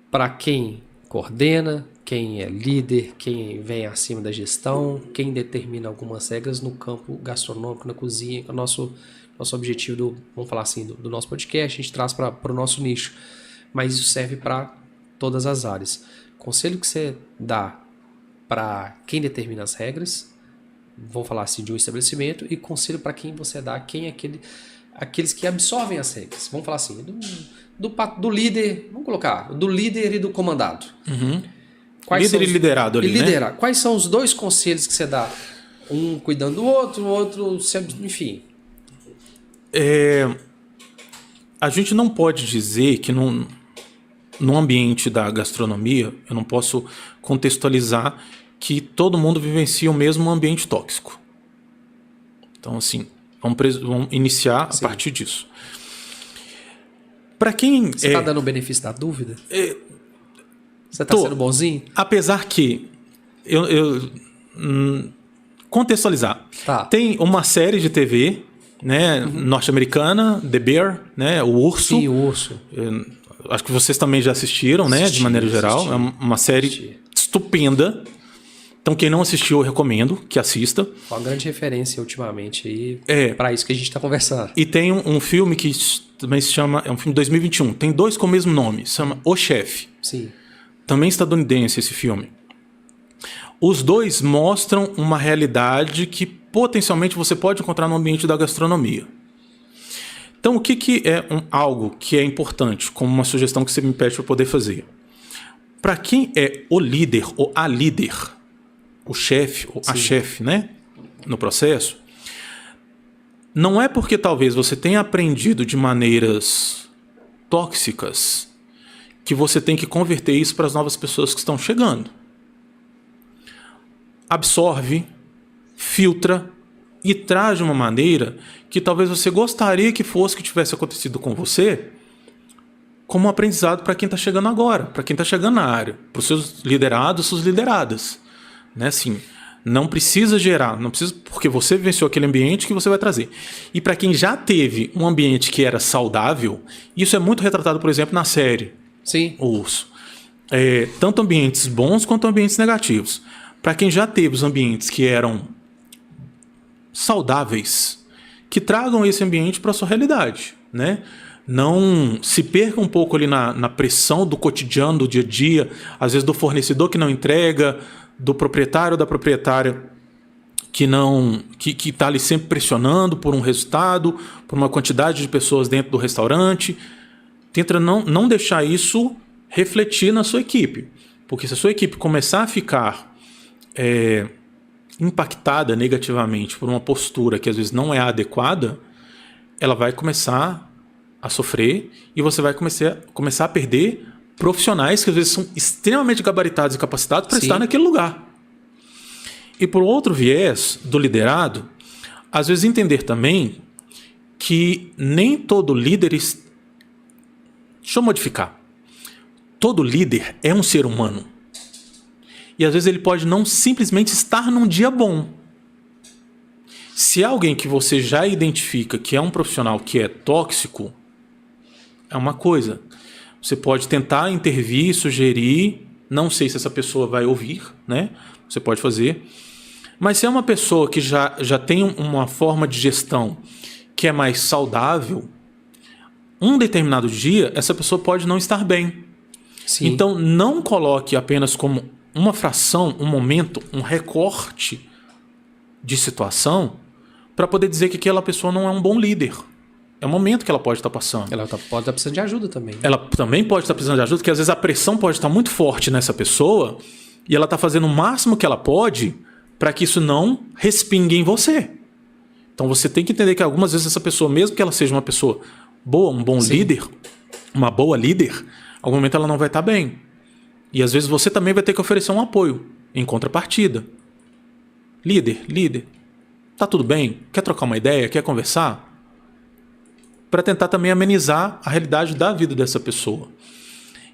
Para quem coordena, quem é líder, quem vem acima da gestão, quem determina algumas regras no campo gastronômico, na cozinha, que é o nosso objetivo, vamos falar assim, do nosso podcast, a gente traz para o nosso nicho, mas isso serve para todas as áreas. Conselho que você dá para quem determina as regras, vamos falar assim, de um estabelecimento, e conselho para quem você dá, quem é aqueles que absorvem as regras, vamos falar assim, do líder, vamos colocar, do líder e do comandado. Líder e liderado ali, liderar. Né? Quais são os dois conselhos que você dá? Um cuidando do outro, o outro, enfim. A gente não pode dizer que no ambiente da gastronomia, eu não posso contextualizar que todo mundo vivencia o mesmo ambiente tóxico. Então, assim, vamos iniciar a partir disso. Para quem... Você está dando o benefício da dúvida? Você está sendo bonzinho? Apesar que... contextualizar. Tá. Tem uma série de TV, né, norte-americana, The Bear, né, o Urso. Sim, o Urso. Acho que vocês também já assistiram, né, de maneira geral. É uma série estupenda. Então, quem não assistiu, eu recomendo que assista. Uma grande referência ultimamente aí, para isso que a gente está conversando. E tem um filme que também se chama... É um filme de 2021. Tem dois com o mesmo nome. Se chama O Chefe. Sim. Também estadunidense esse filme. Os dois mostram uma realidade que potencialmente você pode encontrar no ambiente da gastronomia. Então, o que é algo que é importante, como uma sugestão que você me pede para poder fazer? Para quem é o líder ou a líder, o chefe ou a chefe, né, no processo, não é porque talvez você tenha aprendido de maneiras tóxicas que você tem que converter isso para as novas pessoas que estão chegando. Absorve, filtra e traz de uma maneira que talvez você gostaria que fosse que tivesse acontecido com você, como um aprendizado para quem está chegando agora, para quem está chegando na área, para os seus liderados, suas lideradas. Né? Assim, não precisa gerar, não precisa porque você vivenciou aquele ambiente que você vai trazer. E para quem já teve um ambiente que era saudável, isso é muito retratado, por exemplo, na série. Sim. O Urso. Tanto ambientes bons quanto ambientes negativos. Para quem já teve os ambientes que eram saudáveis, que tragam esse ambiente para a sua realidade, né? Não se perca um pouco ali na pressão do cotidiano, do dia a dia, às vezes do fornecedor que não entrega, do proprietário ou da proprietária que está ali sempre pressionando por um resultado, por uma quantidade de pessoas dentro do restaurante. Tenta não deixar isso refletir na sua equipe, porque se a sua equipe começar a ficar impactada negativamente por uma postura que às vezes não é adequada, ela vai começar a sofrer e você vai começar a perder profissionais que às vezes são extremamente gabaritados e capacitados para estar naquele lugar. E por outro viés do liderado, às vezes entender também que nem todo líder... Deixa eu modificar. Todo líder é um ser humano. E às vezes ele pode não simplesmente estar num dia bom. Se é alguém que você já identifica que é um profissional que é tóxico, é uma coisa. Você pode tentar intervir, sugerir. Não sei se essa pessoa vai ouvir, né? Você pode fazer. Mas se é uma pessoa que já tem uma forma de gestão que é mais saudável, um determinado dia, essa pessoa pode não estar bem. Sim. Então, não coloque apenas como uma fração, um momento, um recorte de situação para poder dizer que aquela pessoa não é um bom líder. É o momento que ela pode estar passando. Ela pode estar precisando de ajuda também. Ela também pode estar precisando de ajuda, porque às vezes a pressão pode estar muito forte nessa pessoa e ela está fazendo o máximo que ela pode para que isso não respingue em você. Então você tem que entender que algumas vezes essa pessoa, mesmo que ela seja uma pessoa um bom líder, uma boa líder, em algum momento ela não vai estar bem. E às vezes você também vai ter que oferecer um apoio em contrapartida. Líder, tá tudo bem? Quer trocar uma ideia? Quer conversar? Para tentar também amenizar a realidade da vida dessa pessoa.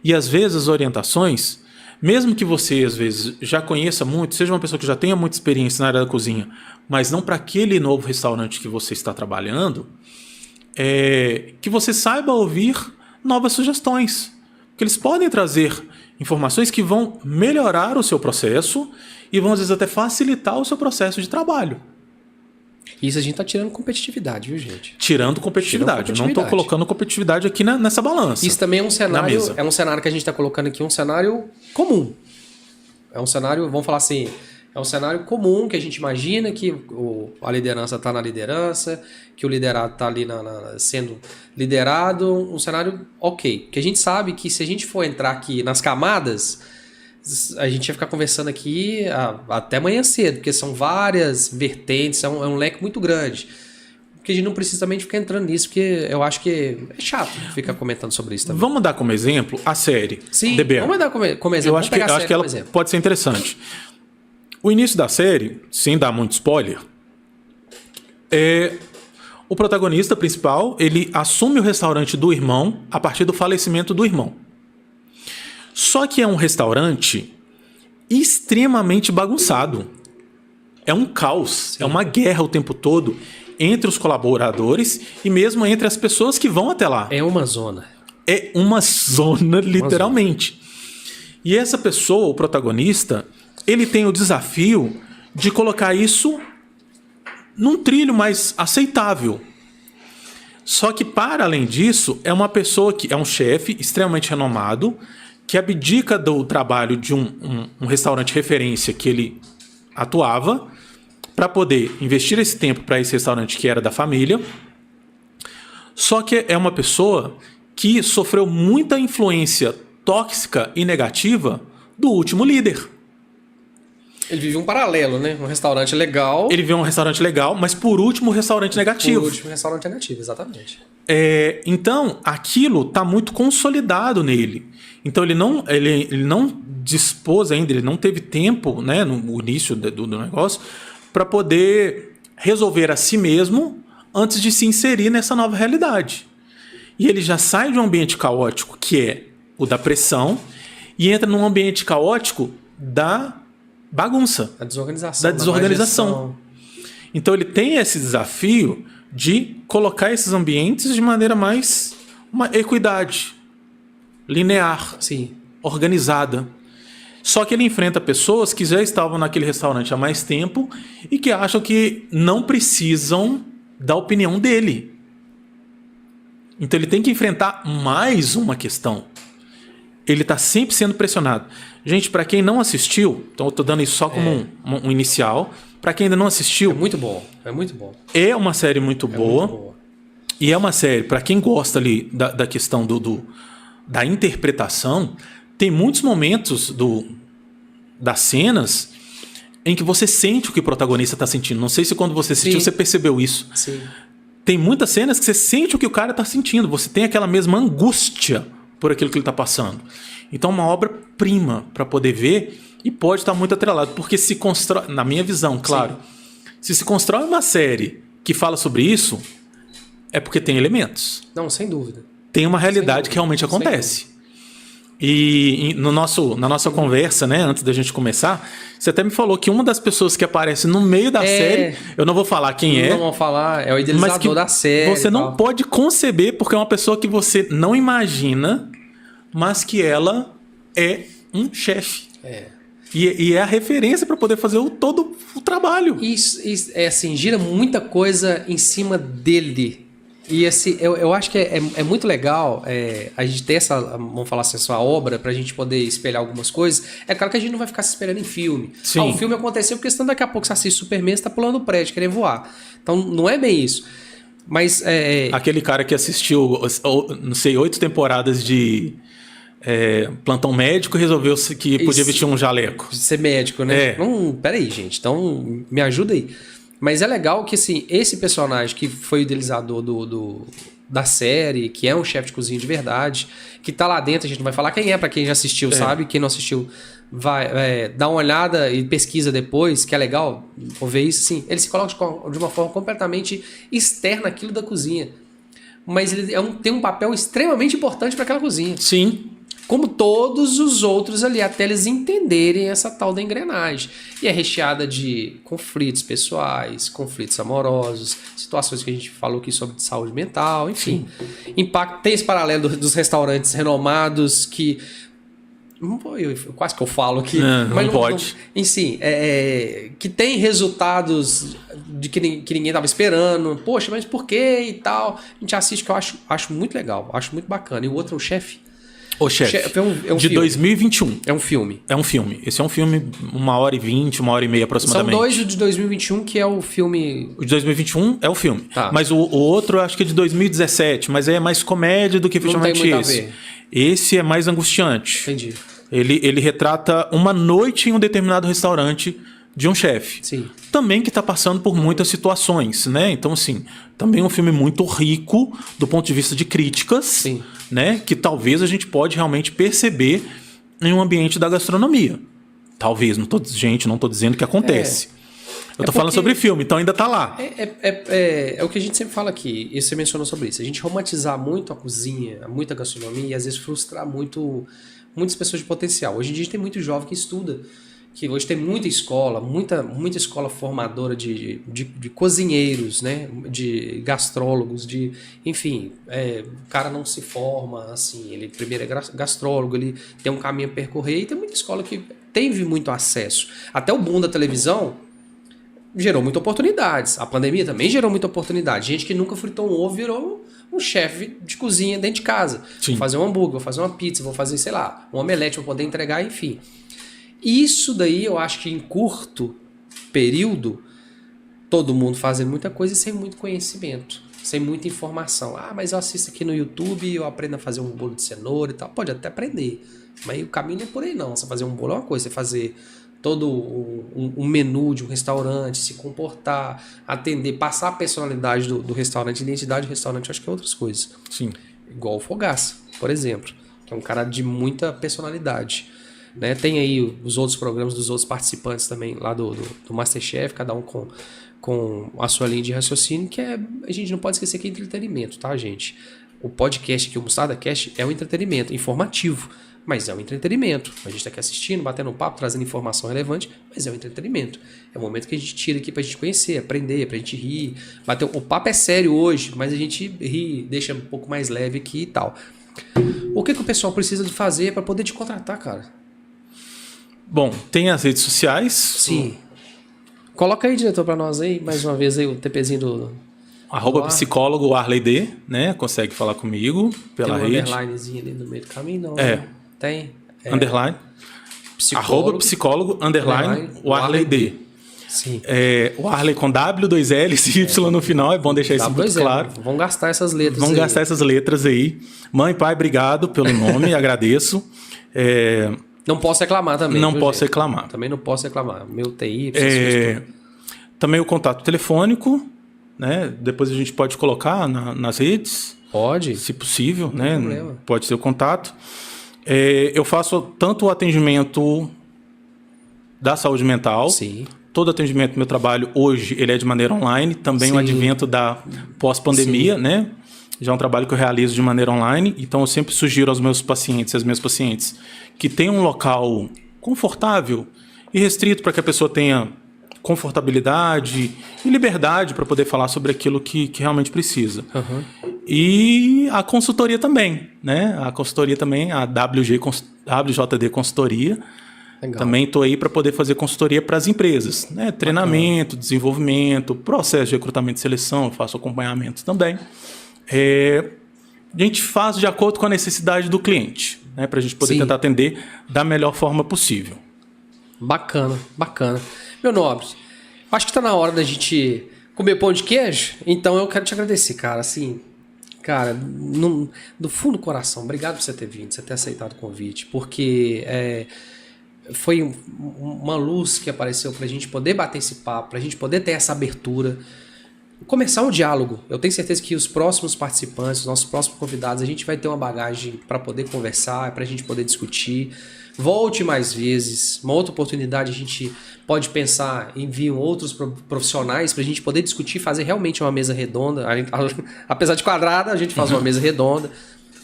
E às vezes as orientações, mesmo que você às vezes já conheça muito, seja uma pessoa que já tenha muita experiência na área da cozinha, mas não para aquele novo restaurante que você está trabalhando, que você saiba ouvir novas sugestões. Porque eles podem trazer informações que vão melhorar o seu processo e vão às vezes até facilitar o seu processo de trabalho. Isso a gente tá tirando competitividade, viu, gente? Tirando competitividade. Eu não estou colocando competitividade aqui nessa balança. Isso também é um cenário que a gente está colocando aqui, um cenário comum. É um cenário, vamos falar assim, é um cenário comum que a gente imagina que a liderança está na liderança, que o liderado está ali sendo liderado, um cenário ok. Que a gente sabe que se a gente for entrar aqui nas camadas, a gente ia ficar conversando aqui até amanhã cedo, porque são várias vertentes, é um leque muito grande. Porque a gente não precisa também ficar entrando nisso, porque eu acho que é chato ficar comentando sobre isso também. Vamos dar como exemplo a série. Sim, DBA. vamos dar como exemplo. Eu acho que ela pode ser interessante. O início da série, sem dar muito spoiler, o protagonista principal, ele assume o restaurante do irmão a partir do falecimento do irmão. Só que é um restaurante extremamente bagunçado. É um caos, sim. É uma guerra o tempo todo entre os colaboradores e mesmo entre as pessoas que vão até lá. É uma zona. É uma zona, literalmente. E essa pessoa, o protagonista, ele tem o desafio de colocar isso num trilho mais aceitável. Só que, para além disso, é uma pessoa que é um chefe extremamente renomado, que abdica do trabalho de um restaurante referência que ele atuava para poder investir esse tempo para esse restaurante que era da família. Só que é uma pessoa que sofreu muita influência tóxica e negativa do último líder. Ele vive um paralelo, né? Um restaurante legal. Ele vive um restaurante legal, mas por último, restaurante negativo. Por último, restaurante negativo, exatamente. Então, aquilo está muito consolidado nele. Então, ele não dispôs ainda, ele não teve tempo, né, no início do negócio, para poder resolver a si mesmo antes de se inserir nessa nova realidade. E ele já sai de um ambiente caótico, que é o da pressão, e entra num ambiente caótico da bagunça. Da desorganização. Então ele tem esse desafio de colocar esses ambientes de maneira mais uma equidade, linear, sim, organizada. Só que ele enfrenta pessoas que já estavam naquele restaurante há mais tempo e que acham que não precisam da opinião dele. Então ele tem que enfrentar mais uma questão. Ele está sempre sendo pressionado. Gente, para quem não assistiu, então eu estou dando isso só como um inicial. Para quem ainda não assistiu... É muito bom, é muito bom. É uma série muito boa. E é uma série, para quem gosta ali da questão da interpretação, tem muitos momentos das cenas em que você sente o que o protagonista está sentindo. Não sei se quando você assistiu, você percebeu isso. Sim. Tem muitas cenas que você sente o que o cara está sentindo. Você tem aquela mesma angústia por aquilo que ele está passando. Então, uma obra-prima para poder ver e pode estar muito atrelado. Porque se constrói, na minha visão, claro, se constrói uma série que fala sobre isso, é porque tem elementos. Não, sem dúvida. Tem uma realidade que realmente acontece. E na nossa conversa, né, antes da gente começar, você até me falou que uma das pessoas que aparece no meio da série, eu não vou falar quem é. Não vou falar, é o idealizador da série. Você não pode conceber porque é uma pessoa que você não imagina, mas que ela é um chefe. E é a referência para poder fazer todo o trabalho. Isso é assim, gira muita coisa em cima dele. E assim, eu acho que é muito legal a gente ter essa, vamos falar assim, essa obra pra gente poder espelhar algumas coisas. É claro que a gente não vai ficar se espelhando em filme. Sim. O filme aconteceu porque senão daqui a pouco você assiste Superman, você tá pulando o prédio, querendo voar. Então não é bem isso. Mas aquele cara que assistiu, não sei, 8 temporadas de Plantão Médico resolveu que podia vestir um jaleco. Ser médico, né? Peraí, gente. Então me ajuda aí. Mas é legal que assim, esse personagem que foi o idealizador da série, que é um chefe de cozinha de verdade, que tá lá dentro, a gente não vai falar quem é, pra quem já assistiu, sabe? Quem não assistiu, vai dar uma olhada e pesquisa depois, que é legal, vou ver isso, sim. Ele se coloca de uma forma completamente externa àquilo da cozinha. Mas ele tem um papel extremamente importante para aquela cozinha. Sim. Como todos os outros ali, até eles entenderem essa tal da engrenagem. E é recheada de conflitos pessoais, conflitos amorosos, situações que a gente falou aqui sobre saúde mental, enfim. Impacto, tem esse paralelo dos restaurantes renomados que... quase que eu falo aqui. Mas não pode. Em si, que tem resultados de que ninguém estava esperando. Poxa, mas por quê e tal? A gente assiste que eu acho muito legal, acho muito bacana. E o outro é o Chefe. O Chefe, é um de filme. 2021. É um filme. É um filme. Esse é um filme 1h20, 1h30 aproximadamente. São dois de 2021 que é o filme... O de 2021 é o filme. Tá. Mas o outro eu acho que é de 2017, mas é mais comédia do que efetivamente muito a esse. ver. Esse é mais angustiante. Entendi. Ele retrata uma noite em um determinado restaurante de um chefe. Sim. Também que está passando por muitas situações, né? Então, assim, também um filme muito rico do ponto de vista de críticas, Sim. né? Que talvez a gente pode realmente perceber em um ambiente da gastronomia. Talvez, não tô dizendo que acontece. Eu tô falando sobre filme, então ainda tá lá. É o que a gente sempre fala aqui, e você mencionou sobre isso. A gente romantizar muito a cozinha, muita gastronomia, e às vezes frustrar muitas pessoas de potencial. Hoje em dia a gente tem muito jovem que estuda, que hoje tem muita escola escola formadora de cozinheiros, né? De gastrólogos, enfim, o cara não se forma assim, ele primeiro é gastrólogo, ele tem um caminho a percorrer, e tem muita escola que teve muito acesso. Até o boom da televisão gerou muitas oportunidades. A pandemia também gerou muita oportunidade. Gente que nunca fritou um ovo virou um chefe de cozinha dentro de casa. Sim. Vou fazer um hambúrguer, vou fazer uma pizza, vou fazer, sei lá, um omelete para poder entregar, enfim. Isso daí eu acho que em curto período, todo mundo fazendo muita coisa e sem muito conhecimento, sem muita informação. Ah, mas eu assisto aqui no YouTube e eu aprendo a fazer um bolo de cenoura e tal. Pode até aprender, mas o caminho não é por aí não. Você fazer um bolo é uma coisa, você fazer todo um menu de um restaurante, se comportar, atender, passar a personalidade do restaurante, a identidade do restaurante, eu acho que é outras coisas. Sim. Igual o Fogaça, por exemplo, que é um cara de muita personalidade. Né? Tem aí os outros programas dos outros participantes também, lá do Masterchef, cada um com a sua linha de raciocínio, que a gente não pode esquecer que é entretenimento, tá, gente? O podcast aqui, o Mostarda Cast, é um entretenimento informativo, mas é um entretenimento. A gente está aqui assistindo, batendo um papo, trazendo informação relevante, mas é um entretenimento. É o momento que a gente tira aqui pra gente conhecer, aprender, pra gente rir. O papo é sério hoje, mas a gente ri, deixa um pouco mais leve aqui e tal. O que o pessoal precisa de fazer para poder te contratar, cara? Bom, tem as redes sociais. Sim. Coloca aí, diretor, para nós aí, mais uma vez aí, o TPzinho do... @psicólogo Arley D, né? Consegue falar comigo pela rede. Tem um underlinezinho ali no meio do caminho, não? É. Né? Tem. Underline. @psicólogo underline o Arley D. Sim. O Arley com W, 2 L's e Y no final, é bom deixar isso muito claro. Vamos gastar essas letras Vamos gastar essas letras aí. Mãe, pai, obrigado pelo nome, agradeço. Não posso reclamar também. Não posso reclamar. Também não posso reclamar. Meu TI, também o contato telefônico, né? Depois a gente pode colocar nas redes. Pode. Se possível, não né? Problema. Pode ser o contato. Eu faço tanto o atendimento da saúde mental. Sim. Todo atendimento do meu trabalho hoje ele é de maneira online. Também o advento da pós-pandemia, né? Já é um trabalho que eu realizo de maneira online. Então eu sempre sugiro aos meus pacientes, às minhas pacientes, que tenham um local confortável e restrito para que a pessoa tenha confortabilidade e liberdade para poder falar sobre aquilo que realmente precisa. Uhum. E a consultoria também, né? A consultoria também, a WJD Consultoria. Legal. Também estou aí para poder fazer consultoria para as empresas, né? Treinamento, desenvolvimento, processo de recrutamento e seleção, eu faço acompanhamento também. A gente faz de acordo com a necessidade do cliente, né? Para a gente poder tentar atender da melhor forma possível. Bacana, bacana. Meu nobre, acho que está na hora da gente comer pão de queijo, então eu quero te agradecer, cara, assim, cara, do fundo do coração, obrigado por você ter vindo, você ter aceitado o convite, porque foi uma luz que apareceu para a gente poder bater esse papo, para a gente poder ter essa abertura. começar um diálogo. Eu tenho certeza que os próximos participantes, os nossos próximos convidados, a gente vai ter uma bagagem para poder conversar, para a gente poder discutir. Volte mais vezes. Uma outra oportunidade a gente pode pensar em vir outros profissionais para a gente poder discutir, fazer realmente uma mesa redonda. Apesar de quadrada, a gente faz uma mesa redonda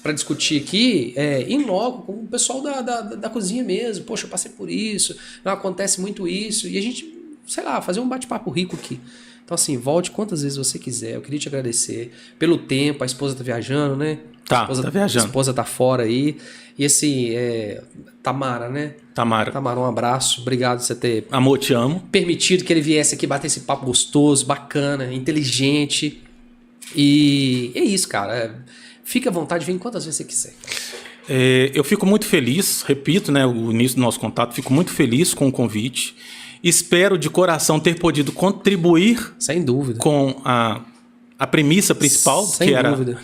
para discutir aqui em loco com o pessoal da cozinha mesmo. Poxa, eu passei por isso, não acontece muito isso. E a gente, sei lá, fazer um bate-papo rico aqui. Então, assim, volte quantas vezes você quiser. Eu queria te agradecer pelo tempo. A esposa tá viajando, né? Tá viajando. A esposa tá fora aí. E assim, Tamara, né? Tamara, um abraço. Obrigado por você ter... Amor, te amo. Permitido que ele viesse aqui bater esse papo gostoso, bacana, inteligente. E é isso, cara. Fique à vontade, vem quantas vezes você quiser. Eu fico muito feliz, repito, né, o início do nosso contato, fico muito feliz com o convite. Espero de coração ter podido contribuir sem dúvida com a premissa principal, sem que era dúvida.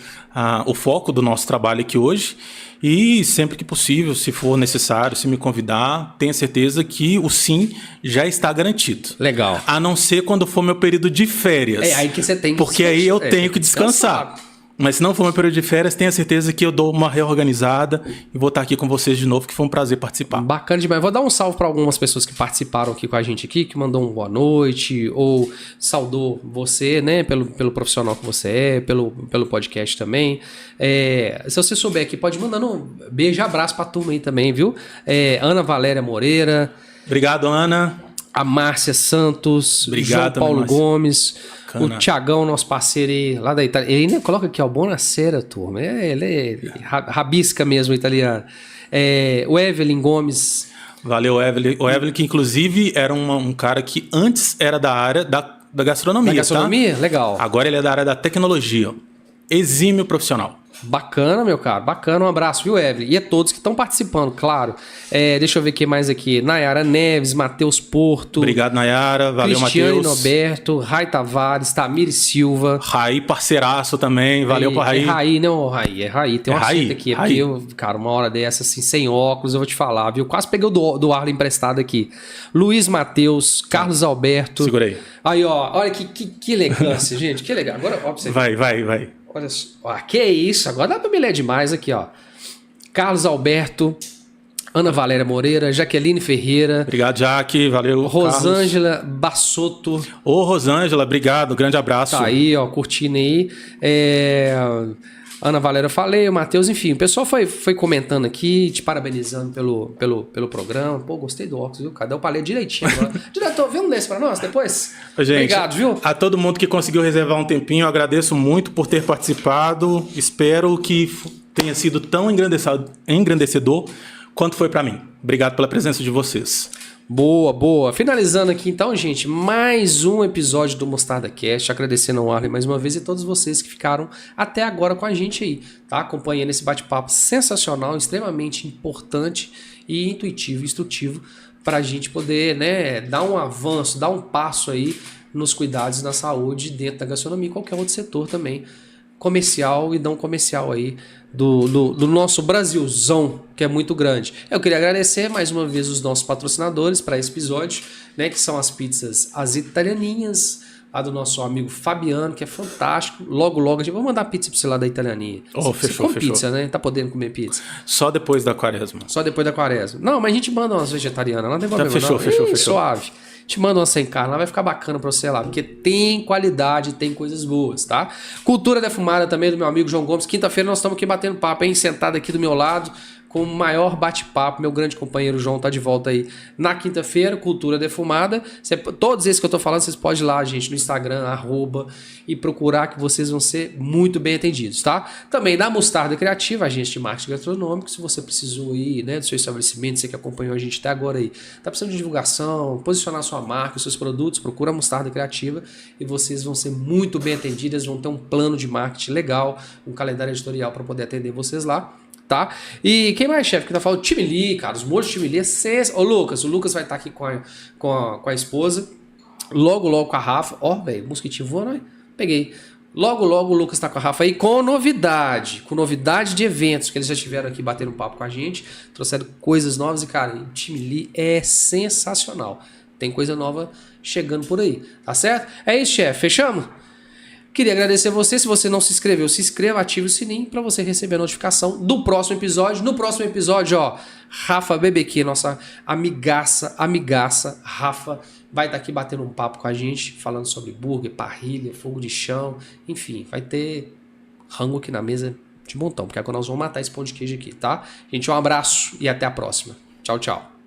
O foco do nosso trabalho aqui hoje. E sempre que possível, se for necessário, se me convidar, tenha certeza que o sim já está garantido. Legal. A não ser quando for meu período de férias. É aí que você tem que porque aí eu tenho que descansar. Mas se não for meu período de férias, tenha certeza que eu dou uma reorganizada e vou estar aqui com vocês de novo, que foi um prazer participar. Bacana demais. Vou dar um salve para algumas pessoas que participaram aqui com a gente aqui, que mandou um boa noite ou saudou você, né, pelo profissional que você é, pelo podcast também. Se você souber aqui, pode mandar um beijo e abraço para a turma aí também, viu? Ana Valéria Moreira. Obrigado, Ana. A Márcia Santos. Obrigado, João Paulo Gomes. Bacana. O Tiagão, nosso parceiro aí, lá da Itália. Ele ainda coloca aqui, ó, Buonasera, turma. Ele rabisca mesmo o italiano. O Evelyn Gomes. Valeu, Evelyn. O Evelyn, que inclusive era um cara que antes era da área da gastronomia. Da gastronomia? Tá? Legal. Agora ele é da área da tecnologia. Exímio profissional. Bacana, meu cara. Bacana. Um abraço, viu, Evelyn? E a todos que estão participando, claro. Deixa eu ver quem mais aqui. Nayara Neves, Matheus Porto. Obrigado, Nayara. Valeu, Matheus. Cristiane Noberto, Rai Tavares, Tamir Silva. Raí, parceiraço também. Valeu pra Raí. É Raí, não, Raí. É Raí. Tem uma Raí, cita aqui. Raí. Porque eu, cara, uma hora dessa, assim, sem óculos, eu vou te falar, viu? Quase peguei o do Arlo emprestado aqui. Luiz Matheus, Carlos Alberto. Segura aí. Aí, ó. Olha que elegância, gente. Que legal. Agora, ó, pra você ver. Vai. Olha só. Que isso, agora dá pra me ler demais aqui, ó. Carlos Alberto, Ana Valéria Moreira, Jaqueline Ferreira. Obrigado, Jaque. Valeu, Rosângela Bassotto. Ô, Rosângela, obrigado. Grande abraço. Tá aí, ó, curtindo aí. Ana Valéria, eu falei, o Matheus, enfim. O pessoal foi comentando aqui, te parabenizando pelo programa. Pô, gostei do óculos, viu, cara? Deu pra ler direitinho agora. Diretor, vê um desse pra nós depois? Gente, obrigado, viu? A todo mundo que conseguiu reservar um tempinho, eu agradeço muito por ter participado. Espero que tenha sido tão engrandecedor quanto foi pra mim. Obrigado pela presença de vocês. Boa. Finalizando aqui então, gente, mais um episódio do Mostarda Cast. Agradecendo ao Arlen mais uma vez e todos vocês que ficaram até agora com a gente aí, tá? Acompanhando esse bate-papo sensacional, extremamente importante e intuitivo, instrutivo, para a gente poder, né, dar um avanço, dar um passo aí nos cuidados na saúde dentro da gastronomia e qualquer outro setor também, comercial e não comercial aí, do nosso Brasilzão, que é muito grande. Eu queria agradecer mais uma vez os nossos patrocinadores para esse episódio, né, que são as pizzas As Italianinhas, a do nosso amigo Fabiano, que é fantástico. Logo, a gente vai mandar pizza para você lá da Italianinha. Fechou. Pizza, né? Tá podendo comer pizza? Só depois da quaresma. Não, mas a gente manda umas vegetarianas, não tem problema. Fechou. Suave. Te manda uma sem carne, lá vai ficar bacana pra você lá, porque tem qualidade, tem coisas boas, tá? Cultura Defumada também do meu amigo João Gomes. Quinta-feira nós estamos aqui batendo papo, hein? Sentado aqui do meu lado, com o maior bate-papo. Meu grande companheiro João tá de volta aí na quinta-feira, Cultura Defumada. Todos esses que eu tô falando, vocês podem ir lá, gente, no Instagram, e procurar que vocês vão ser muito bem atendidos, tá? Também da Mostarda Criativa, agência de marketing gastronômico, se você precisou aí, né, do seu estabelecimento, você que acompanhou a gente até agora aí, tá precisando de divulgação, posicionar sua marca, seus produtos, procura a Mostarda Criativa e vocês vão ser muito bem atendidas, vão ter um plano de marketing legal, um calendário editorial para poder atender vocês lá. Tá? E quem mais, chefe, que tá falando? Time Lee, cara, os molhos de Time Lee é o Lucas vai estar aqui com a esposa, logo com a Rafa, velho, mosquitinho voando, né? Peguei, logo o Lucas tá com a Rafa aí, com novidade de eventos, que eles já estiveram aqui batendo um papo com a gente, trouxeram coisas novas e, cara, o Time Lee é sensacional, tem coisa nova chegando por aí, tá certo? É isso, chefe, fechamos? Queria agradecer você. Se você não se inscreveu, se inscreva, ative o sininho para você receber a notificação do próximo episódio. No próximo episódio, ó, Rafa Bebequi, nossa amigaça, Rafa, vai estar aqui batendo um papo com a gente, falando sobre burger, parrilha, fogo de chão, enfim, vai ter rango aqui na mesa de montão, porque agora nós vamos matar esse pão de queijo aqui, tá? Gente, um abraço e até a próxima. Tchau, tchau.